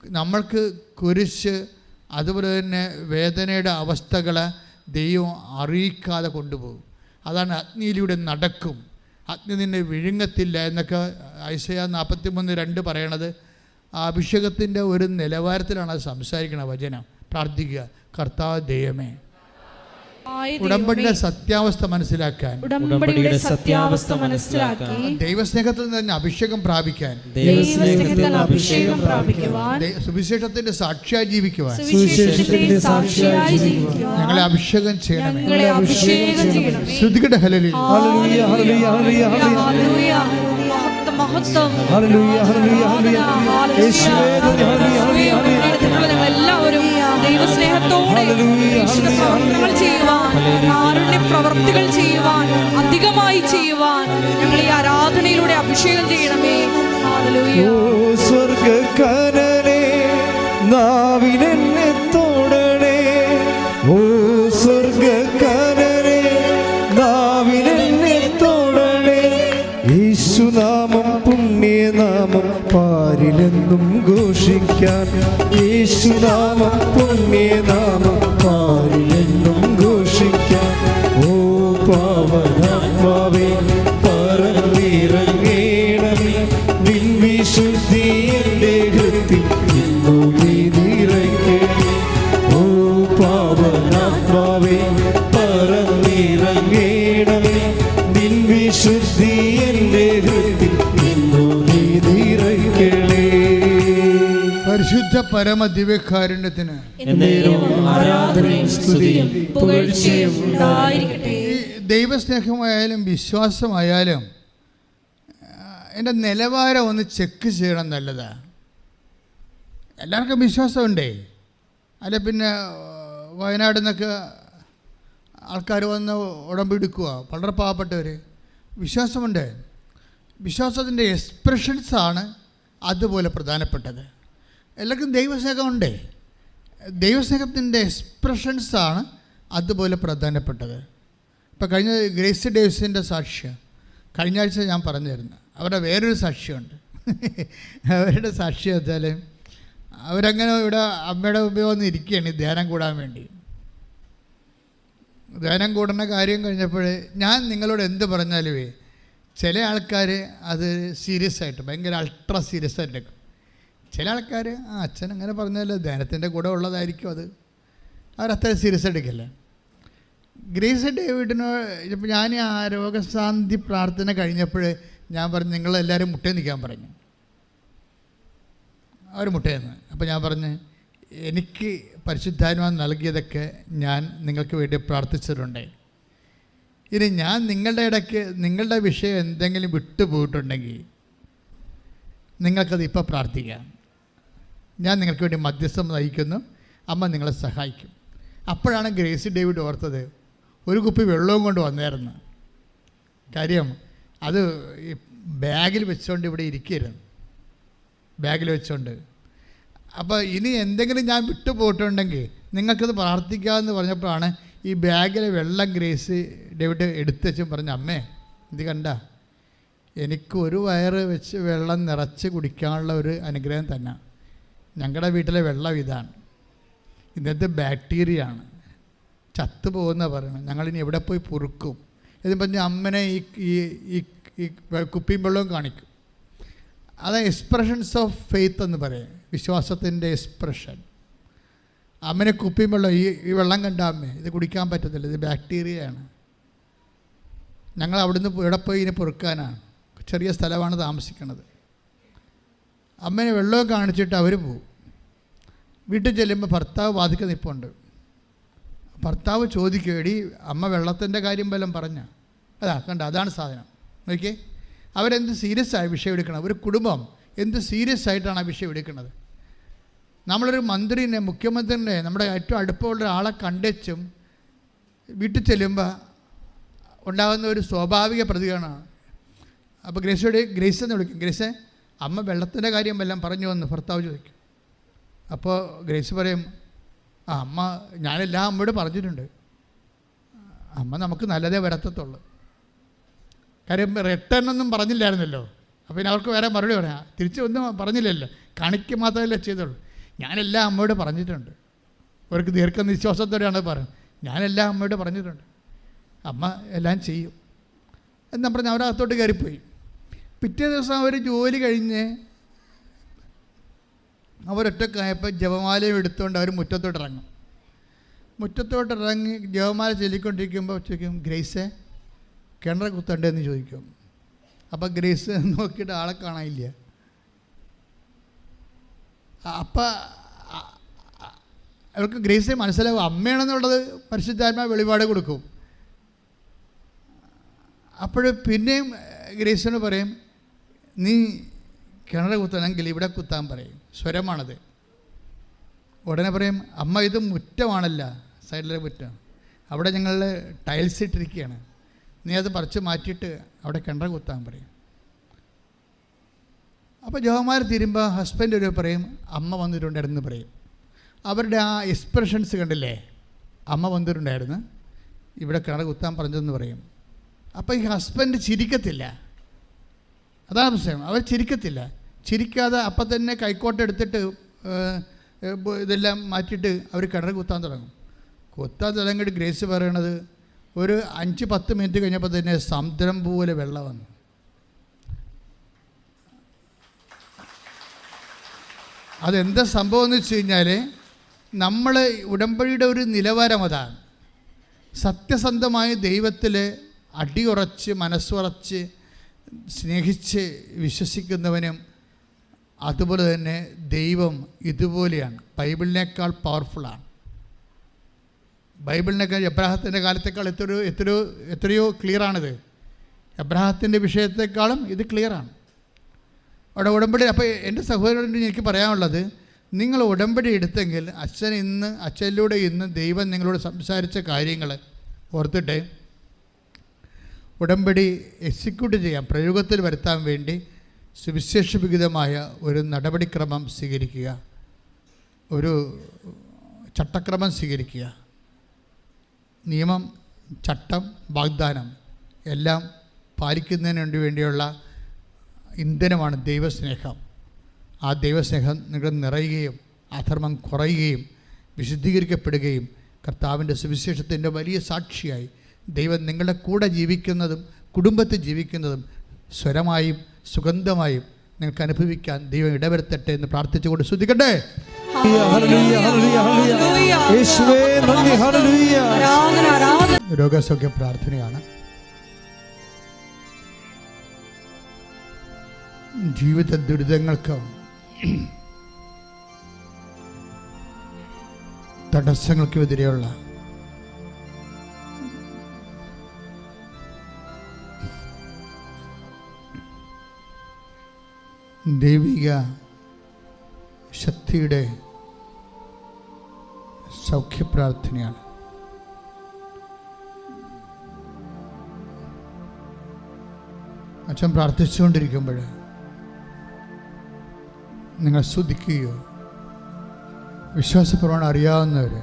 നമ്മൾക്ക് കുരിശ്, അതുപോലെ തന്നെ വേദനയുടെ അവസ്ഥകളെ ദൈവം അറിയിക്കാതെ കൊണ്ടുപോകും. അതാണ് അഗ്നിയിലൂടെ നടക്കും, അഗ്നി നിന്നെ വിഴുങ്ങത്തില്ല എന്നൊക്കെ ഐസയ 43:2 പറയണത്. ആ അഭിഷേകത്തിൻ്റെ ഒരു നിലവാരത്തിലാണ് അത് സംസാരിക്കണ വചനം. പ്രാർത്ഥിക്കുക, കർത്താവ് ദൈവമേ, ഉടമ്പടിയുടെ സത്യാവസ്ഥ മനസ്സിലാക്കാൻ, ദൈവസ്നേഹത്തിൽ നിന്ന് അഭിഷേകം പ്രാപിക്കാൻ, സുവിശേഷത്തിന്റെ സാക്ഷിയായി ജീവിക്കുവാൻ ഞങ്ങളെ അഭിഷേകം ചെയ്യണമേ. ശ്രുതികട്ടെ ഹല്ലേലൂയ. എല്ലാവരും ദൈവസ്നേഹത്തോടെ പ്രവർത്തനങ്ങൾ ചെയ്യുവാൻ, കാരുണ്യ പ്രവർത്തികൾ ചെയ്യുവാൻ, അധികമായി ചെയ്യുവാൻ ഞങ്ങൾ ഈ ആരാധനയിലൂടെ അഭിഷേകം ചെയ്യണമേ. സ്വർഗക്കനനേ നാവിനെന്നെ തൊടണേ, ഓ സ്വർഗക്കനനേ നാവിനെന്നെ തൊടണേ, യേശുനാമം പുണ്യനാമം പാരിലെന്നും ഘോഷിക്കാൻ, യേശുനാമം പുണ്യനാമം പാരിലെന്നും ഘോഷിക്കാൻ. ഓ പാവനാത്മാവേ പറന്നിറങ്ങേണമേ, നിൻ വിശുദ്ധി എൻ്റെ ഹൃത്തിൽ ഇന്നു നീ നിറയ്ക്കണേ. ഓ പാവനാത്മാവേ പറന്നിറങ്ങേണമേ, നിൻ വിശുദ്ധി എൻ്റെ ഹൃത്തിൽ ഇന്നു നീ നിറയ്ക്കണേ. പരിശുദ്ധ പരമ ദിവ്യകാരുണ്യത്തിന് ദൈവസ്നേഹമായാലും വിശ്വാസമായാലും എൻ്റെ നിലവാരം ഒന്ന് ചെക്ക് ചെയ്യണം, നല്ലതാണ്. എല്ലാവർക്കും വിശ്വാസമുണ്ടേ. അല്ല പിന്നെ വയനാട് നിന്നൊക്കെ ആൾക്കാർ വന്ന് ഉടമ്പെടുക്കുക, വളരെ പാവപ്പെട്ടവർ. വിശ്വാസമുണ്ട്. വിശ്വാസത്തിൻ്റെ എക്സ്പ്രഷൻസാണ് അതുപോലെ പ്രധാനപ്പെട്ടത്. എല്ലാവർക്കും ദൈവസ്നേഹമുണ്ട്. ദൈവസ്നേഹത്തിൻ്റെ എക്സ്പ്രഷൻസാണ് അതുപോലെ പ്രധാനപ്പെട്ടത്. ഇപ്പോൾ കഴിഞ്ഞ ഗ്രേസി ഡേവിസിൻ്റെ സാക്ഷ്യം കഴിഞ്ഞ ആഴ്ച ഞാൻ പറഞ്ഞിരുന്നു. അവരുടെ വേറൊരു സാക്ഷ്യമുണ്ട്. അവരുടെ സാക്ഷ്യം വെച്ചാൽ അവരങ്ങനെ ഇവിടെ അമ്മയുടെ മുമ്പിൽ വന്ന് ഇരിക്കുകയാണ് ധ്യാനം കൂടാൻ വേണ്ടി. ധ്യാനം കൂടുന്ന കാര്യം കഴിഞ്ഞപ്പോൾ ഞാൻ നിങ്ങളോട് എന്ത് പറഞ്ഞാലുമേ ചില ആൾക്കാർ അത് സീരിയസ് ആയിട്ട് ഭയങ്കര അൾട്രാ സീരിയസ് ആയിട്ട് എടുക്കും. ചില ആൾക്കാർ അച്ഛൻ അങ്ങനെ പറഞ്ഞാലോ ധ്യാനത്തിൻ്റെ കൂടെ ഉള്ളതായിരിക്കും, അത് അവരത്ര സീരിയസ് എടുക്കില്ല. ഗ്രേസ് ഡേവിഡിനോട് ഇപ്പോൾ ഞാൻ ആ രോഗശാന്തി പ്രാർത്ഥന കഴിഞ്ഞപ്പോൾ ഞാൻ പറഞ്ഞു നിങ്ങളെല്ലാവരും മുട്ടേ നിൽക്കാൻ പറഞ്ഞു. അവർ മുട്ടയെന്ന്. അപ്പോൾ ഞാൻ പറഞ്ഞു എനിക്ക് പരിശുദ്ധാത്മാവ് നൽകിയതൊക്കെ ഞാൻ നിങ്ങൾക്ക് വേണ്ടി പ്രാർത്ഥിച്ചിട്ടുണ്ട്. ഇനി ഞാൻ നിങ്ങളുടെ ഇടയ്ക്ക് നിങ്ങളുടെ വിഷയം എന്തെങ്കിലും വിട്ടുപോയിട്ടുണ്ടെങ്കിൽ നിങ്ങൾക്കത് ഇപ്പോൾ പ്രാർത്ഥിക്കാം. ഞാൻ നിങ്ങൾക്ക് വേണ്ടി മധ്യസ്ഥം നയിക്കുന്നു, അമ്മ നിങ്ങളെ സഹായിക്കും. അപ്പോഴാണ് ഗ്രേസി ഡേവിഡ് ഓർത്തത് ഒരു കുപ്പി വെള്ളവും കൊണ്ട് വന്നായിരുന്നു. കാര്യം അത് ബാഗിൽ വെച്ചുകൊണ്ട് ഇവിടെ ഇരിക്കരുത്, ബാഗിൽ വെച്ചുകൊണ്ട്. അപ്പോൾ ഇനി എന്തെങ്കിലും ഞാൻ വിട്ടുപോയിട്ടുണ്ടെങ്കിൽ നിങ്ങൾക്കത് പ്രാർത്ഥിക്കാമെന്ന് പറഞ്ഞപ്പോഴാണ് ഈ ബാഗിലെ വെള്ളം ഗ്രേസി ഡേവിഡ് എടുത്തുവെച്ചും പറഞ്ഞു, അമ്മേ ഇത് കണ്ട, എനിക്ക് ഒരു വയറ് വെച്ച് വെള്ളം നിറച്ച് കുടിക്കാനുള്ള ഒരു അനുഗ്രഹം തന്നെ. ഞങ്ങളുടെ വീട്ടിലെ വെള്ളം ഇതാണ്, ഇന്നത്തെ ബാക്ടീരിയ ആണ്, ചത്തുപോകുന്ന പറയണം, ഞങ്ങളിനി എവിടെ പോയി പൊറുക്കും എന്ന് പറഞ്ഞ് അമ്മനെ ഈ കുപ്പിയും വെള്ളവും കാണിക്കും. അത് എക്സ്പ്രഷൻസ് ഓഫ് ഫെയ്ത്ത് എന്ന് പറയും, വിശ്വാസത്തിൻ്റെ എക്സ്പ്രഷൻ. അമ്മനെ കുപ്പിയും വെള്ളം, ഈ വെള്ളം കണ്ട അമ്മേ ഇത് കുടിക്കാൻ പറ്റത്തില്ല, ഇത് ബാക്ടീരിയയാണ്, ഞങ്ങൾ അവിടുന്ന് എവിടെ പോയി ഇനി പൊറുക്കാനാണ്, ചെറിയ സ്ഥലമാണ് താമസിക്കുന്നത്. അമ്മനെ വെള്ളമൊക്കെ കാണിച്ചിട്ട് അവർ പോകും. വീട്ടിൽ ചെല്ലുമ്പോൾ ഭർത്താവ് വാതിൽക്ക് നിൽപ്പുണ്ട്. ഭർത്താവ് ചോദിക്കും, എടി അമ്മ വെള്ളത്തിൻ്റെ കാര്യം വല്ലതും പറഞ്ഞ? കണ്ട, അതാണ് സാധനം. നോക്കിയേ, അവരെന്ത് സീരിയസ് ആയ വിഷയം എടുക്കണം, ഒരു കുടുംബം എന്ത് സീരിയസ് ആയിട്ടാണ് ആ വിഷയം എടുക്കുന്നത്. നമ്മളൊരു മന്ത്രിനെ, മുഖ്യമന്ത്രിനെ, നമ്മുടെ ഏറ്റവും അടുപ്പമുള്ള ആളെ കണ്ടുവച്ചും വീട്ടിൽ ചെല്ലുമ്പോൾ ഉണ്ടാകുന്ന ഒരു സ്വാഭാവിക പ്രതികരണമാണ്. അപ്പോൾ ഗ്രേസ് എന്ന് വിളിക്കും, ഗ്രേസേ അമ്മ വെള്ളത്തിൻ്റെ കാര്യം വല്ലതും പറഞ്ഞു വന്ന് ഭർത്താവ് ചോദിക്കും. അപ്പോൾ ഗ്രേസ് പറയും, അമ്മ ഞാനെല്ലാം അമ്മയോട് പറഞ്ഞിട്ടുണ്ട്, അമ്മ നമുക്ക് നല്ലതേ വരത്തത്തുള്ളൂ. കാര്യം റിട്ടേൺ ഒന്നും പറഞ്ഞില്ലായിരുന്നല്ലോ, അപ്പോൾ പിന്നെ അവർക്ക് വേറെ മറുപടി പറയാം, തിരിച്ചൊന്നും പറഞ്ഞില്ലല്ലോ, കാണിക്കുക മാത്രമല്ലേ ചെയ്തുള്ളൂ. ഞാനെല്ലാം അമ്മയോട് പറഞ്ഞിട്ടുണ്ട്. അവർക്ക് ദീർഘനിശ്വാസത്തോടെയാണ് പറയുന്നത്, ഞാനെല്ലാം അമ്മയോട് പറഞ്ഞിട്ടുണ്ട്, അമ്മ എല്ലാം ചെയ്യും എന്ന് പറഞ്ഞ് അവരകത്തോട്ട് കയറിപ്പോയി. പിറ്റേ ദിവസം അവർ ജോലി കഴിഞ്ഞ് അവരൊറ്റക്കായപ്പോൾ ജപമാലയും എടുത്തുകൊണ്ട് അവർ മുറ്റത്തോട്ടിറങ്ങും. മുറ്റത്തോട്ടിറങ്ങി ജപമാല ചൊല്ലിക്കൊണ്ടിരിക്കുമ്പോൾ ചോദിക്കും, ഗ്രേസേ കിണർ കുത്തണ്ടെന്ന് ചോദിക്കും. അപ്പം ഗ്രേസ് നോക്കിയിട്ട് ആളെ കാണാനില്ല. അപ്പം അവർക്ക് ഗ്രേസെ മനസ്സിലാവും അമ്മയാണെന്നുള്ളത് പരിശുദ്ധാത്മാവ് വെളിപാട് കൊടുക്കും. അപ്പോൾ പിന്നെയും ഗ്രേസിനോട് പറയും, നീ കിണർ കുത്തണമെങ്കിൽ ഇവിടെ കുത്താൻ പറയും, സ്വരമാണത്. ഉടനെ പറയും, അമ്മ ഇത് മുറ്റമാണല്ല, സൈഡിലെ മുറ്റം, അവിടെ ഞങ്ങൾ ടൈൽസ് ഇട്ടിരിക്കുകയാണ്, നീ അത് പറിച്ച് മാറ്റിയിട്ട് അവിടെ കിണർ കുത്താൻ പറയും. അപ്പോൾ ജോമാർ തീരുമ്പോൾ ഹസ്ബൻഡ് ഒരു പറയും, അമ്മ വന്നിട്ടുണ്ടായിരുന്നു പറയും. അവരുടെ ആ എക്സ്പ്രഷൻസ് കണ്ടില്ലേ, അമ്മ വന്നിട്ടുണ്ടായിരുന്നു, ഇവിടെ കിണർ കുത്താൻ പറഞ്ഞതെന്ന് പറയും. അപ്പോൾ ഈ ഹസ്ബൻഡ് ചിരിക്കത്തില്ല, അതാണ് പ്രശ്നം. അവർ ചിരിക്കത്തില്ല. ചിരിക്കാതെ അപ്പം തന്നെ കൈക്കോട്ടെടുത്തിട്ട് ഇതെല്ലാം മാറ്റിയിട്ട് അവർ കിണർ കുത്താൻ തുടങ്ങും. കുത്താൻ തുടങ്ങിയിട്ട് ഗ്രേസ് പറയണത് ഒരു 5-10 മിനിറ്റ് കഴിഞ്ഞപ്പോൾ തന്നെ സമുദ്രം പോലെ വെള്ളം വന്നു. അതെന്താ സംഭവം എന്ന് വെച്ച് കഴിഞ്ഞാൽ, നമ്മൾ ഉടമ്പടിയുടെ ഒരു നിലവാരം അതാണ്. സത്യസന്ധമായ ദൈവത്തിൽ അടിയുറച്ച് മനസ്സുറച്ച് സ്നേഹിച്ച് വിശ്വസിക്കുന്നവനും അതുപോലെ തന്നെ ദൈവം ഇതുപോലെയാണ്, ബൈബിളിനേക്കാൾ പവർഫുള്ളാണ്. ബൈബിളിനേക്കാൾ എബ്രാഹത്തിൻ്റെ കാലത്തേക്കാൾ എത്രയോ ക്ലിയറാണിത്. എബ്രാഹത്തിൻ്റെ വിഷയത്തെക്കാളും ഇത് ക്ലിയറാണ്. അവിടെ ഉടമ്പടി. അപ്പോൾ എൻ്റെ സഹോദരനോട് എനിക്ക് പറയാനുള്ളത്, നിങ്ങൾ ഉടമ്പടി എടുത്തെങ്കിൽ അച്ഛനിലൂടെ ഇന്ന് ദൈവം നിങ്ങളോട് സംസാരിച്ച കാര്യങ്ങൾ ഓർത്തിട്ട് ഉടമ്പടി എക്സിക്യൂട്ട് ചെയ്യാൻ, പ്രയോഗത്തിൽ വരുത്താൻ വേണ്ടി സുവിശേഷവിഹിതമായ ഒരു നടപടിക്രമം സ്വീകരിക്കുക, ഒരു ചട്ടക്രമം സ്വീകരിക്കുക. നിയമം, ചട്ടം, വാഗ്ദാനം എല്ലാം പാലിക്കുന്നതിന് വേണ്ടിയുള്ള ഇന്ധനമാണ് ദൈവസ്നേഹം. ആ ദൈവസ്നേഹം നിങ്ങൾ നിറയുകയും അധർമ്മം കുറയുകയും വിശുദ്ധീകരിക്കപ്പെടുകയും കർത്താവിൻ്റെ സുവിശേഷത്തിൻ്റെ വലിയ സാക്ഷിയായി ദൈവം നിങ്ങളുടെ കൂടെ ജീവിക്കുന്നതും കുടുംബത്തിൽ ജീവിക്കുന്നതും സ്വരമായും സുഗന്ധമായും നിങ്ങൾക്ക് അനുഭവിക്കാൻ ദൈവം ഇടവരുത്തട്ടെ എന്ന് പ്രാർത്ഥിച്ചുകൊണ്ട് സ്തുതിക്കട്ടെ. രോഗസൗഖ്യ പ്രാർത്ഥനയാണ്. ജീവിത ദുരിതങ്ങൾക്ക്, തടസ്സങ്ങൾക്കുമെതിരെയുള്ള ദൈവിക ശക്തിയുടെ സൗഖ്യപ്രാർത്ഥനയാണ്. അച്ഛൻ പ്രാർത്ഥിച്ചുകൊണ്ടിരിക്കുമ്പോൾ നിങ്ങൾ സ്തുതിക്കുകയോ വിശ്വാസപ്രമാണം അറിയാവുന്നവർ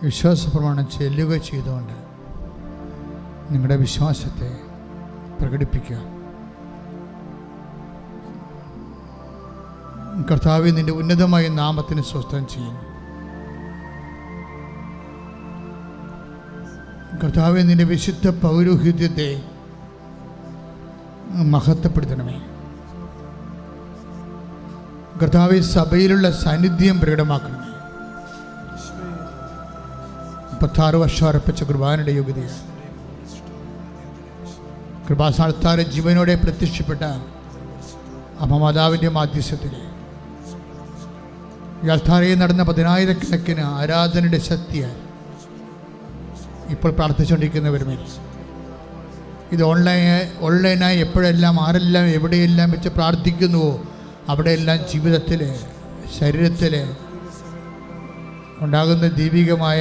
വിശ്വാസപ്രമാണം ചെല്ലുകയോ ചെയ്തുകൊണ്ട് നിങ്ങളുടെ വിശ്വാസത്തെ പ്രകടിപ്പിക്കുക. കർത്താവേ, നിന്റെ ഉന്നതമായ നാമത്തിന് സ്വസ്ഥം ചെയ്യുന്നു. കർത്താവേ, നിന്റെ വിശുദ്ധ പൗരോഹിത്യത്തെ മഹത്വപ്പെടുത്തണമേ. കർത്താവേ, സഭയിലുള്ള സാന്നിധ്യം പ്രകടമാക്കണമേ. 36 വർഷം അർപ്പിച്ച കുർബാനയുടെ യോഗ്യതയാണ്. കൃപാസ്ഥാനത്താരെ ജീവനോടെ പ്രത്യക്ഷപ്പെട്ട അമ്മമാതാവിൻ്റെ മാധ്യസ്ഥത്തിൽ ഈ അൾത്താരയിൽ നടന്ന 10,000-കണക്കിന് ആരാധനയുടെ ശക്തിയാൽ ഇപ്പോൾ പ്രാർത്ഥിച്ചുകൊണ്ടിരിക്കുന്നവരുമേ, ഇത് ഓൺലൈനായി എപ്പോഴെല്ലാം ആരെല്ലാം എവിടെയെല്ലാം വെച്ച് പ്രാർത്ഥിക്കുന്നുവോ അവിടെയെല്ലാം ജീവിതത്തിൽ ശരീരത്തിൽ ഉണ്ടാകുന്ന ദൈവികമായ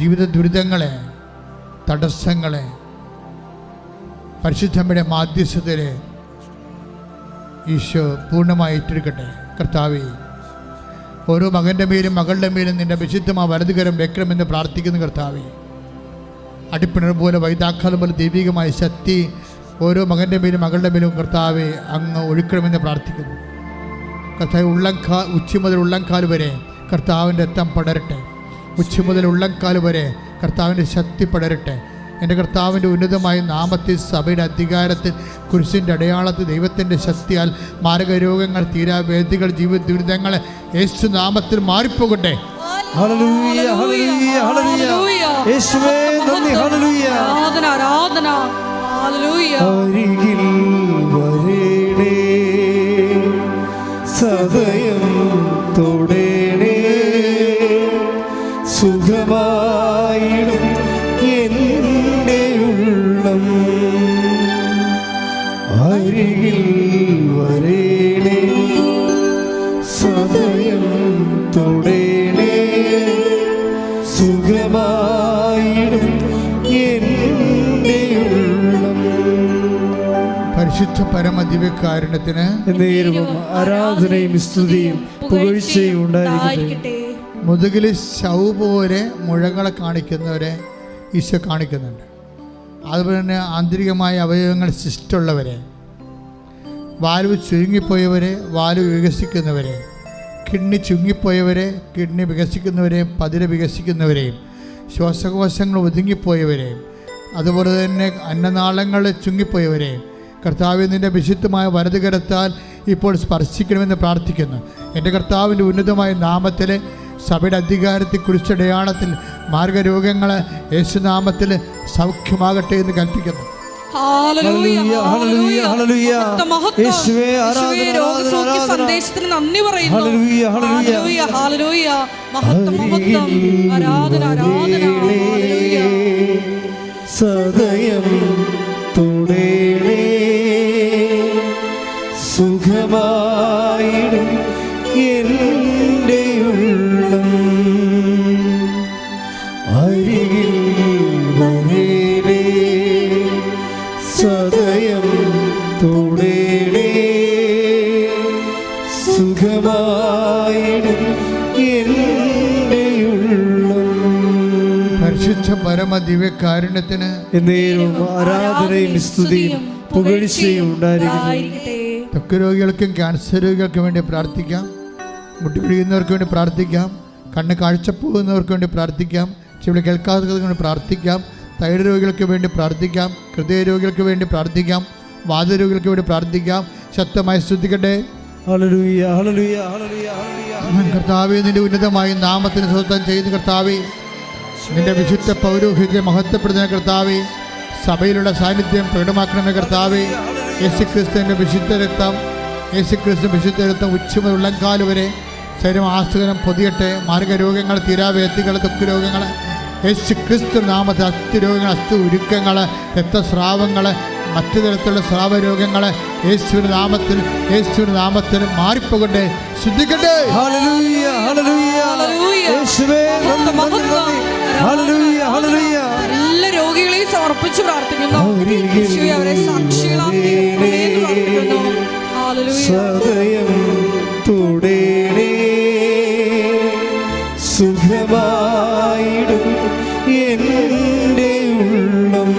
ജീവിത ദുരിതങ്ങളെ, തടസ്സങ്ങളെ പരിശുദ്ധമ്മയുടെ മാധ്യസ്ഥതയിൽ ഈശോ പൂർണ്ണമായി ഏറ്റെടുക്കട്ടെ. കർത്താവേ, ഓരോ മകൻ്റെ മേലും മകളുടെ മേലും നിൻ്റെ വിശുദ്ധമായ വലതുകരം വെക്കണമെന്ന് പ്രാർത്ഥിക്കുന്നു. കർത്താവേ, അടിപ്പിണർ പോലെ വൈതാക്കാലം പോലെ ദൈവികമായ ശക്തി ഓരോ മകൻ്റെ മേലും മകളുടെ മേലും കർത്താവെ അങ്ങ് ഒഴുക്കണമെന്ന് പ്രാർത്ഥിക്കുന്നു. കർത്താവ് ഉച്ചി മുതൽ ഉള്ളംകാൽ വരെ കർത്താവിൻ്റെ രക്തം പടരട്ടെ. ഉച്ചി മുതൽ ഉള്ളംകാൽ വരെ കർത്താവിൻ്റെ ശക്തി പടരട്ടെ. എൻ്റെ കർത്താവിൻ്റെ ഉന്നതമായ നാമത്തിൽ സഭയുടെ അധികാരത്തിൽ കുരിശിൻ്റെ അടയാളത്തിൽ ദൈവത്തിൻ്റെ ശക്തിയാൽ മാരകരോഗങ്ങൾ, തീരാവേദികൾ, ജീവിത ദുരിതങ്ങൾ യേശു നാമത്തിൽ മാറിപ്പോകട്ടെ. ഹല്ലേലൂയ, ഹല്ലേലൂയ, ഹല്ലേലൂയ. യേശുവേ നന്ദി. ഹല്ലേലൂയ. ആരാധന, ആരാധന. ഹല്ലേലൂയ. അരികിൽ വരേണേ, സദയം തൊടേണേ, സുഖമായിടും എൻ്റെ ഉള്ളം. അരികിൽ വരേണേ, സദയം തൊടേണേ, സുഖമായിടും എൻ്റെ ഉള്ളം. പരിശുദ്ധ പരമദിവ്യകാരുണ്യത്തിന് ആരാധനയും സ്തുതിയും പുകഴ്ചയും ഉണ്ടായിരിക്കട്ടെ. മുതുകിൽ ശൗ പോലെ മുഴകളെ കാണിക്കുന്നവരെ ഈശോ കാണിക്കുന്നുണ്ട്. അതുപോലെ തന്നെ ആന്തരികമായ അവയവങ്ങൾ ശിഷ്ടമുള്ളവരെ, വാൽവ് ചുരുങ്ങിപ്പോയവരെ, വാൽവ് വികസിക്കുന്നവരെ, കിഡ്നി ചുരുങ്ങിപ്പോയവരെ, കിഡ്നി വികസിക്കുന്നവരെയും പതിര വികസിക്കുന്നവരെയും, ശ്വാസകോശങ്ങൾ ഒതുങ്ങിപ്പോയവരെയും, അതുപോലെ തന്നെ അന്നനാളങ്ങൾ ചുങ്ങിപ്പോയവരെയും കർത്താവിൽ നിൻ്റെ വിശുദ്ധമായ വലതുകരത്താൽ ഇപ്പോൾ സ്പർശിക്കണമെന്ന് പ്രാർത്ഥിക്കുന്നു. എൻ്റെ കർത്താവിൻ്റെ ഉന്നതമായ നാമത്തിൽ സഭയുടെ അധികാരത്തിൽ കുരിശടയാളത്തിൽ മാർഗരോഗങ്ങൾ യേശുനാമത്തിൽ സൗഖ്യമാകട്ടെ എന്ന് കൽപ്പിക്കുന്നു. സന്ദേശത്തിന് നന്ദി പറയുന്നു. സദയം തുടേണേ, സുഖമായിടും എൻ്റെ ഉള്ളം. അരികിൽ വരേണേ, സദയം തുടേണേ, സുഖമായിടും എൻ്റെ ഉള്ളം. പരിശുദ്ധ പരമദിവ്യകാരുണ്യത്തിന് ആരാധനയും സ്തുതിയും പുകഴ്ചയും ഉണ്ടായിരിക്കട്ടെ. ത്വക്ക് രോഗികൾക്കും ക്യാൻസർ രോഗികൾക്കും വേണ്ടി പ്രാർത്ഥിക്കാം. മുട്ടിപ്പിടിക്കുന്നവർക്ക് വേണ്ടി പ്രാർത്ഥിക്കാം. കണ്ണ് കാഴ്ചപ്പോകുന്നവർക്ക് വേണ്ടി പ്രാർത്ഥിക്കാം. ചെവി കേൾക്കാത്തവർക്ക് വേണ്ടി പ്രാർത്ഥിക്കാം. തൈറോയ്ഡ് രോഗികൾക്ക് വേണ്ടി പ്രാർത്ഥിക്കാം. ഹൃദയ രോഗികൾക്ക് വേണ്ടി പ്രാർത്ഥിക്കാം. വാതരോഗികൾക്ക് വേണ്ടി പ്രാർത്ഥിക്കാം. ശക്തമായി സ്തുതിക്കട്ടെ. ഹല്ലേലൂയ, ഹല്ലേലൂയ, ഹല്ലേലൂയ, ഹല്ലേലൂയ. കർത്താവേ, നിന്റെ ഉന്നതമായ നാമത്തിന് സ്വന്തം ചെയ്യുന്ന കർത്താവേ, നിന്റെ വിശുദ്ധ പൗരോഹിത്യത്തെ മഹത്വപ്പെടുത്തുന്ന കർത്താവേ, സഭയിലുള്ള സാന്നിധ്യം പ്രകടമാക്കണമേ കർത്താവേ. യേശുക്രിസ്തുവിൻ്റെ വിശുദ്ധ രക്തം, യേശുക്രിസ്തു വിശുദ്ധ രക്തം ഉച്ചമുതൽ ഉള്ളംകാല് വരെ ശരീരം ആസ്തകനം പൊതിയട്ടെ. മാർഗരോഗങ്ങൾ, തീരാവേദികൾ, ത്വക്ക് രോഗങ്ങൾ യേശുക്രിസ്തു നാമത്തിൽ, അസ്ഥി രോഗങ്ങൾ, അസ്ഥി ഉരുക്കങ്ങൾ, രക്തസ്രാവങ്ങൾ, മറ്റു തരത്തിലുള്ള സ്രാവരോഗങ്ങളെ യേശുവിന്റെ നാമത്തിൽ മാറിപ്പോകട്ടെ. ശുദ്ധിക്കട്ടെ. ഹല്ലേലൂയ ഹല്ലേലൂയ യേശുവേ നന്ദി നന്ദി ഹല്ലേലൂയ ഹല്ലേലൂയ. എല്ലാ രോഗികളെയും സമർപ്പിച്ച് പ്രാർത്ഥിക്കുന്നു. യേശുവേ അവരെ സാക്ഷികളാക്കി പ്രാർത്ഥിക്കുന്നു. ഹല്ലേലൂയ. സദയം തുടേണേ സുഖമായിടും എൻ്റെ ഉള്ളം.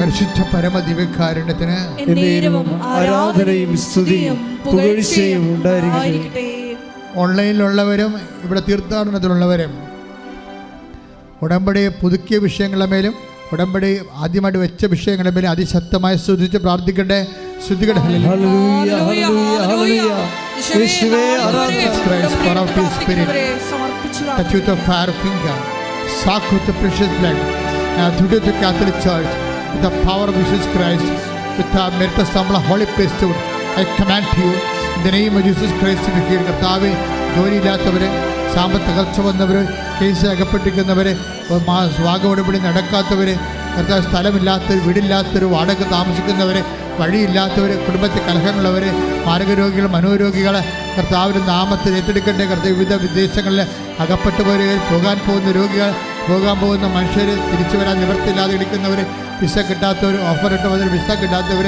പരിശുദ്ധ പരമദിവ്യകാരുണ്യത്തിന് എന്നേരവും ആരാധനയും സ്തുതിയും പുകഴ്ചയും ഉണ്ടായിരിക്കട്ടെ. ഓൺലൈനിലുള്ളവരും ഇവിടെ തീർത്ഥാടനത്തിലുള്ളവരും ഉടമ്പടി പുതുക്കിയ വിഷയങ്ങളുടെ മേലും ഉടമ്പടി ആദ്യമായിട്ട് വെച്ച വിഷയങ്ങളുടെ മേലും അതിശക്തമായി സ്തുതിച്ച് പ്രാർത്ഥിക്കട്ടെ. ശ്രുതികട ഹല്ലേലൂയ ഹല്ലേലൂയ ഹല്ലേലൂയ യേശുവേ ആരാധന. Christ, power of His Spirit, touch with the fire finger, soak with the precious blood, and through the Catholic Church, with the power of Jesus Christ, with the merit of some holy priesthood, I command you in the name of Jesus Christ to be healed. കർത്താവേ, ജോലിയില്ലാത്തവര്, സാമ്പത്തിക തകർച്ച വന്നവര്, case അകപ്പെട്ടിരിക്കുന്നവര്, സ്വാഗതപടി നടക്കാത്തവര്, കർത്താവ് സ്ഥലമില്ലാത്തവർ, വീടില്ലാത്തവർ, വാടക താമസിക്കുന്നവർ, വഴിയില്ലാത്തവർ, കുടുംബത്തിൽ കലഹങ്ങളുള്ളവർ, മാരകരോഗികൾ, മനോരോഗികൾ കർത്താവിൻ്റെ നാമത്തിൽ ഏറ്റെടുക്കട്ടെ. കർത്താവ് വിവിധ വിദേശങ്ങളിൽ അകപ്പെട്ടുപോയവർ, പോകാൻ പോകുന്ന രോഗികൾ, പോകാൻ പോകുന്ന മനുഷ്യർ, തിരിച്ചു വരാൻ നിവൃത്തിയില്ലാതെ ഇരിക്കുന്നവർ, വിസ കിട്ടാത്തവർ, ഓഫർ ഇട്ടവർ വിസ കിട്ടാത്തവർ,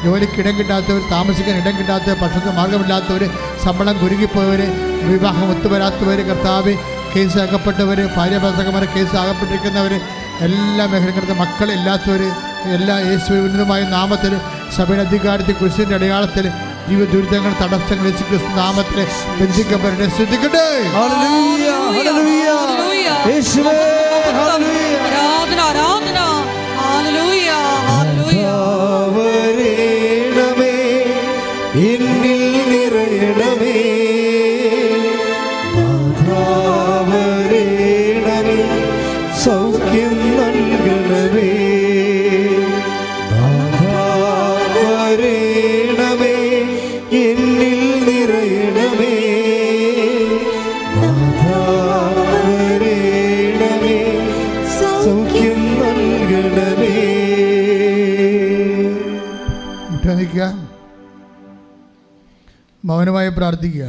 ജോലിക്ക് ഇടം കിട്ടാത്തവർ, താമസിക്കാൻ ഇടം കിട്ടാത്തവർ, ഭക്ഷണത്തിന് മാർഗമില്ലാത്തവർ, ശമ്പളം കുരുങ്ങിപ്പോയവർ, വിവാഹം ഒത്തുവരാത്തവർ, കർത്താവ് കേസ് അകപ്പെട്ടവർ, ഭാര്യാഭർത്താക്കന്മാരെ കേസ് അകപ്പെട്ടിരിക്കുന്നവർ, എല്ലാ മേഖലകളിലും മക്കളില്ലാത്തവർ, എല്ലാ യേശുവിനുമായ നാമത്തിൽ സഭയുടെ അധികാരത്തിൽ കുരിശിൻ്റെ അടയാളത്തിൽ ജീവിത ദുരിതങ്ങൾ, തടസ്സങ്ങൾ യേശു ക്രിസ്തു നാമത്തിൽ ബന്ധിക്കപ്പെടട്ടെ. ശ്രദ്ധിക്കട്ടെ. ഹല്ലേലൂയ ഹല്ലേലൂയ യേശുവേ ഹല്ലേലൂയ. ആരാധന ആരാധന. ഹല്ലേലൂയ ഹല്ലേലൂയ. വരേണമേ എന്നിൽ നിറയണമേ നാഥാവരേണമേ സൗഖ്യം നൽകണമേ നാഥാവരേണമേ എന്നിൽ നിറയണമേ നാഥാവരേണമേ സൗഖ്യം നൽകണമേ. മുട്ടാനിക്കുക, മൗനമായി പ്രാർത്ഥിക്കുക.